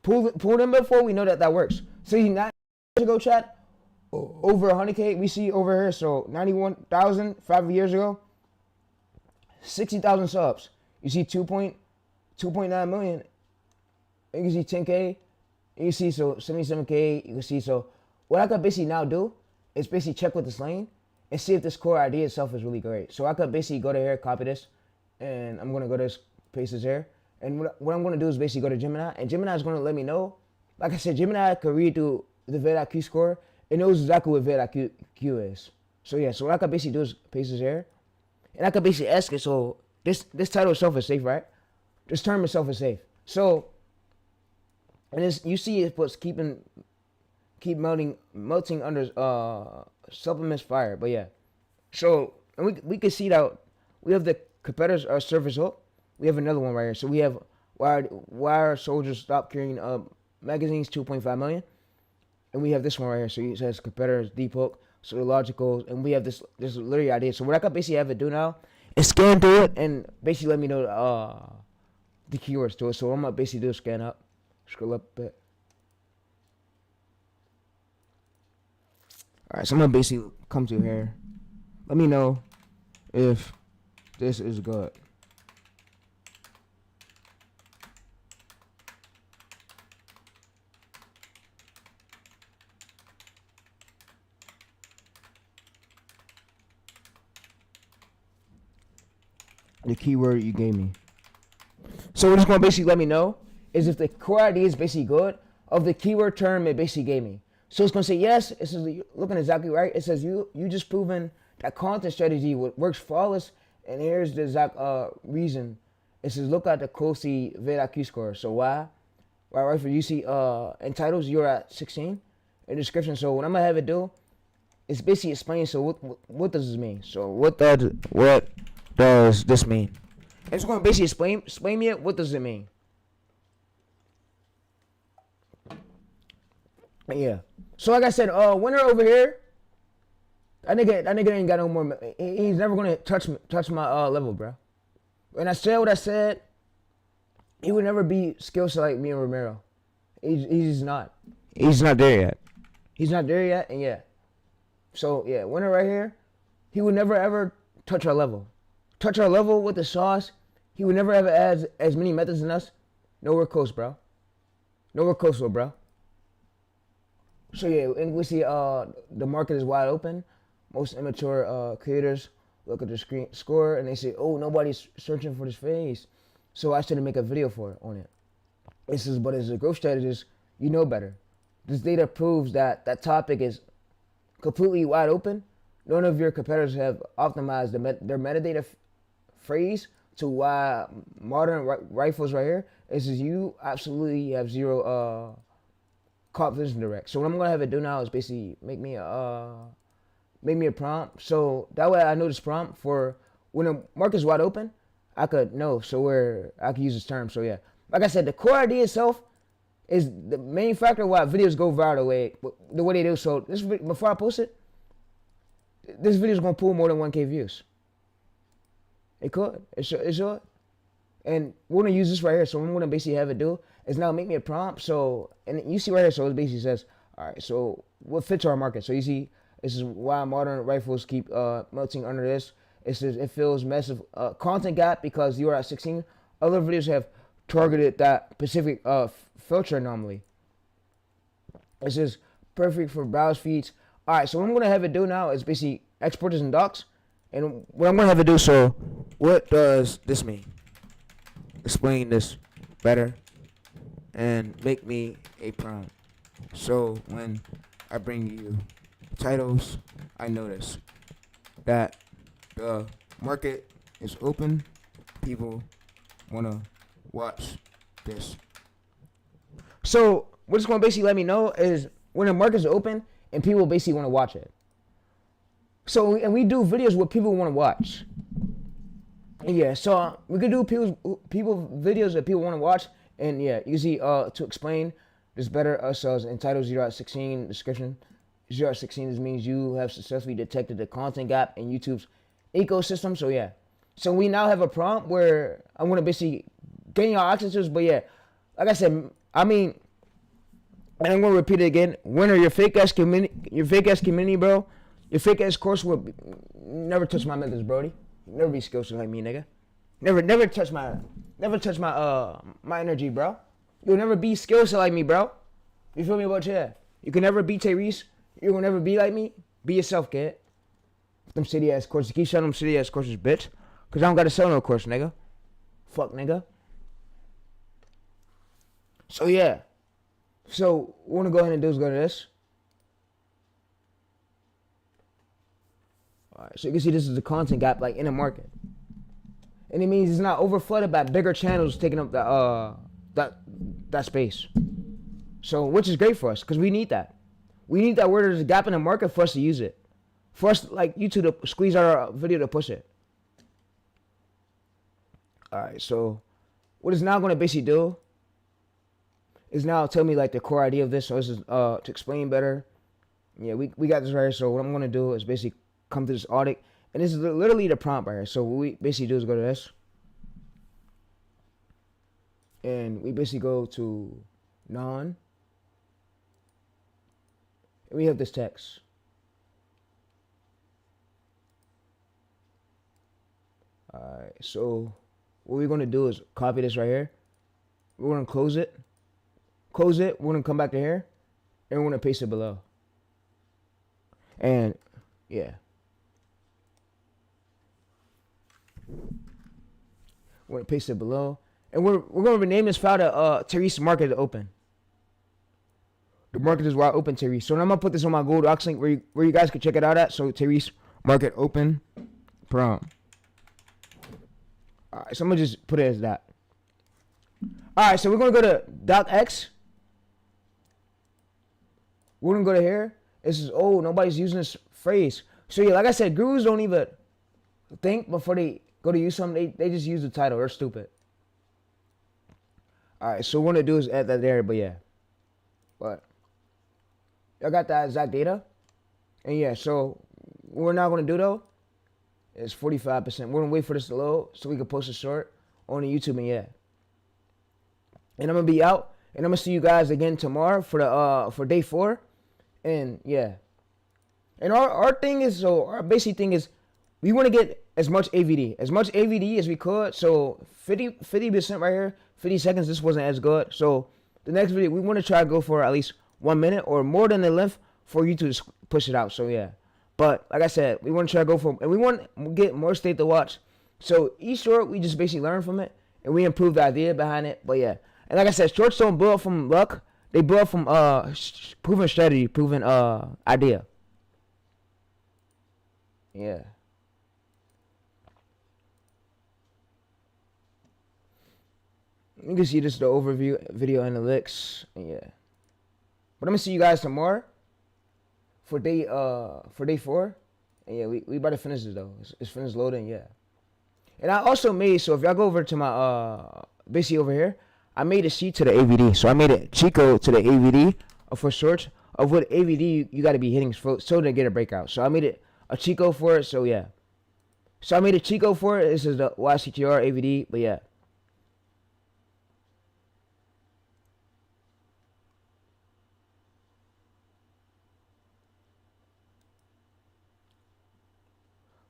pulled in before, we know that that works. So you 9 years ago, chat, over 100K, we see over here. So 91,000 5 years ago, 60,000 subs. You see 2.9 million and you can see 10K, and you see so 77K, you can see so what I could basically now do is basically check with this lane and see if this core idea itself is really great. So I could basically go to here, copy this, and I'm gonna go to this, paste this here. And what I'm gonna do is basically go to Gemini, and Gemini is gonna let me know. Like I said, Gemini could read through the VidIQ score. It knows exactly what VidIQ is. So yeah, so what I could basically do is paste this here. And I could basically ask it, so this title itself is safe, right? This term itself is safe. So, and this, you see it puts keep melting under supplements fire. But yeah, so and we can see that we have the competitors surface hook. We have another one right here. So we have why our soldiers stop carrying magazines 2.5 million, and we have this one right here. So it says competitors deep hook. So the logicals, and we have this literally idea. So what I could basically have it do now is scan through it and basically let me know the keywords to it. So what I'm gonna basically do is scan up, scroll up a bit. All right, so I'm gonna basically come to here. Let me know if this is good. The keyword you gave me. So what it's gonna basically let me know is if the core ID is basically good of the keyword term it basically gave me. So it's gonna say yes. It says looking exactly right. It says you just proven that content strategy works flawless, and here's the exact reason. It says look at the closely VidIQ score. So why? Right for you see in titles you're at 16 in description. So what I'm gonna have it do is basically explain. So what does this mean? So what does this mean? It's going to basically explain me it. What does it mean? Yeah. So like I said, winner over here. That nigga ain't got no more. He's never gonna touch my level, bro. When I said what I said, he would never be skill set like me and Romero. He's not. He's not there yet. He's not there yet, and yeah. So yeah, winner right here. He would never ever touch our level. Touch our level with the sauce. He would never ever add as many methods than us. Nowhere close, bro. Nowhere close, bro. So yeah, and we see the market is wide open. Most immature creators look at the screen score and they say, "Oh, nobody's searching for this phase, so I shouldn't make a video for it on it." It says, but as a growth strategist, you know better. This data proves that that topic is completely wide open. None of your competitors have optimized their metadata phrase to why modern rifles right here. It says you absolutely have zero caught vision direct. So what I'm gonna have it do now is basically make me a prompt. So that way I know this prompt for when the market's wide open, I could know. So where I could use this term. So yeah, like I said, the core idea itself is the main factor why videos go viral the way they do. So this before I post it, this video is gonna pull more than 1K views. It could. It should. And we're gonna use this right here. So what I'm gonna basically have it do is now make me a prompt. So and you see right here. So it basically says, all right. So what fits our market? So you see, this is why modern rifles keep melting under this. It says it fills massive content gap because you are at 16. Other videos have targeted that specific filter anomaly. It says perfect for browse feeds. All right. So what I'm gonna have it do now is basically export this in docs. And what I'm gonna have it do. So what does this mean? Explain this better and make me a prompt. So when I bring you titles, I notice that the market is open. People wanna watch this. So what's gonna basically let me know is when the market's open and people basically wanna watch it. So and we do videos where people wanna watch. Yeah, so we could do people videos that people want to watch, and yeah, you see to explain this better ourselves in title 0.16 description. 0.16 this means you have successfully detected the content gap in YouTube's ecosystem. So yeah, so we now have a prompt where I'm gonna basically gain your access to this. But yeah, like I said, I mean, and I'm gonna repeat it again. Winner, your fake ass community, bro. Your fake ass course will never touch my methods, Brody. Never be skillful like me, nigga. Never touch my my energy, bro. You'll never be skill set like me, bro. You feel me about that? You can never be TayReese. You will never be like me. Be yourself, kid. Them shitty ass courses. Keep selling them shitty ass courses, bitch. Cause I don't gotta sell no course, nigga. Fuck, nigga. So yeah. So what we're gonna go ahead and do is go to this. Alright, so you can see this is the content gap like in the market. And it means it's not over flooded by bigger channels taking up that space. So which is great for us, because we need that. We need that where there's a gap in the market for us to use it. For us, like YouTube, to squeeze our video to push it. Alright, so what it's now going to basically do is now tell me like the core idea of this. So this is to explain better. Yeah, we got this right here. So what I'm going to do is basically come to this audit. And this is literally the prompt right here. So what we basically do is go to this. And we basically go to none. And we have this text. Alright, so what we're going to do is copy this right here. We're going to close it. Close it. We're going to come back to here. And we're going to paste it below. And, yeah. We're going to paste it below. And we're going to rename this file to TayReese Market Open. The market is wide open, TayReese. So I'm going to put this on my Google Docs link where you guys can check it out at. So TayReese Market Open prompt. Alright, so I'm going to just put it as that. Alright, so we're going to go to docx. We're going to go to here. This is, oh, nobody's using this phrase. So yeah, like I said, gurus don't even think before they go to use something. They just use the title. They're stupid. Alright, so what we're going to do is add that there, but yeah. But y'all got that exact data? And yeah, so what we're now going to do though is 45%. We're going to wait for this to load so we can post a short on the YouTube, and yeah. And I'm going to be out, and I'm going to see you guys again tomorrow for the for day 4. And yeah. And our thing is, so our basic thing is we want to get as much AVD as we could. So 50% right here, 50 seconds, this wasn't as good. So the next video, we want to try to go for at least 1 minute or more than the length for you to push it out. So yeah. But like I said, we want to try to go for, and we want to get more state to watch. So each short, we just basically learn from it, and we improve the idea behind it. But yeah. And like I said, shorts don't build from luck. They build from proven strategy, proven idea. Yeah. You can see this the overview video analytics. Yeah. But I'm gonna see you guys tomorrow for day 4. And yeah, we about to finish this though. It's finished loading, yeah. And I also made, so if y'all go over to my basically over here, I made a sheet to the AVD. So I made a cheat code to the AVD for shorts of what AVD you gotta be hitting so to get a breakout. So I made it a cheat code for it, so yeah. So I made a cheat code for it. This is the YCTR AVD, but yeah.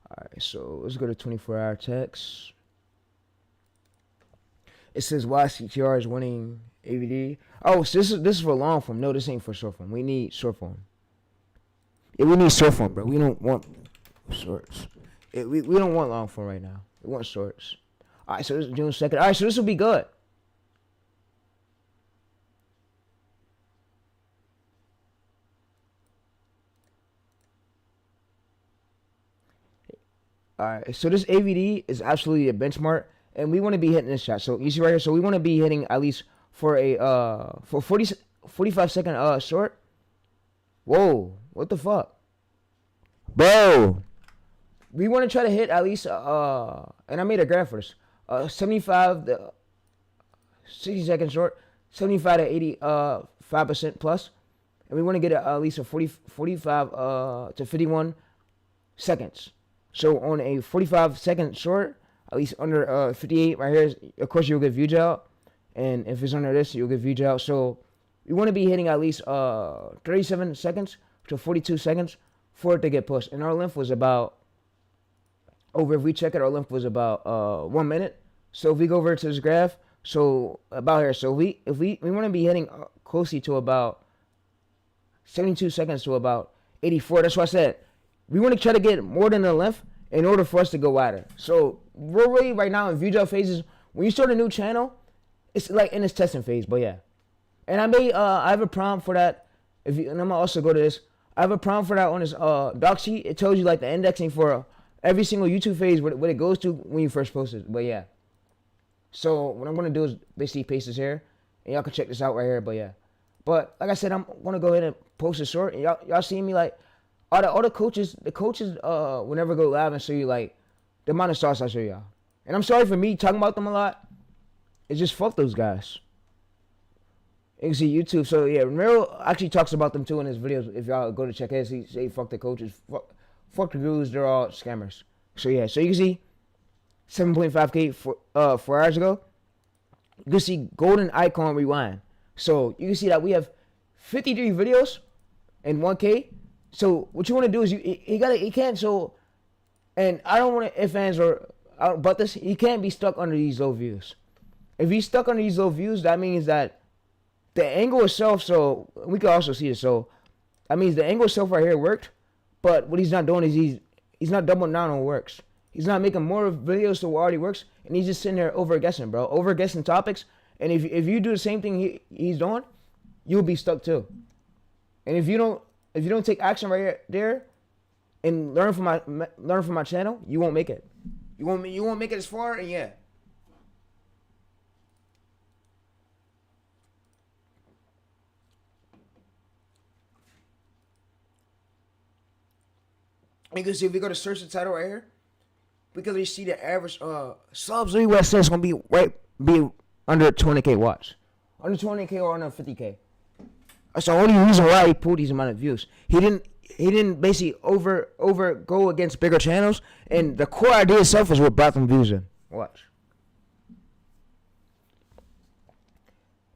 Alright, so let's go to 24-hour text. It says YCTR is winning AVD. Oh, so this is for long form. No, this ain't for short form. We need short form. Yeah, we need short form, bro. We don't want shorts. We don't want long form right now. We want shorts. Alright, so this is June 2nd. Alright, so this will be good. Alright, so this AVD is absolutely a benchmark, and we want to be hitting this shot. So you see right here, so we want to be hitting at least for a for 45 second short. Whoa, what the fuck? Bro. We want to try to hit at least and I made a graph for this. 75 to 60 second short, 75 to 85% plus. And we want to get at least a 45 to 51 seconds. So on a 45 second short, at least under 58 right here, of course you'll get view out. And if it's under this, you'll get view out. So we want to be hitting at least 37 seconds to 42 seconds for it to get pushed. And our length was about, if we check it, our length was about 1 minute. So if we go over to this graph, So about here. So we want to be hitting closely to about 72 seconds to about 84. That's why I said we want to try to get more than the length in order for us to go wider. So we're really right now in view job phases. When you start a new channel, it's like in its testing phase. But yeah, and I have a prompt for that. And I'm gonna also go to this. I have a prompt for that on this doc sheet. It tells you like the indexing for every single YouTube phase what it goes to when you first post it. But yeah. So what I'm gonna do is basically paste this here, and y'all can check this out right here. But yeah, but like I said, I'm gonna go ahead and post it short. And y'all see me like all the coaches will never go live and show you like the amount of stars I show y'all. And I'm sorry for me talking about them a lot. It's just fuck those guys. You can see YouTube. So yeah, Ramiro actually talks about them too in his videos. If y'all go to check his, he say fuck the coaches, fuck the gurus. They're all scammers. So yeah, so you can see 7.5K for 4 hours ago. You can see golden icon rewind. So you can see that we have 53 videos and 1K. So what you want to do is he can't. So, and I don't want to if fans or but this, he can't be stuck under these low views. If he's stuck under these low views, that means that the angle itself. So we can also see it. So that means the angle itself right here worked, but what he's not doing is he's not doubling down on what works. He's not making more videos to what already works, and he's just sitting there over guessing, bro. Over guessing topics. And if you do the same thing he's doing, you'll be stuck too. And if you don't take action right there and learn from my channel, you won't make it. You won't make it as far. And yeah. You can see if we go to search the title right here, because we see the average subs everywhere says gonna be under 20K watch, under 20K or under 50K. That's the only reason why he pulled these amount of views. He didn't basically over go against bigger channels, and the core idea itself is what brought them views in. Watch.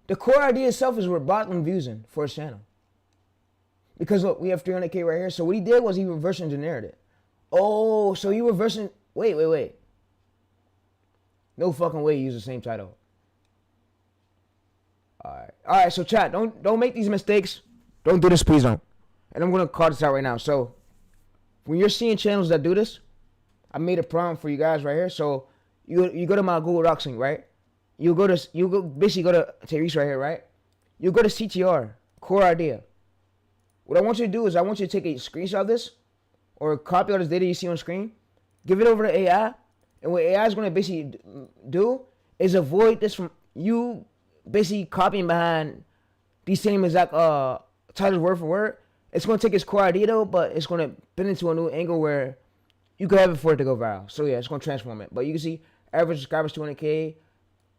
The core idea itself is what brought them views in for his channel. Because look, we have 300K right here. So what he did was he reverse engineered it. Oh, so he reversing. Wait. No fucking way he used the same title. All right. So chat, don't make these mistakes. Don't do this, please don't. And I'm gonna call this out right now. So when you're seeing channels that do this, I made a prompt for you guys right here. So you go to my Google Docs link, right? You basically go to TayReese right here, right? You go to CTR, core idea. What I want you to do is I want you to take a screenshot of this or copy all this data you see on screen, give it over to AI, and what AI is going to basically do is avoid this from you basically copying behind these same exact titles word for word. It's going to take its core idea though, but it's going to put into a new angle where you can have it for it to go viral. So yeah, it's going to transform it. But you can see average subscribers 200K,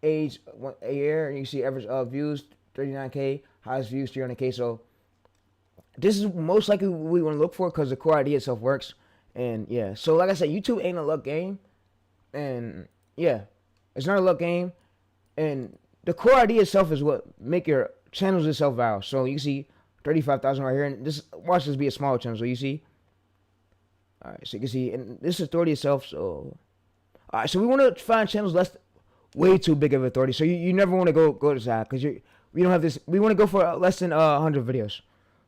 age a year, and you can see average views 39K, highest views 300K. So this is most likely what we want to look for because the core idea itself works. And yeah, so like I said, YouTube ain't a luck game. And yeah, it's not a luck game. And the core idea itself is what make your channels itself viral. So you see 35,000 right here. And this, watch this be a smaller channel. So you see. All right, so you can see, and this is authority itself. So, all right, so we want to find channels way too big of authority. So you never want to go to that because we don't have this. We want to go for less than 100 videos.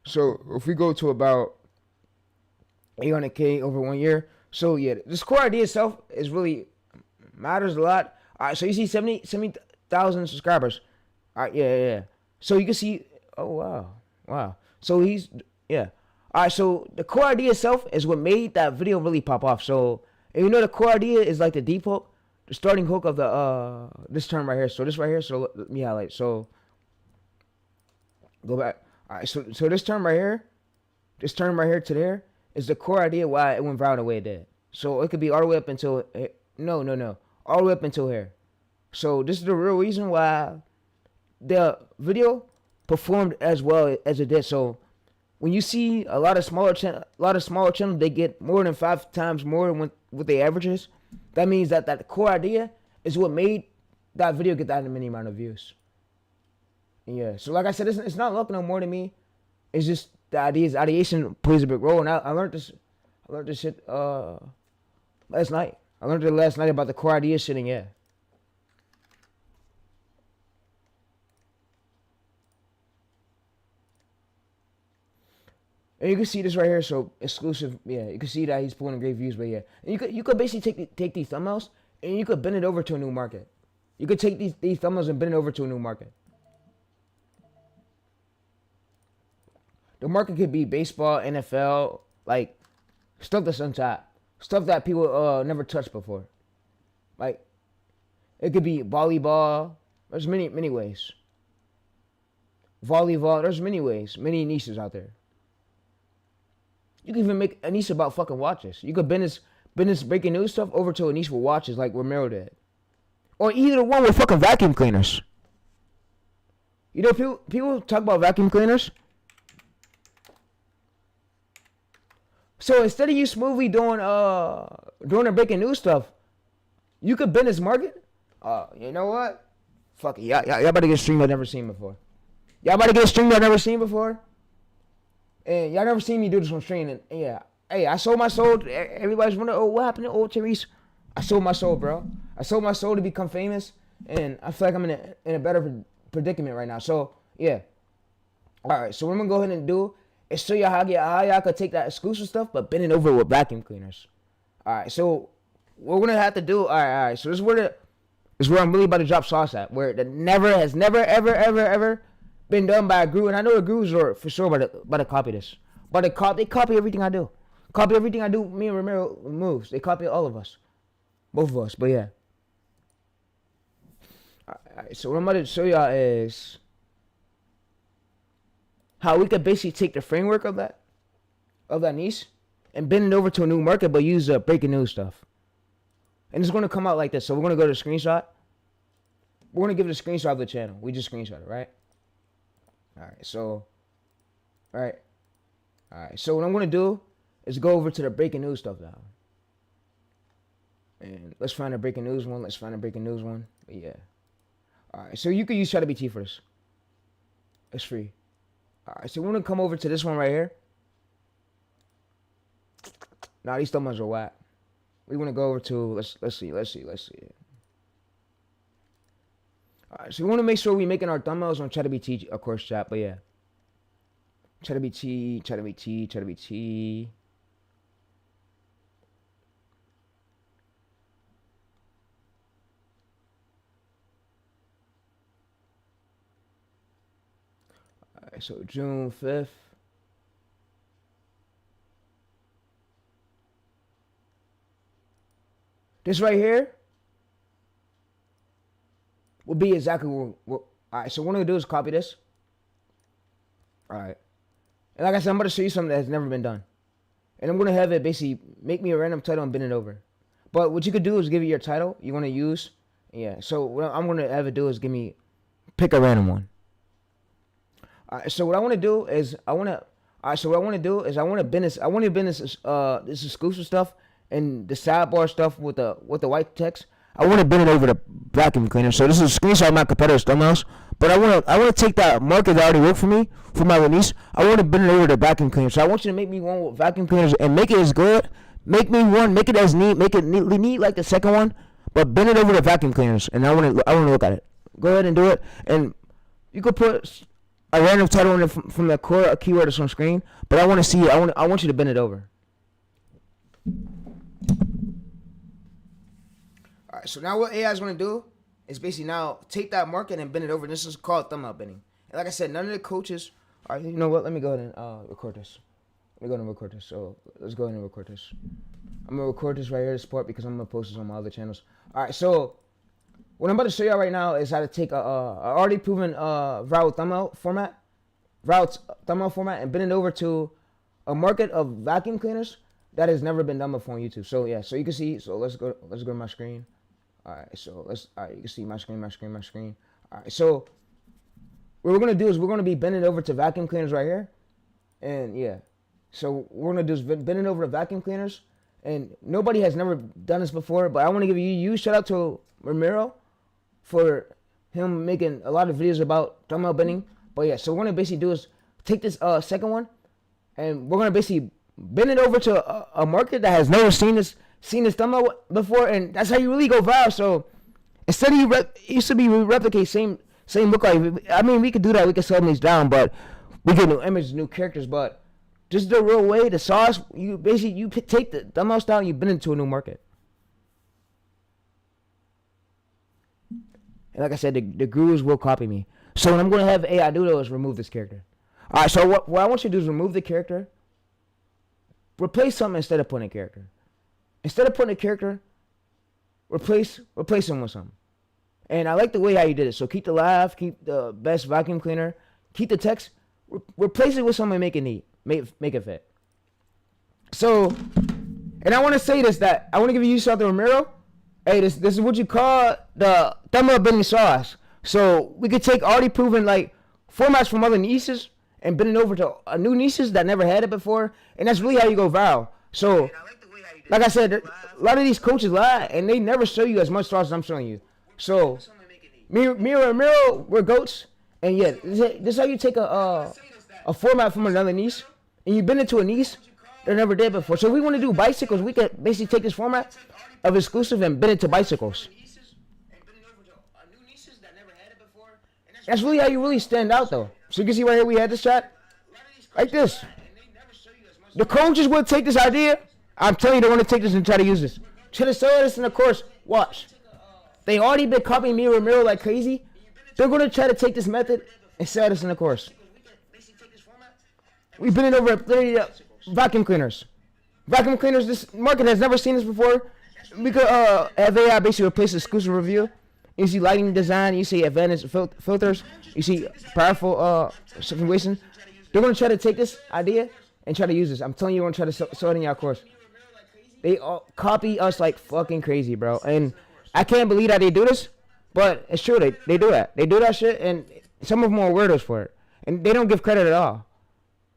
So if we go to about 800K over 1 year, so yeah, this core idea itself is really matters a lot. All right, so you see 70,000 subscribers. All right, yeah. So you can see, oh wow. So yeah. All right, so the core idea itself is what made that video really pop off. So and you know the core idea is like the deep hook, the starting hook of the this term right here. So this right here. So let me highlight. So go back. All right, so this term right here to there is the core idea why it went viral the way it did. So it could be all the way up until no, all the way up until here. So this is the real reason why the video performed as well as it did. So when you see a lot of smaller channels, they get more than 5 times more than what they averages. That means that core idea is what made that video get that many amount of views. Yeah, so like I said, it's not luck no more to me. It's just the ideation plays a big role, and I learned this shit last night. I learned it last night about the core idea shit, and yeah. And you can see this right here, so exclusive. Yeah, you can see that he's pulling great views, but yeah, and you could basically take these thumbnails and you could bend it over to a new market. You could take these thumbnails and bend it over to a new market. The market could be baseball, NFL, like stuff that's untapped, stuff that people never touched before. Like it could be volleyball. There's many ways. Volleyball. There's many ways, many niches out there. You can even make a niche about fucking watches. You could bend this breaking news stuff over to a niche with watches like Romero did. Or either one with fucking vacuum cleaners. You know, people talk about vacuum cleaners. So instead of you smoothly doing the breaking news stuff, you could bend this market. You know what? Fuck it. Y'all about to get a stream I've never seen before. Y'all about to get a stream I've never seen before. And y'all never seen me do this on stream. And yeah, hey, I sold my soul. Everybody's wondering, oh, what happened to old TayReese? I sold my soul, bro. I sold my soul to become famous, and I feel like I'm in a better predicament right now. So yeah. All right. So what I'm gonna go ahead and do is show you how y'all could take that exclusive stuff, but bend it over with vacuum cleaners. All right. So what we're gonna have to do. All right. So this is where I'm really about to drop sauce at, where that has never ever been done by a guru, and I know the gurus are for sure about to copy this. But they copy everything I do. Copy everything I do. Me and Romero moves. They copy all of us, both of us. But yeah. Alright, so what I'm about to show y'all is how we could basically take the framework of that niche and bend it over to a new market, but use breaking news stuff. And it's going to come out like this. So we're going to go to the screenshot. We're going to give it a screenshot of the channel. We just screenshot it, right? Alright, so Alright, so what I'm going to do is go over to the breaking news stuff now. And let's find a breaking news one. But yeah. Alright, so you can use ChatGPT for this. It's free. Alright, so we're going to come over to this one right here. Nah, these thumbnails are whack. We want to go over to, let's see. Alright, so we want to make sure we're making our thumbnails on ChatGPT, of course, chat, but yeah. ChatGPT. Alright, so June 5th. This right here will be exactly what alright, so what I'm gonna do is copy this. Alright. And like I said, I'm about to show you something that has never been done. And I'm gonna have it basically make me a random title and bend it over. But what you could do is give it your title you want to use. Yeah. So what I'm gonna have it do is pick a random one. Alright, so what I want to do is I want to bend this exclusive stuff and the sidebar stuff with the white text. I want to bend it over the vacuum cleaner. So this is a screenshot of my competitor's thumbnails. But I want to take that market that already worked for me for my release. I want to bend it over the vacuum cleaner. So I want you to make me one with vacuum cleaners and make it as good. Make it as neat. Make it neat like the second one, but bend it over the vacuum cleaners. And I want to look at it. Go ahead and do it. And you could put a random title in it from the core keyword that's on screen. But I want to see it. I want you to bend it over. Alright, so now what AI is going to do is basically now take that market and bend it over. This is called thumbnail bending. And like I said, none of the coaches are, you know what, let me go ahead and record this. So let's go ahead and record this. I'm going to record this right here to support because I'm going to post this on my other channels. Alright, so what I'm about to show y'all right now is how to take a already proven viral thumbnail format and bend it over to a market of vacuum cleaners that has never been done before on YouTube. So yeah, so you can see, so let's go to my screen. Alright, so you can see my screen. Alright, so what we're gonna do is we're gonna be bending over to vacuum cleaners right here. And yeah. So what we're gonna do is bend it over to vacuum cleaners. And nobody has never done this before, but I wanna give you shout out to Romero for him making a lot of videos about thumbnail bending. But yeah, so what we're gonna basically do is take this second one and we're gonna basically bend it over to a market that has never seen this thumbnail before, and that's how you really go viral. So instead of we replicate same look like. I mean, we could do that. We could slow these down, but we get new images, new characters. But Just the real way, the sauce. You basically take the thumbnail style and you bend into a new market. And like I said, the gurus will copy me. So what I'm going to have AI do though is remove this character. All right, so what I want you to do is remove the character. Replace something instead of putting a character. Instead of putting a character, replace him with something. And I like the way how you did it. So keep the laugh, keep the best vacuum cleaner, keep the text, replace it with something, make it neat, make it fit. So, and I want to say this, that I want to give you something, Ramiro. Hey, this is what you call the thumbnail bending sauce. So we could take already proven like formats from other niches and bend it over to new niches that never had it before, and that's really how you go viral. So, like I said, a lot of these coaches lie, and they never show you as much sauce as I'm showing you. So, me and Ramiro, we're goats, and yeah, this is how you take a format from another niche, and you bend it to a niche that never did before. So if we want to do bicycles, we could basically take this format of exclusive and bend it to bicycles. That's really how you really stand out, though. So you can see right here we had this shot, like this. The coaches will take this idea. I'm telling you, they're going to take this and try to use this. Try to sell this in the course. Watch. They already been copying me and Ramiro like crazy. They're going to try to take this method and sell this in the course. We've been in over 30 vacuum cleaners. Vacuum cleaners, this market has never seen this before. We could have AI basically replace exclusive review. You see lighting design, you see advanced filters, you see powerful situation. They're going to try to take this idea and try to use this. I'm telling you, they're going to try to sell it in your course. They all copy us like fucking crazy, bro. And I can't believe that they do this, but it's true. They do that. They do that shit, and some of them are weirdos for it. And they don't give credit at all.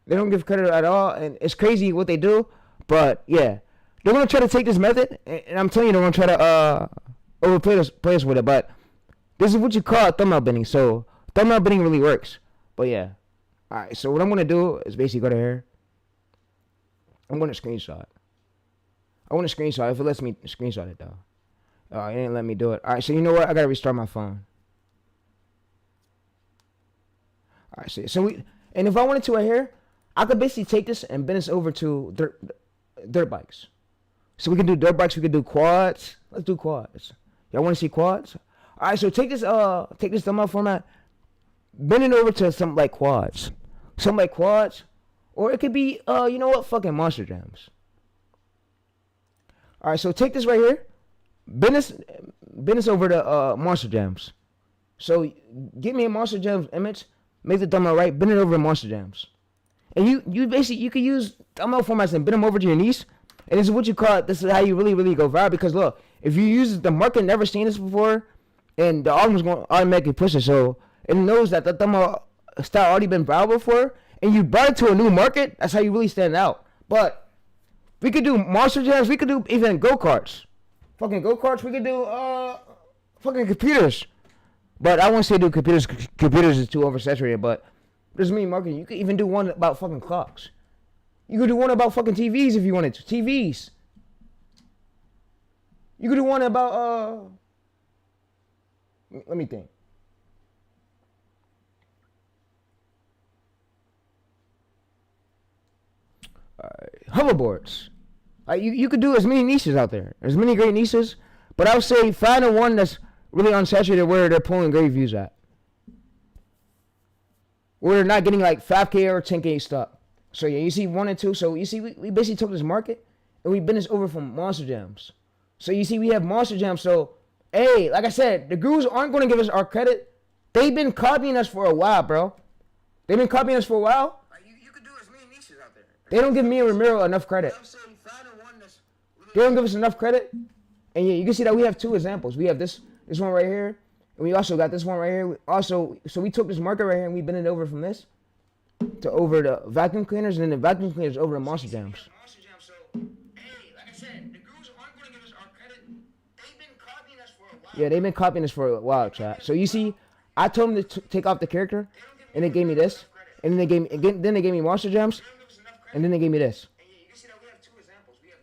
They don't give credit at all, and it's crazy what they do. But, yeah. They're going to try to take this method, and I'm telling you, they're going to try to overplay us with it. But this is what you call thumbnail bending. So thumbnail bending really works. But, yeah. All right, so what I'm going to do is basically go to here. I'm going to screenshot. I want to screenshot if it lets me screenshot it, though. It didn't let me do it. All right, so you know what? I got to restart my phone. All right, so and if I wanted to right here, I could basically take this and bend this over to dirt bikes. So we can do dirt bikes, we can do quads. Let's do quads. Y'all want to see quads? All right, so take this thumbnail format, bend it over to something like quads. Something like quads. Or it could be, you know what? Fucking Monster Jams. All right, so take this right here. Bend this over to Monster Jams. So get me a Monster Jams image, make the thumbnail right, bend it over to Monster Jams. And you basically, you can use thumbnail formats and bend them over to your niche. And this is what you call it. This is how you really, really go viral. Because look, if you use the market never seen this before, and the algorithm's going to automatically push it. So it knows that the thumbnail style already been viral before, and you brought it to a new market, that's how you really stand out. But we could do Monster Jams, we could do even go-karts. Fucking go-karts, we could do fucking computers. But I won't say do computers. Computers is too oversaturated, but there's many marketing. You could even do one about fucking clocks. You could do one about fucking TVs if you wanted to. TVs. You could do one about let me think. Hoverboards. You could do as many niches out there. There's many great niches, but I would say find the one that's really unsaturated where they're pulling great views at. Where they're not getting like 5K or 10K stuff. So yeah, you see 1 and 2. So you see we basically took this market and we bent this over from Monster Jams. So you see we have Monster Jams. So hey, like I said, the gurus aren't going to give us our credit. They've been copying us for a while, bro. They've been copying us for a while. You could do as many niches out there. They don't give me and Ramiro enough credit. They don't give us enough credit. And yeah, you can see that we have 2 examples. We have this one right here. And we also got this one right here. So we took this market right here and we bent it over from this to over the vacuum cleaners, and then the vacuum cleaners over the Monster Jams. Yeah, they've been copying us for a while, chat. So you see, I told them to take off the character, and they gave me this, and then they gave me Monster Jams, and then they gave me this.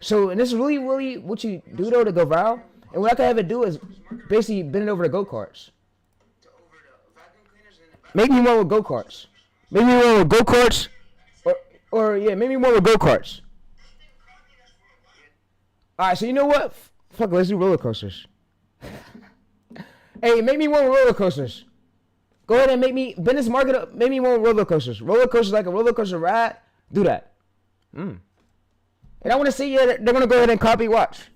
So, and this is really, really what you do though to go viral. And what I can have it do is basically bend it over to go-karts. Make me one with go-karts. Make me one with go-karts Or yeah, maybe more with go-karts. Alright, so you know what? Fuck it, let's do roller coasters. Hey, make me one with roller coasters. Go ahead and make me business market up. Make me one with roller coasters. Roller coasters like a roller coaster ride. Do that. And I want to see you. They're gonna go ahead and copy. Watch.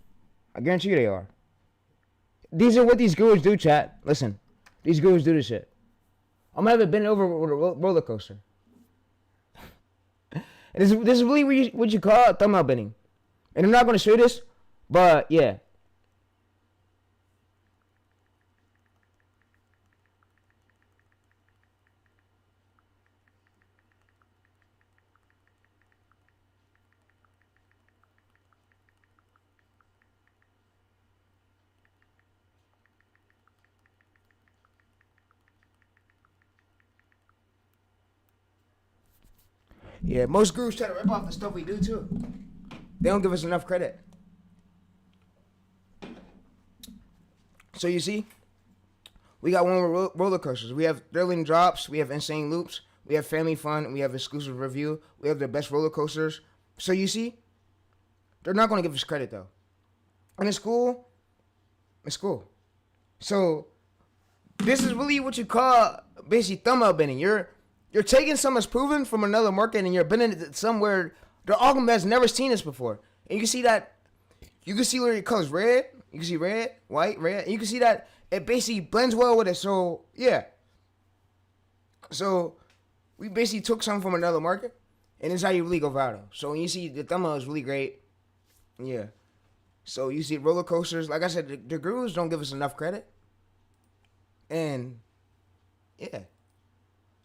I guarantee you they are. These are what these gurus do, chat. Listen, these gurus do this shit. I'm gonna have it bend over with a roller coaster. And this is really what you call thumbnail bending. And I'm not gonna show you this, but yeah. Yeah, most gurus try to rip off the stuff we do too. They don't give us enough credit. So you see, we got one with roller coasters. We have thrilling drops. We have insane loops. We have family fun. We have exclusive review. We have the best roller coasters. So you see, they're not going to give us credit though. And it's cool. It's cool. So this is really what you call basically thumbnail bending. You're taking something that's proven from another market and you're bending it somewhere the algorithm has never seen this before. And you can see that, you can see where it colors red. You can see red, white, red. And you can see that it basically blends well with it. So, yeah. So, we basically took something from another market. And it's how you really go viral. So, when you see the thumbnail is really great. Yeah. So, you see roller coasters. Like I said, the gurus don't give us enough credit. And, yeah.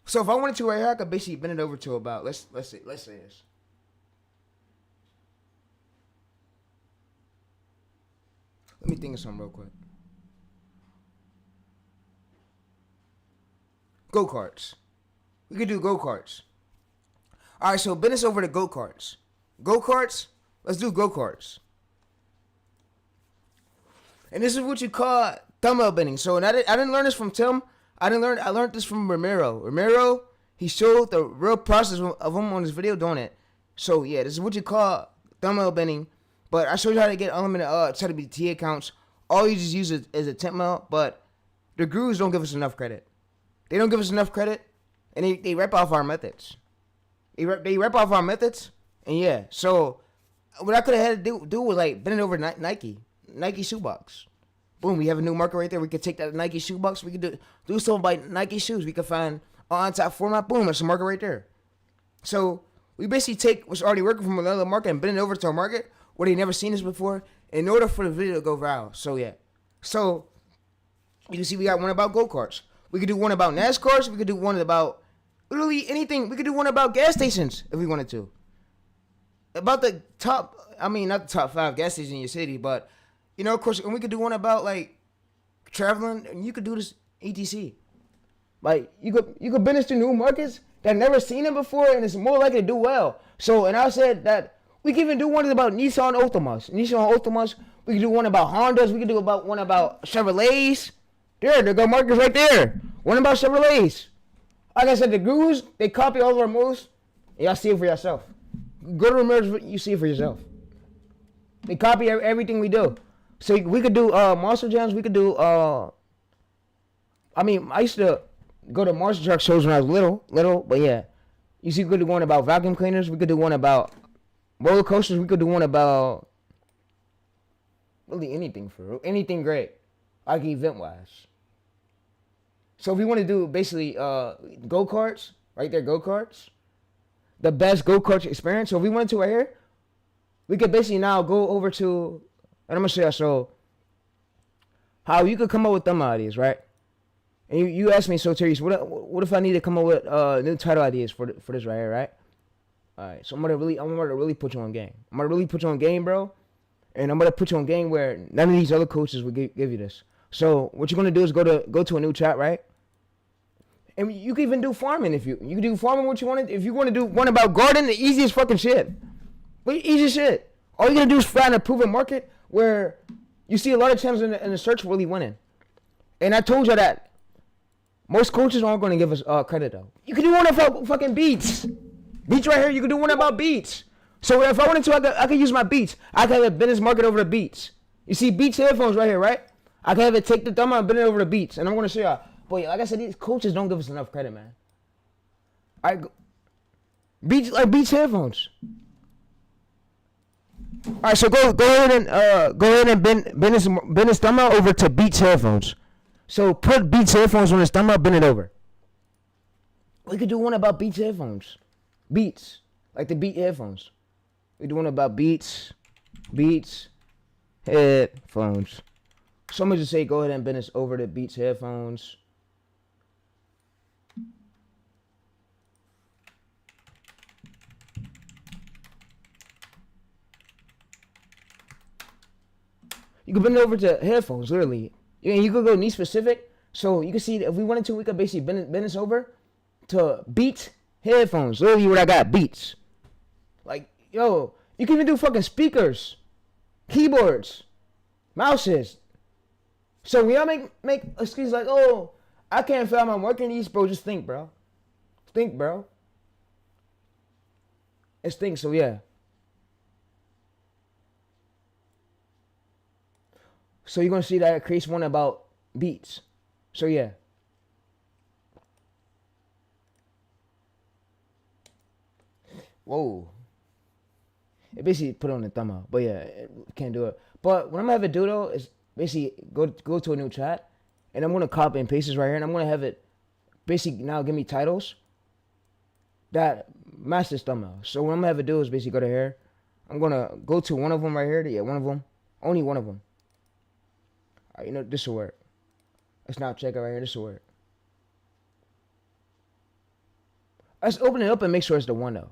So if I wanted to right here, I could basically bend it over to about let's say this. Let me think of something real quick. Go-karts. We could do go-karts. Alright, so bend this over to go-karts. Go-karts? Let's do go-karts. And this is what you call thumbnail bending. So and I didn't learn this from Tim. I learned this from Ramiro. Ramiro, he showed the real process of him on his video doing it. So yeah, this is what you call thumbnail bending. But I showed you how to get unlimited ChatGPT accounts. All you just use is a temp mail. But the gurus don't give us enough credit. They don't give us enough credit, and they rip off our methods. They rip off our methods, and yeah. So what I could have had to do was like bend it over Nike shoebox. Boom, we have a new market right there. We could take that Nike shoebox. We could do something by Nike shoes. We could find on top format. Boom, it's a market right there. So we basically take what's already working from another market and bend it over to a market where they never seen this before in order for the video to go viral. So yeah. So you can see we got one about go-karts. We could do one about NASCARs. We could do one about literally anything. We could do one about gas stations if we wanted to. About the top, I mean, not the top 5 gas stations in your city, but you know, of course, and we could do one about like traveling, and you could do this etc. Like you could business to new markets that never seen it before, and it's more likely to do well. So, and I said that we can even do one about Nissan Optimus. We could do one about Hondas. We could do one about Chevrolets. There go markets right there. One about Chevrolets. Like I said, the gurus, they copy all of our moves. Y'all see it for yourself. Go to Ramirez, you see it for yourself. They copy everything we do. So we could do monster jams. We could do. I mean, I used to go to monster truck shows when I was little. But yeah, you see, we could do one about vacuum cleaners. We could do one about roller coasters. We could do one about really anything anything great, like event wise. So if we want to do basically go karts, right there, go karts, the best go kart experience. So if we went to right here, we could basically now go over to. And I'm going to show you so how you could come up with them ideas, right? And you asked me, so TayReese, what if I need to come up with new title ideas for this right here, right? All right, so I'm gonna really put you on game. I'm gonna really put you on game, bro. And I'm gonna put you on game where none of these other coaches would give you this. So what you're gonna do is go to a new chat, right? And you can even do farming if you can do farming what you want to. If you want to do one about garden, the easiest fucking shit. But easiest shit. All you gotta do is find a proven market where you see a lot of channels in the search really winning. And I told you that most coaches aren't going to give us credit though. You can do one about fucking beats. Beats right here. You can do one about beats. So if I wanted to, I could use my beats. I could have a business market over the beats. You see Beats headphones right here, right? I can have it take the thumb out and bend it over the beats. And I'm going to show y'all. But like I said, these coaches don't give us enough credit, man. All right, Beats headphones. All right, so go ahead and bend his thumb out over to Beats headphones. So put Beats headphones on his thumb out, bend it over. We could do one about Beats headphones. Beats, like the Beat headphones. We do one about Beats headphones. Someone just say go ahead and bend this over to Beats headphones. You can bend it over to headphones, literally. And you could go niche specific. So you can see if we wanted to, we could basically bend this over to Beats headphones. Literally what I got, Beats. Like, yo, you can even do fucking speakers, keyboards, mouses. So when y'all make excuses like, oh, I can't feel I'm working these, bro, just think, bro. Think, bro. It's think, so yeah. So you're gonna see that it creates one about beats. So yeah. Whoa. It basically put on the thumb out. But yeah, it can't do it. But what I'm gonna have it do though is basically go to a new chat, and I'm gonna copy and paste this right here, and I'm gonna have it basically now give me titles that match this thumbnail. So what I'm gonna have it do is basically go to here. I'm gonna go to one of them right here. Yeah, one of them. Only one of them. All right, you know, this will work. Let's not check it right here. This will work. Let's open it up and make sure it's the one though.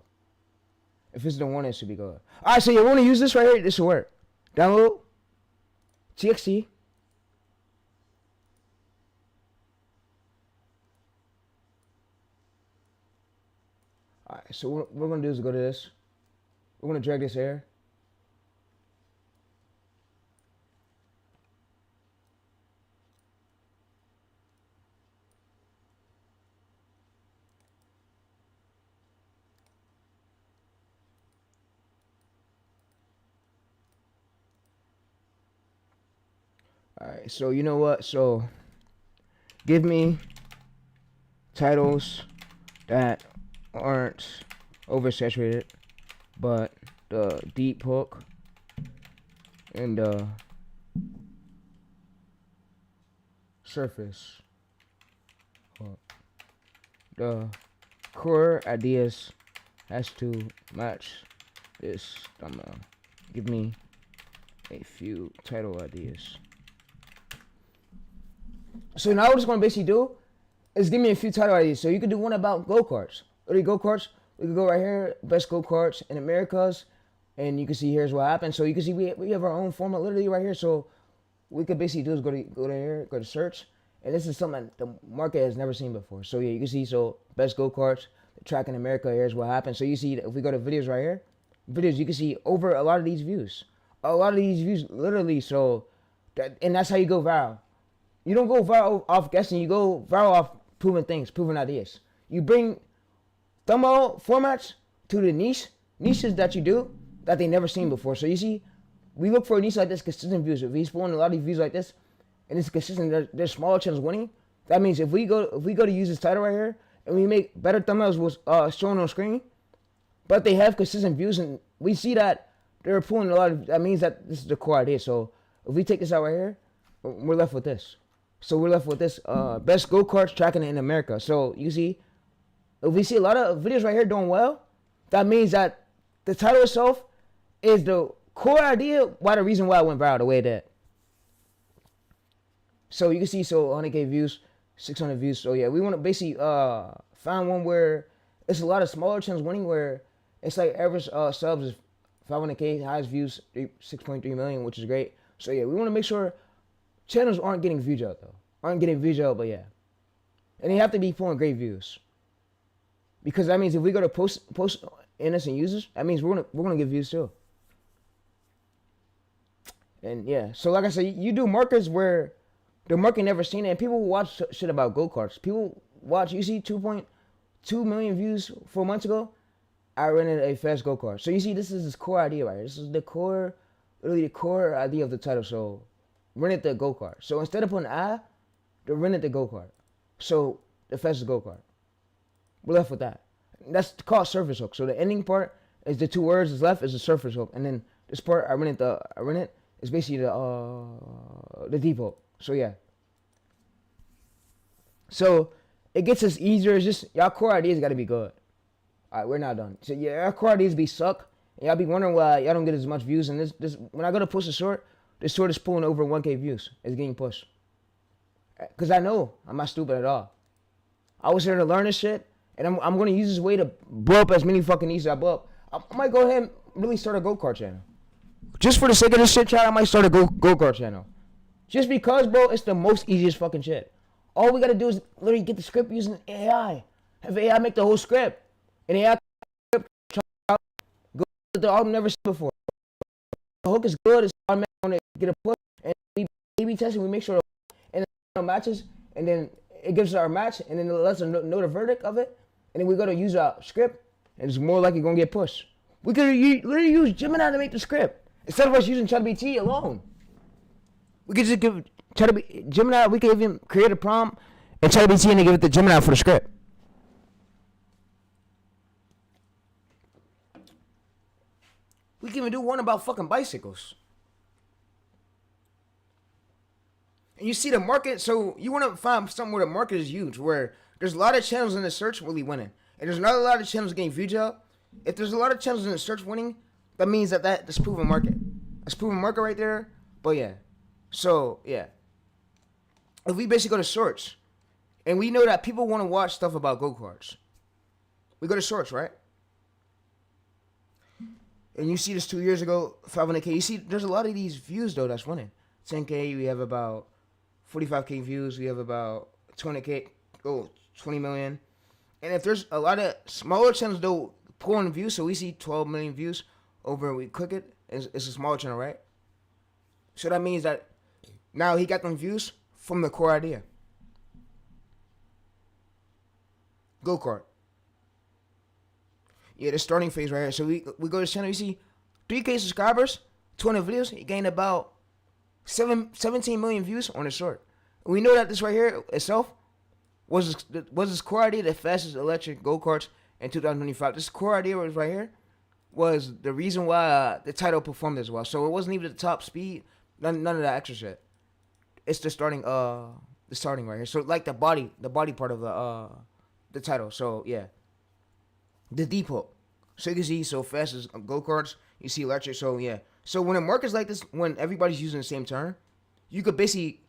If it's the one, it should be good. All right, so you want to use this right here? This will work. Download TXT. All right, so what we're gonna do is go to this. We're gonna drag this here. Alright, so you know what? So give me titles that aren't oversaturated, but the deep hook and the surface hook. The core ideas has to match this thumbnail. Give me a few title ideas. So now what it's gonna basically do is give me a few title ideas. So you could do one about go-karts. Literally go-karts. We could go right here, best go-karts in Americas, and you can see here's what happened. So you can see we have our own format literally right here. So we could basically do is go to here, go to search, and this is something that the market has never seen before. So yeah, you can see best go-karts, the track in America. Here's what happened. So you see if we go to videos right here, videos you can see over a lot of these views, literally. So and that's how you go viral. You don't go viral off guessing. You go viral off proven things, proven ideas. You bring thumbnail formats to the niches that you do that they never seen before. So you see, we look for a niche like this, consistent views. If he's pulling a lot of these views like this, and it's consistent, there's smaller channels winning. That means if we go to use this title right here, and we make better thumbnails was shown on screen, but they have consistent views, and we see that they're pulling a lot of. That means that this is the core idea. So if we take this out right here, we're left with this. So we're left with this best go-karts tracking in America. So you see, if we see a lot of videos right here doing well, that means that the title itself is the core idea why the reason why it went viral the way it did. So you can see, 100K views, 600 views. So yeah, we want to basically find one where it's a lot of smaller channels winning, where it's like average subs is 500K, highest views 6.3 million, which is great. So yeah, we want to make sure channels aren't getting views out though. But yeah. And they have to be pulling great views. Because that means if we go to post innocent users, that means we're gonna get views too. And yeah, so like I said, you do markets where the market never seen it, and people watch shit about go-karts. People watch, you see 2.2 million views 4 months ago. I rented a fast go-kart. So you see, this is this core idea right here. This is the core, really the core idea of the title. So rented the go-kart. So instead of putting they rented the go-kart. So the fastest go-kart. We're left with that. That's called surface hook. So the ending part is the two words is left is the surface hook, and then this part I rent is basically the deep hook. So yeah. So it gets us easier. It's just y'all core ideas got to be good. All right, we're not done. So yeah, our core ideas be suck. And y'all be wondering why y'all don't get as much views. And this when I go to push a short, this short is pulling over 1K views. It's getting pushed. Cause I know I'm not stupid at all. I was here to learn this shit, and I'm gonna use this way to blow up as many fucking needs as I blow up. I might go ahead and really start a go-kart channel. Just for the sake of this shit, chat, I might start a go-kart channel. Just because, bro, it's the most easiest fucking shit. All we gotta do is literally get the script using AI. Have AI make the whole script. And AI script go to the album never seen before. The hook is good, it's automatic when they get a push, and we A/B testing, we make sure and it matches, and then it gives us our match, and then it lets us know the verdict of it, and then we go to use our script, and it's more likely gonna get pushed. We could literally use Gemini to make the script instead of us using ChatGPT alone. We could just give Gemini. We could even create a prompt and ChatGPT and then give it to Gemini for the script. We can even do one about fucking bicycles. And you see the market, so you want to find something where the market is huge, where there's a lot of channels in the search really winning, and there's not a lot of channels getting views out. If there's a lot of channels in the search winning, that means that's proven market. That's proven market right there. But yeah, so yeah, if we basically go to search, and we know that people want to watch stuff about go-karts, we go to search, right? And you see this 2 years ago, 500K. You see, there's a lot of these views though that's winning. 10K, we have about 45K views. We have about 20K, 20 million. And if there's a lot of smaller channels though pulling views, so we see 12 million views over, we click it. It's a smaller channel, right? So that means that now he got them views from the core idea. Go-kart. Yeah, the starting phase right here. So we go to this channel, you see 3K subscribers, 200 videos. He gained about 17 million views on the short. And we know that this right here itself was this core idea, the fastest electric go-karts in 2025. This core idea was right here was the reason why the title performed as well. So it wasn't even the top speed, none of that extra shit. It's the starting right here. So like the body part of the title. So yeah. The deep hook. So you can see, so fast as go-karts, you see electric, so yeah. So when a market's like this, when everybody's using the same term, you could basically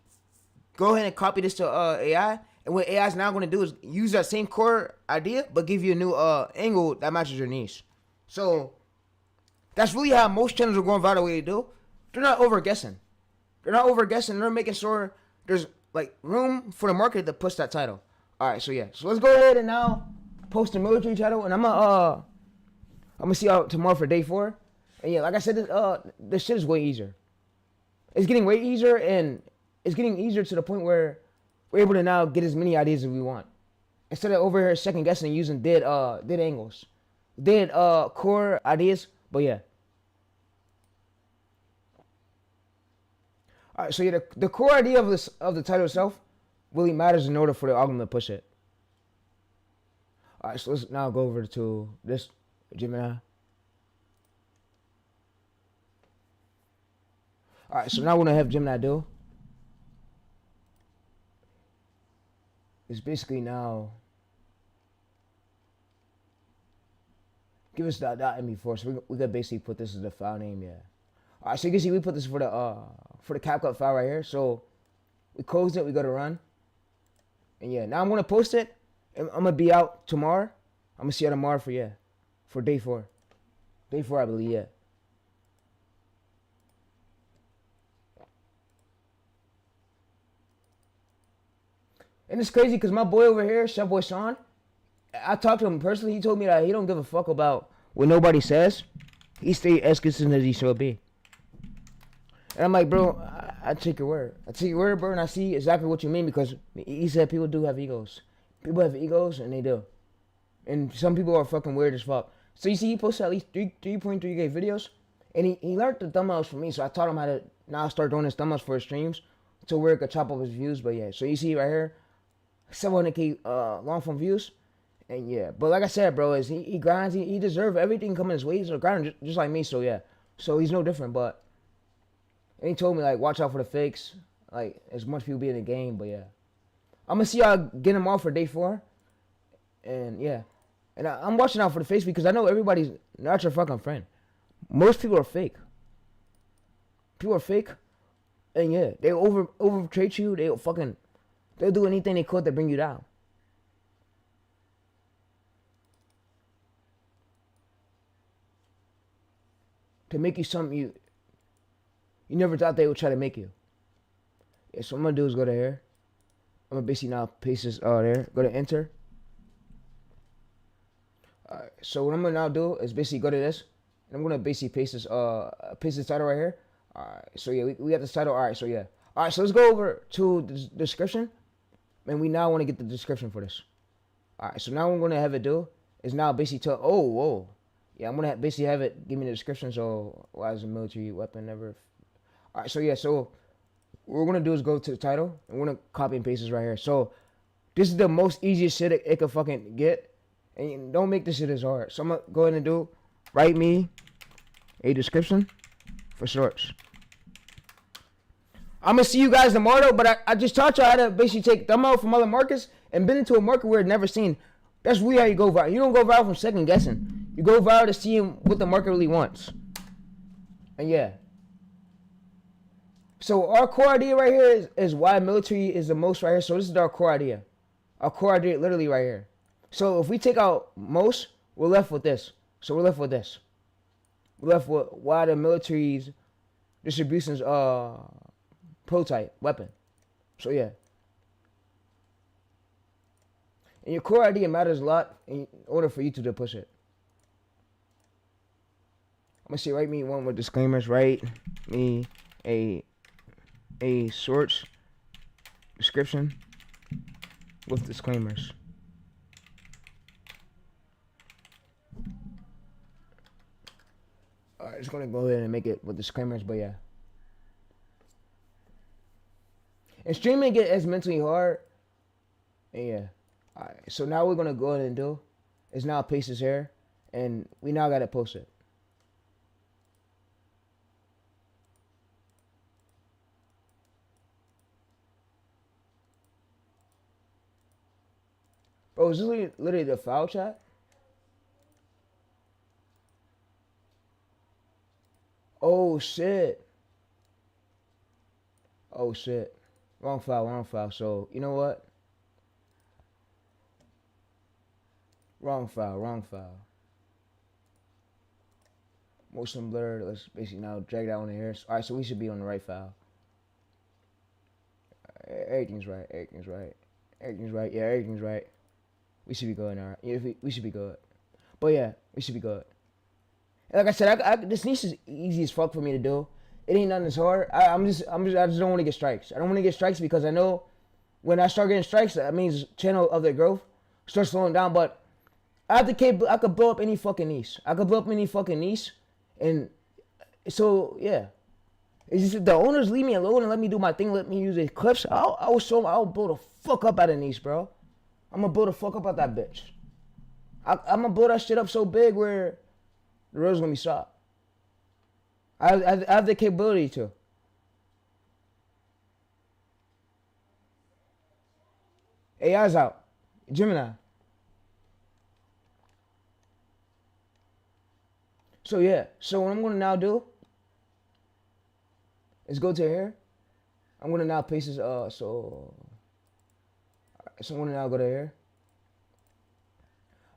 go ahead and copy this to AI, and what AI is now going to do is use that same core idea, but give you a new angle that matches your niche. So that's really how most channels are going about the way they do. They're not over-guessing. They're making sure there's like room for the market to push that title. All right, so yeah. So let's go ahead and now post a military title, and I'm gonna see y'all tomorrow for day 4. And yeah, like I said, this shit is way easier. It's getting way easier, and it's getting easier to the point where we're able to now get as many ideas as we want, instead of over here second guessing and using dead angles, dead core ideas. But yeah. All right, so yeah, the core idea of the title itself really matters in order for the algorithm to push it. All right, so let's now go over to this Gemini. All right, so now what I have Gemini do is basically now give us that .mp4. So we could basically put this as the file name, yeah. All right, so you can see we put this for the CapCut file right here. So we close it, we go to run, and yeah, now I'm gonna post it. I'm gonna be out tomorrow. I'm gonna see you tomorrow for day 4. Day 4, I believe, yeah. And it's crazy because my boy over here, Chef Boy Sean, I talked to him personally. He told me that he don't give a fuck about what nobody says. He stay as consistent as he should be. And I'm like, bro, I take your word. I take your word, bro, and I see exactly what you mean, because he said people do have egos. People have egos, and they do. And some people are fucking weird as fuck. So you see, he posted at least 3.3K videos, and he learned the thumbnails from me. So I taught him how to now start doing his thumbnails for his streams to where it could chop up his views. But yeah, so you see right here, 700K long form views, and yeah. But like I said, bro, is he grinds. He deserves everything coming his way. He's a grinder just like me. So yeah, so he's no different. But and he told me like watch out for the fakes. Like as much people be in the game, but yeah, I'm gonna see y'all get him off for day 4, and yeah. And I'm watching out for the fakes because I know everybody's not your fucking friend. Most people are fake. People are fake, and yeah, they overtrade you. They'll do anything they could to bring you down. To make you something you never thought they would try to make you. Yeah, so what I'm gonna do is go to here. I'm gonna basically now paste this there. Go to enter. So what I'm gonna now do is basically go to this, and I'm gonna basically paste this title right here. Alright, so yeah, we got this title. Alright, so yeah. Alright, so let's go over to the description, and we now want to get the description for this. Alright, so now what I'm gonna have it do is now basically tell. Oh, whoa, yeah, I'm gonna basically have it give me the description. So why is a military weapon never? Alright, so yeah, so what we're gonna do is go to the title, and we're gonna copy and paste this right here. So this is the most easiest shit it could fucking get. And don't make this shit as hard. So I'm gonna go ahead and write me a description for shorts. I'm gonna see you guys tomorrow, but I just taught you how to basically take thumbnail from other markets and been into a market where it's never seen. That's really how you go viral. You don't go viral from second guessing. You go viral to see what the market really wants. And yeah. So our core idea right here is why military is the most right here. So this is our core idea. Our core idea literally right here. So if we take out most, we're left with this. So we're left with this. We're left with why the military's distribution's prototype weapon. So yeah. And your core idea matters a lot in order for you to push it. I'm gonna say write me one with disclaimers. Write me a shorts description with disclaimers. Alright, just gonna go ahead and make it with disclaimers, but yeah. And streaming get as mentally hard. And yeah. Alright, so now we're gonna go ahead and do is now paste this here, and we now gotta post it. Bro, is this literally the file chat? Oh shit. Oh shit. Wrong file. So, you know what? Wrong file. Motion blur. Let's basically now drag that one in here. Alright, so we should be on the right file. Everything's right. Yeah, everything's right. We should be good, alright. Yeah, we should be good. But yeah, we should be good. Like I said, this niche is easy as fuck for me to do. It ain't nothing as hard. I just don't want to get strikes. I don't want to get strikes because I know when I start getting strikes, that means channel of their growth starts slowing down. But I could blow up any fucking niche. And so yeah, it's just the owners leave me alone and let me do my thing. Let me use the clips. I'll blow the fuck up out of niche, bro. I'm gonna blow the fuck up out that bitch. I'm gonna blow that shit up so big where the road's gonna be shot. I have the capability to. AI's out. Gemini. So yeah. So what I'm gonna now do is go to here. I'm gonna now paste this. So I'm gonna now go to here.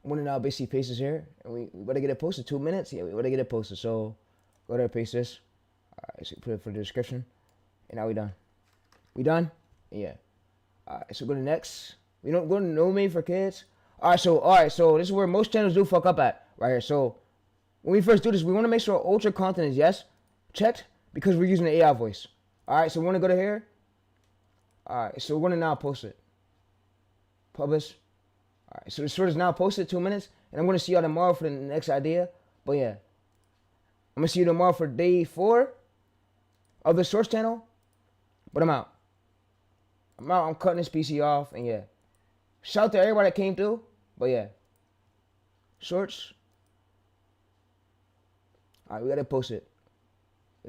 I'm gonna now basically paste this here, and we better get it posted. 2 minutes. Yeah, we better get it posted. So go there, paste this. Alright, so put it for the description, and now we done. We done? Yeah. Alright, so go to next. We don't go to no made for kids. Alright, so this is where most channels do fuck up at right here. So when we first do this, we want to make sure ultra content is yes checked because we're using the AI voice. Alright, so we want to go to here. Alright, so we're gonna now post it. Publish. Alright, so the short is now posted 2 minutes, And I'm gonna see y'all tomorrow for the next idea. But yeah, I'm gonna see you tomorrow for day 4 of the Shorts channel. But I'm out. I'm cutting this PC off, and yeah. Shout out to everybody that came through. But yeah. Shorts. Alright, we gotta post it.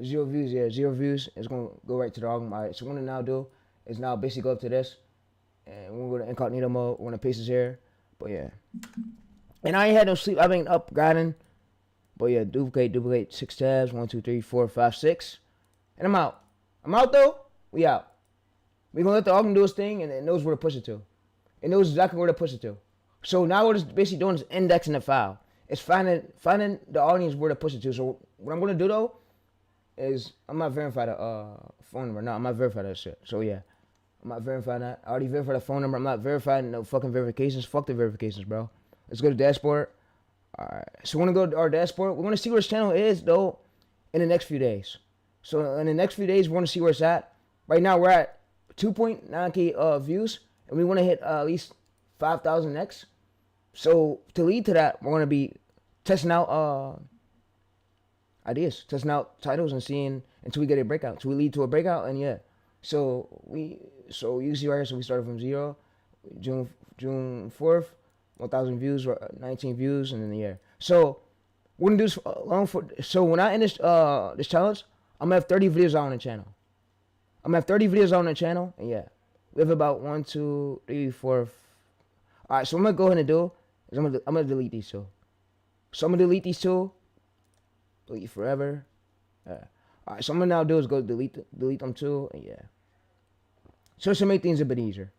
0 views, yeah, 0 views. It's gonna go right to the album. Alright, so what I'm gonna now do is now basically go up to this. And we're gonna go to incognito mode. We're gonna paste this here. But yeah. And I ain't had no sleep. I've been up grinding. But yeah, duplicate, 6 tabs. 1, 2, 3, 4, 5, 6. And I'm out. I'm out though. We out. We gonna let the album do its thing, and it knows where to push it to. It knows exactly where to push it to. So now what it's basically doing is indexing the file. It's finding the audience where to push it to. So what I'm gonna do though is I'm not verifying the phone number. No, I'm not verifying that shit. So yeah, I'm not verifying that. I already verified the phone number. I'm not verifying no fucking verifications. Fuck the verifications, bro. Let's go to dashboard. Alright, so we're gonna go to our dashboard. We're gonna see where this channel is though in the next few days. So in the next few days, we're gonna see where it's at. Right now we're at 2.9k views, and we want to hit at least 5,000 next. So to lead to that, we're gonna be testing out ideas, testing out titles, and seeing until we get a breakout. So we lead to a breakout, and yeah. So you can see right here. So we started from 0, June 4th, 1,000 views, 19 views, and then the year. So we're gonna do this long for. So when I end this this challenge, I'm gonna have 30 videos out on the channel. I'm gonna have 30 videos out on the channel, and yeah, we have about 1, 2, 3, 4. All right, so what I'm gonna go ahead and do is I'm gonna delete these two. So I'm gonna delete these two. Delete forever. All right, so I'm gonna now do is go delete them too, and yeah. So to make things a bit easier.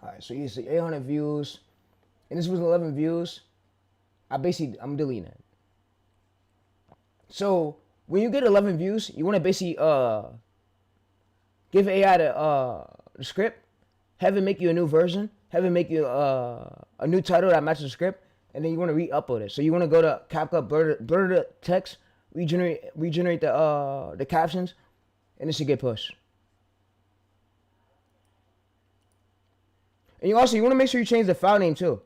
Alright, so you see 800 views, and this was 11 views. I'm deleting it. So when you get 11 views, you want to basically give AI the script, have it make you a new version, have it make you a new title that matches the script, and then you want to re-upload it. So you want to go to CapCut, blur the text, regenerate the captions, and it should get pushed. And you want to make sure you change the file name too.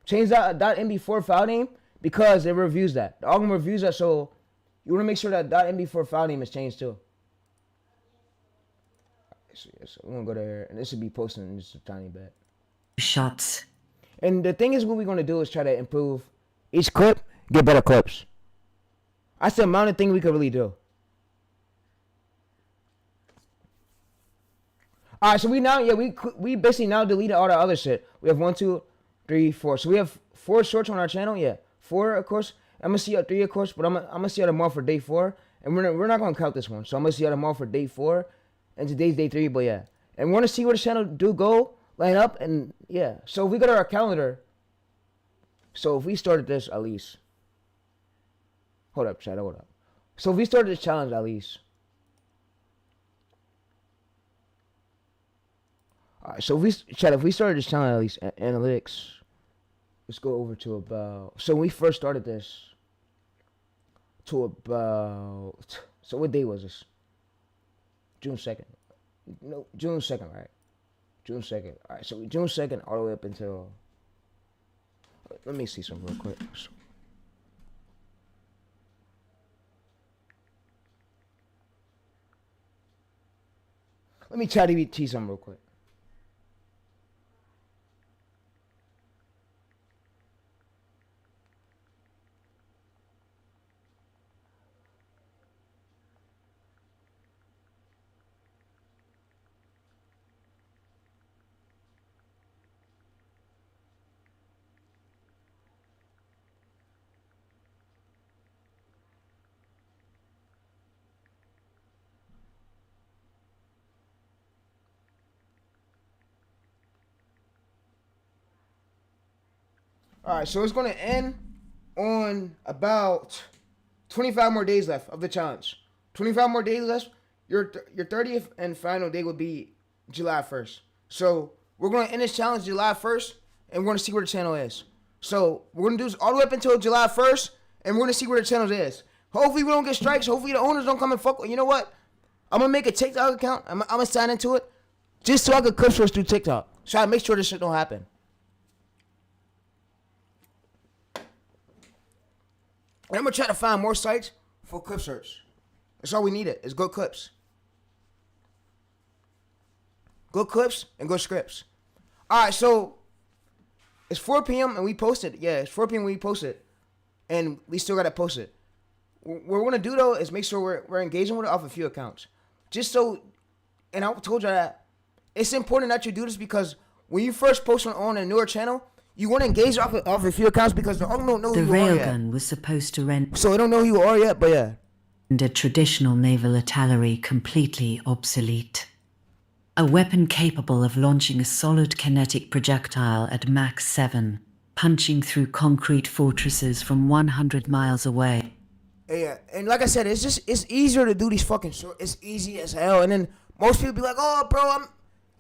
Change that .mb4 file name because it reviews that. The algorithm reviews that, so you want to make sure that .mb4 file name is changed too. So we're gonna go there, and this should be posting in just a tiny bit. Shots. And the thing is, what we're gonna do is try to improve each clip, get better clips. That's the amount of thing we could really do. All right, so we basically now deleted all the other shit. We have 1, 2, 3, 4. So we have 4 shorts on our channel. Yeah, 4 of course. I'm gonna see you 3 of course, but I'm gonna see you tomorrow for day 4, and we're not gonna count this one. So I'm gonna see you tomorrow for day 4, and today's day 3. But yeah, and we're gonna see where the channel go line up, and yeah. So if we go to our calendar. So if we started this at least. Hold up, chat. Hold up. So if we started this challenge at least. Alright, so if we started this channel at least, analytics, let's go over to about, so when we first started this, to about, so what day was this? June 2nd. No, June 2nd, right? June 2nd. Alright, so June 2nd all the way up until, let me see something real quick. Let me chat GPT something real quick. Alright, so it's going to end on about 25 more days left of the challenge. 25 more days left. Your 30th and final day will be July 1st. So we're going to end this challenge July 1st, and we're going to see where the channel is. So we're going to do this all the way up until July 1st, and we're going to see where the channel is. Hopefully we don't get strikes. Hopefully the owners don't come and fuck. You know what? I'm gonna make a TikTok account. I'm gonna sign into it just so I can clip source through TikTok. So I make sure this shit don't happen. And I'm gonna try to find more sites for clip search. That's all we needed is good clips. Good clips and good scripts. Alright, so it's 4 p.m. and we posted. Yeah, it's 4 p.m. we posted. And we still gotta post it. What we're gonna do though is make sure we're engaging with it off a few accounts. Just so, and I told you that it's important that you do this because when you first post on a newer channel, you want to engage off a few accounts because they don't know who you are yet. The railgun was supposed to render So they don't know who you are yet, but yeah. traditional naval artillery completely obsolete. A weapon capable of launching a solid kinetic projectile at Mach 7, punching through concrete fortresses from 100 miles away. Yeah, and like I said, it's easier to do these fucking short. It's easy as hell, and then most people be like, "Oh, bro,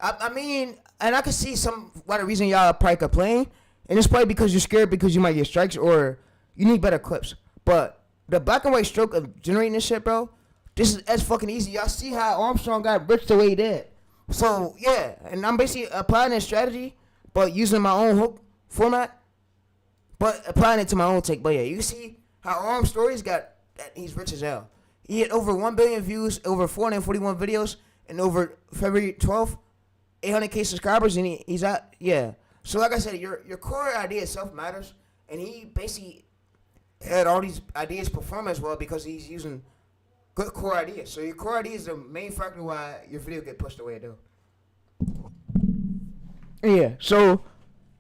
I mean," and I can see the reason y'all probably complain, and it's probably because you're scared because you might get strikes or you need better clips. But the black and white stroke of generating this shit, bro, that's fucking easy. Y'all see how Armstrong got rich the way he did. So yeah, and I'm basically applying that strategy, but using my own hook format, but applying it to my own take. But yeah, you see how Arm Stories got. He's rich as hell. He had over 1 billion views, over 441 videos, and over February 12th, 800K subscribers, and he's at, yeah. So like I said, your core idea itself matters, and he basically had all these ideas perform as well because he's using good core ideas. So your core idea is the main factor why your video get pushed away, though. Yeah, so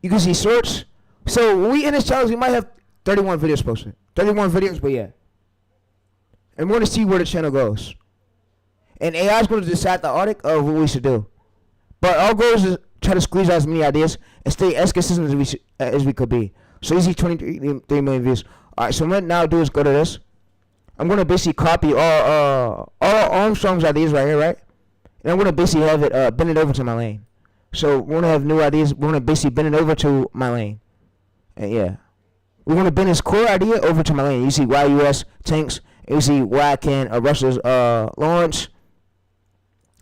you can see shorts. So when we end this challenge, we might have 31 videos posted. 31 videos, but yeah. And we're going to see where the channel goes. And AI is going to decide the audit of what we should do. But our goal is to try to squeeze out as many ideas and stay as consistent as we could be. So easy 23 million views. Alright, so what I'm now do is go to this. I'm going to basically copy all Armstrong's ideas right here, right? And I'm going to basically have it bend it over to my lane. So we're going to have new ideas. We're going to basically bend it over to my lane. And yeah. We're going to bend this core idea over to my lane. You see YUS tanks. You see why can Russia's launch.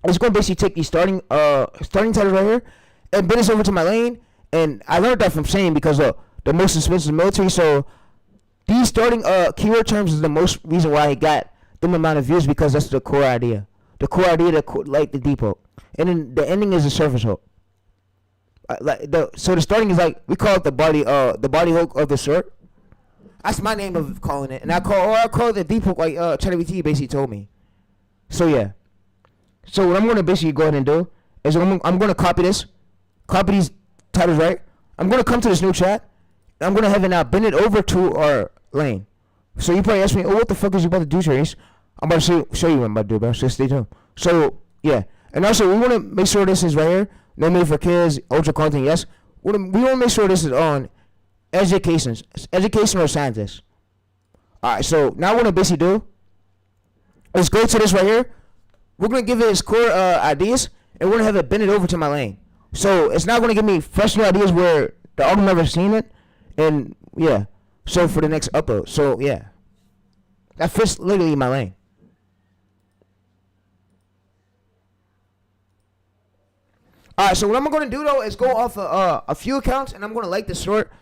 It's going to basically take these starting titles right here and bend this over to my lane. And I learned that from Shane because the most expensive military. So these starting keyword terms is the most reason why he got them amount of views because that's the core idea. The core idea, like the depot. And then the ending is the surface hook. So the starting is like, we call it the body hook of the shirt. That's my name of calling it. And I call it the deep hook like ChatGPT basically told me. So yeah. So what I'm going to basically go ahead and do is I'm going to copy these titles, right? I'm going to come to this new chat. And I'm going to have it now bend it over to our lane. So you probably ask me, oh, what the fuck is you about to do, TayReese? I'm about to show you what I'm about to do, bro. So stay tuned. So yeah. And also we want to make sure this is right here. No made for kids, ultra content, yes. We want to make sure this is on education or scientists. Alright, so now what I'm basically do is go to this right here. We're going to give it its core ideas, and we're going to have it bend it over to my lane. So it's not going to give me fresh new ideas where the audience never seen it. And yeah, so for the next upload. So yeah, that fits literally my lane. Alright, so what I'm going to do though is go off a few accounts, and I'm going to like the short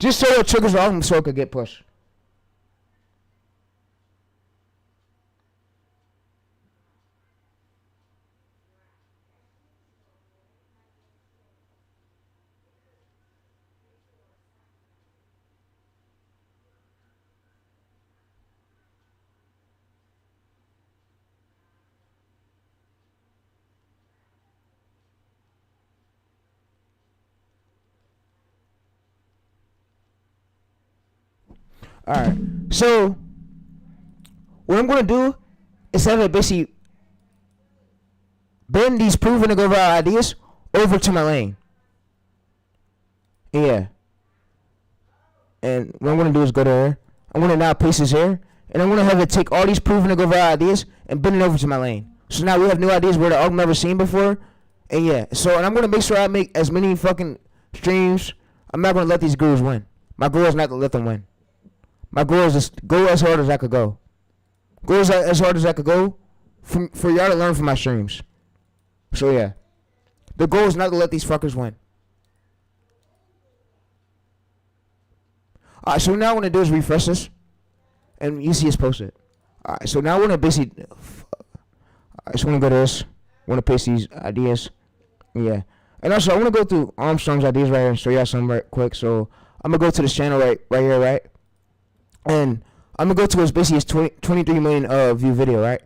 just so it triggers all of them so it could get pushed. Alright, so what I'm going to do is have it basically bend these proven to go viral ideas over to my lane. Yeah. And what I'm going to do is go to here. I'm going to now paste this here. And I'm going to have it take all these proven to go viral ideas and bend it over to my lane. So now we have new ideas where I've never seen before. And yeah, so and I'm going to make sure I make as many fucking streams. I'm not going to let these gurus win. My goal is not to let them win. My goal is just go as hard as I could go. Go as hard as I could go for y'all to learn from my streams. So yeah, the goal is not to let these fuckers win. Alright, so now what I want to do is refresh this, and you see it's posted. Alright, so now I want to basically, I just want to go to this. I want to paste these ideas. Yeah, and also I want to go through Armstrong's ideas right here and show y'all some right quick. So I'm gonna go to this channel right here, right, and I'm gonna go to his basically his 23 million view video, right.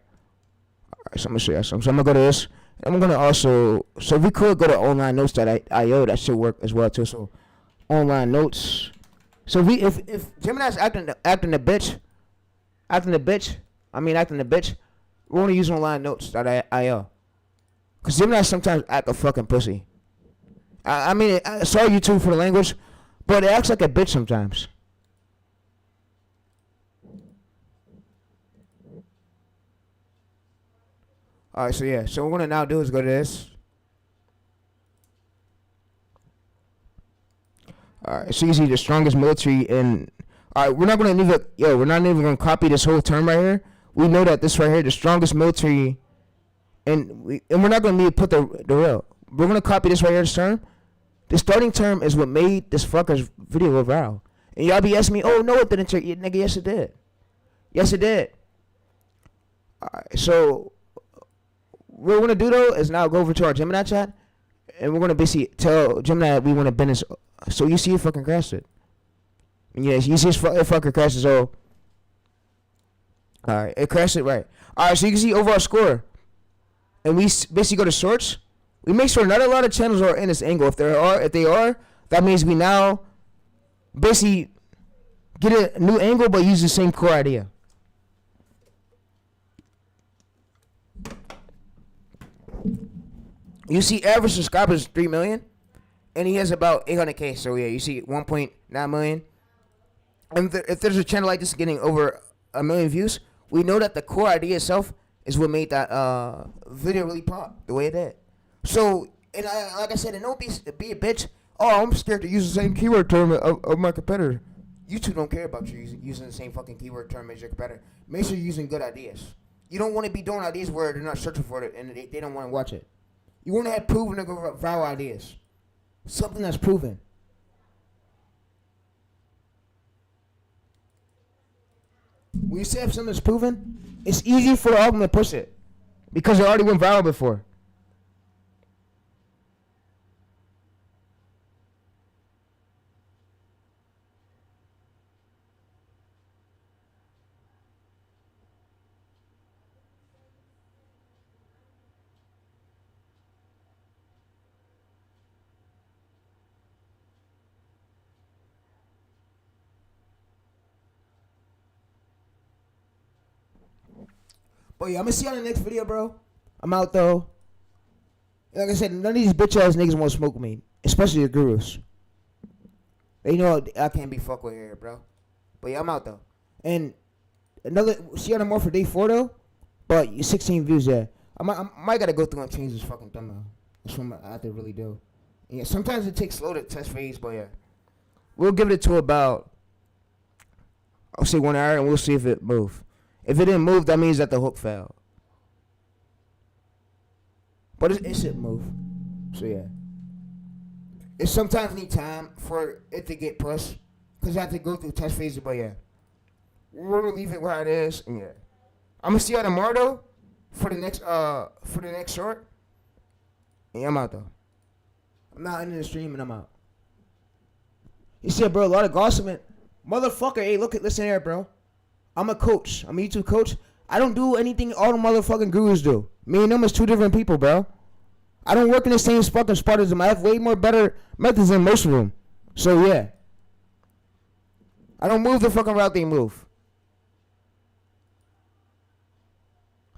Alright, so I'm gonna show y'all some. So I'm gonna go to this. I'm gonna also, so we could go to online notes.io. That should work as well too. So online notes. So if Gemini's acting the bitch, we're gonna use online notes.io. Cause Gemini sometimes act a fucking pussy. I mean, sorry YouTube for the language, but it acts like a bitch sometimes. Alright, so yeah, so what we're gonna now do is go to this. Alright, so you see the strongest military in. Alright, we're not gonna leave it. Yo, we're not even gonna copy this whole term right here. We know that this right here, the strongest military, and we're not gonna put the real. We're gonna copy this right here, this term. The starting term is what made this fucker's video go viral. And y'all be asking me, oh no, it didn't, nigga. Yes, it did. Yes, it did. Alright, so what we're gonna do though is now go over to our Gemini chat, and we're gonna basically tell Gemini that we want to bend this. So you see it fucking crashed it. Yeah, you see it fucking crashed it. So alright, it crashed it right. Alright, so you can see overall score, and we basically go to shorts. We make sure not a lot of channels are in this angle. If they are, that means we now basically get a new angle but use the same core idea. You see average subscribers 3 million, and he has about 800K. So yeah, you see 1.9 million. And if there's a channel like this getting over 1 million views, we know that the core idea itself is what made that video really pop the way it did. So, and like I said, and don't be a bitch. Oh, I'm scared to use the same keyword term of my competitor. YouTube don't care about you using the same fucking keyword term as your competitor. Make sure you're using good ideas. You don't want to be doing ideas where they're not searching for it and they don't want to watch it. You want to have proven to go viral ideas. Something that's proven. When you say if something's proven, it's easy for the algorithm to push it because it already went viral before. But yeah, I'm gonna see you on the next video, bro. I'm out though. Like I said, none of these bitch ass niggas want to smoke with me, especially the gurus. They know I can't be fucked with here, bro. But yeah, I'm out though. And see you on the more for day 4 though. But 16 views, yeah. I might gotta go through and change this fucking thumbnail. That's what I have to really do. Yeah, sometimes it takes slow to test phase, but yeah, we'll give it to about, I'll say 1 hour, and we'll see if it moves. If it didn't move, that means that the hook failed. But it should move. So yeah. It sometimes need time for it to get pushed. Because I have to go through test phases, but yeah. We're gonna leave it where it is, and yeah. I'm gonna see y'all tomorrow though, for the next short. And I'm out though. I'm not in the stream and I'm out. You see, bro, a lot of gossiping. Motherfucker, hey, listen here, bro. I'm a coach. I'm a YouTube coach. I don't do anything all the motherfucking gurus do. Me and them is 2 different people, bro. I don't work in the same fucking spot as them. I have way more better methods than most of them. So, yeah. I don't move the fucking route they move.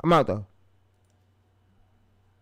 I'm out, though.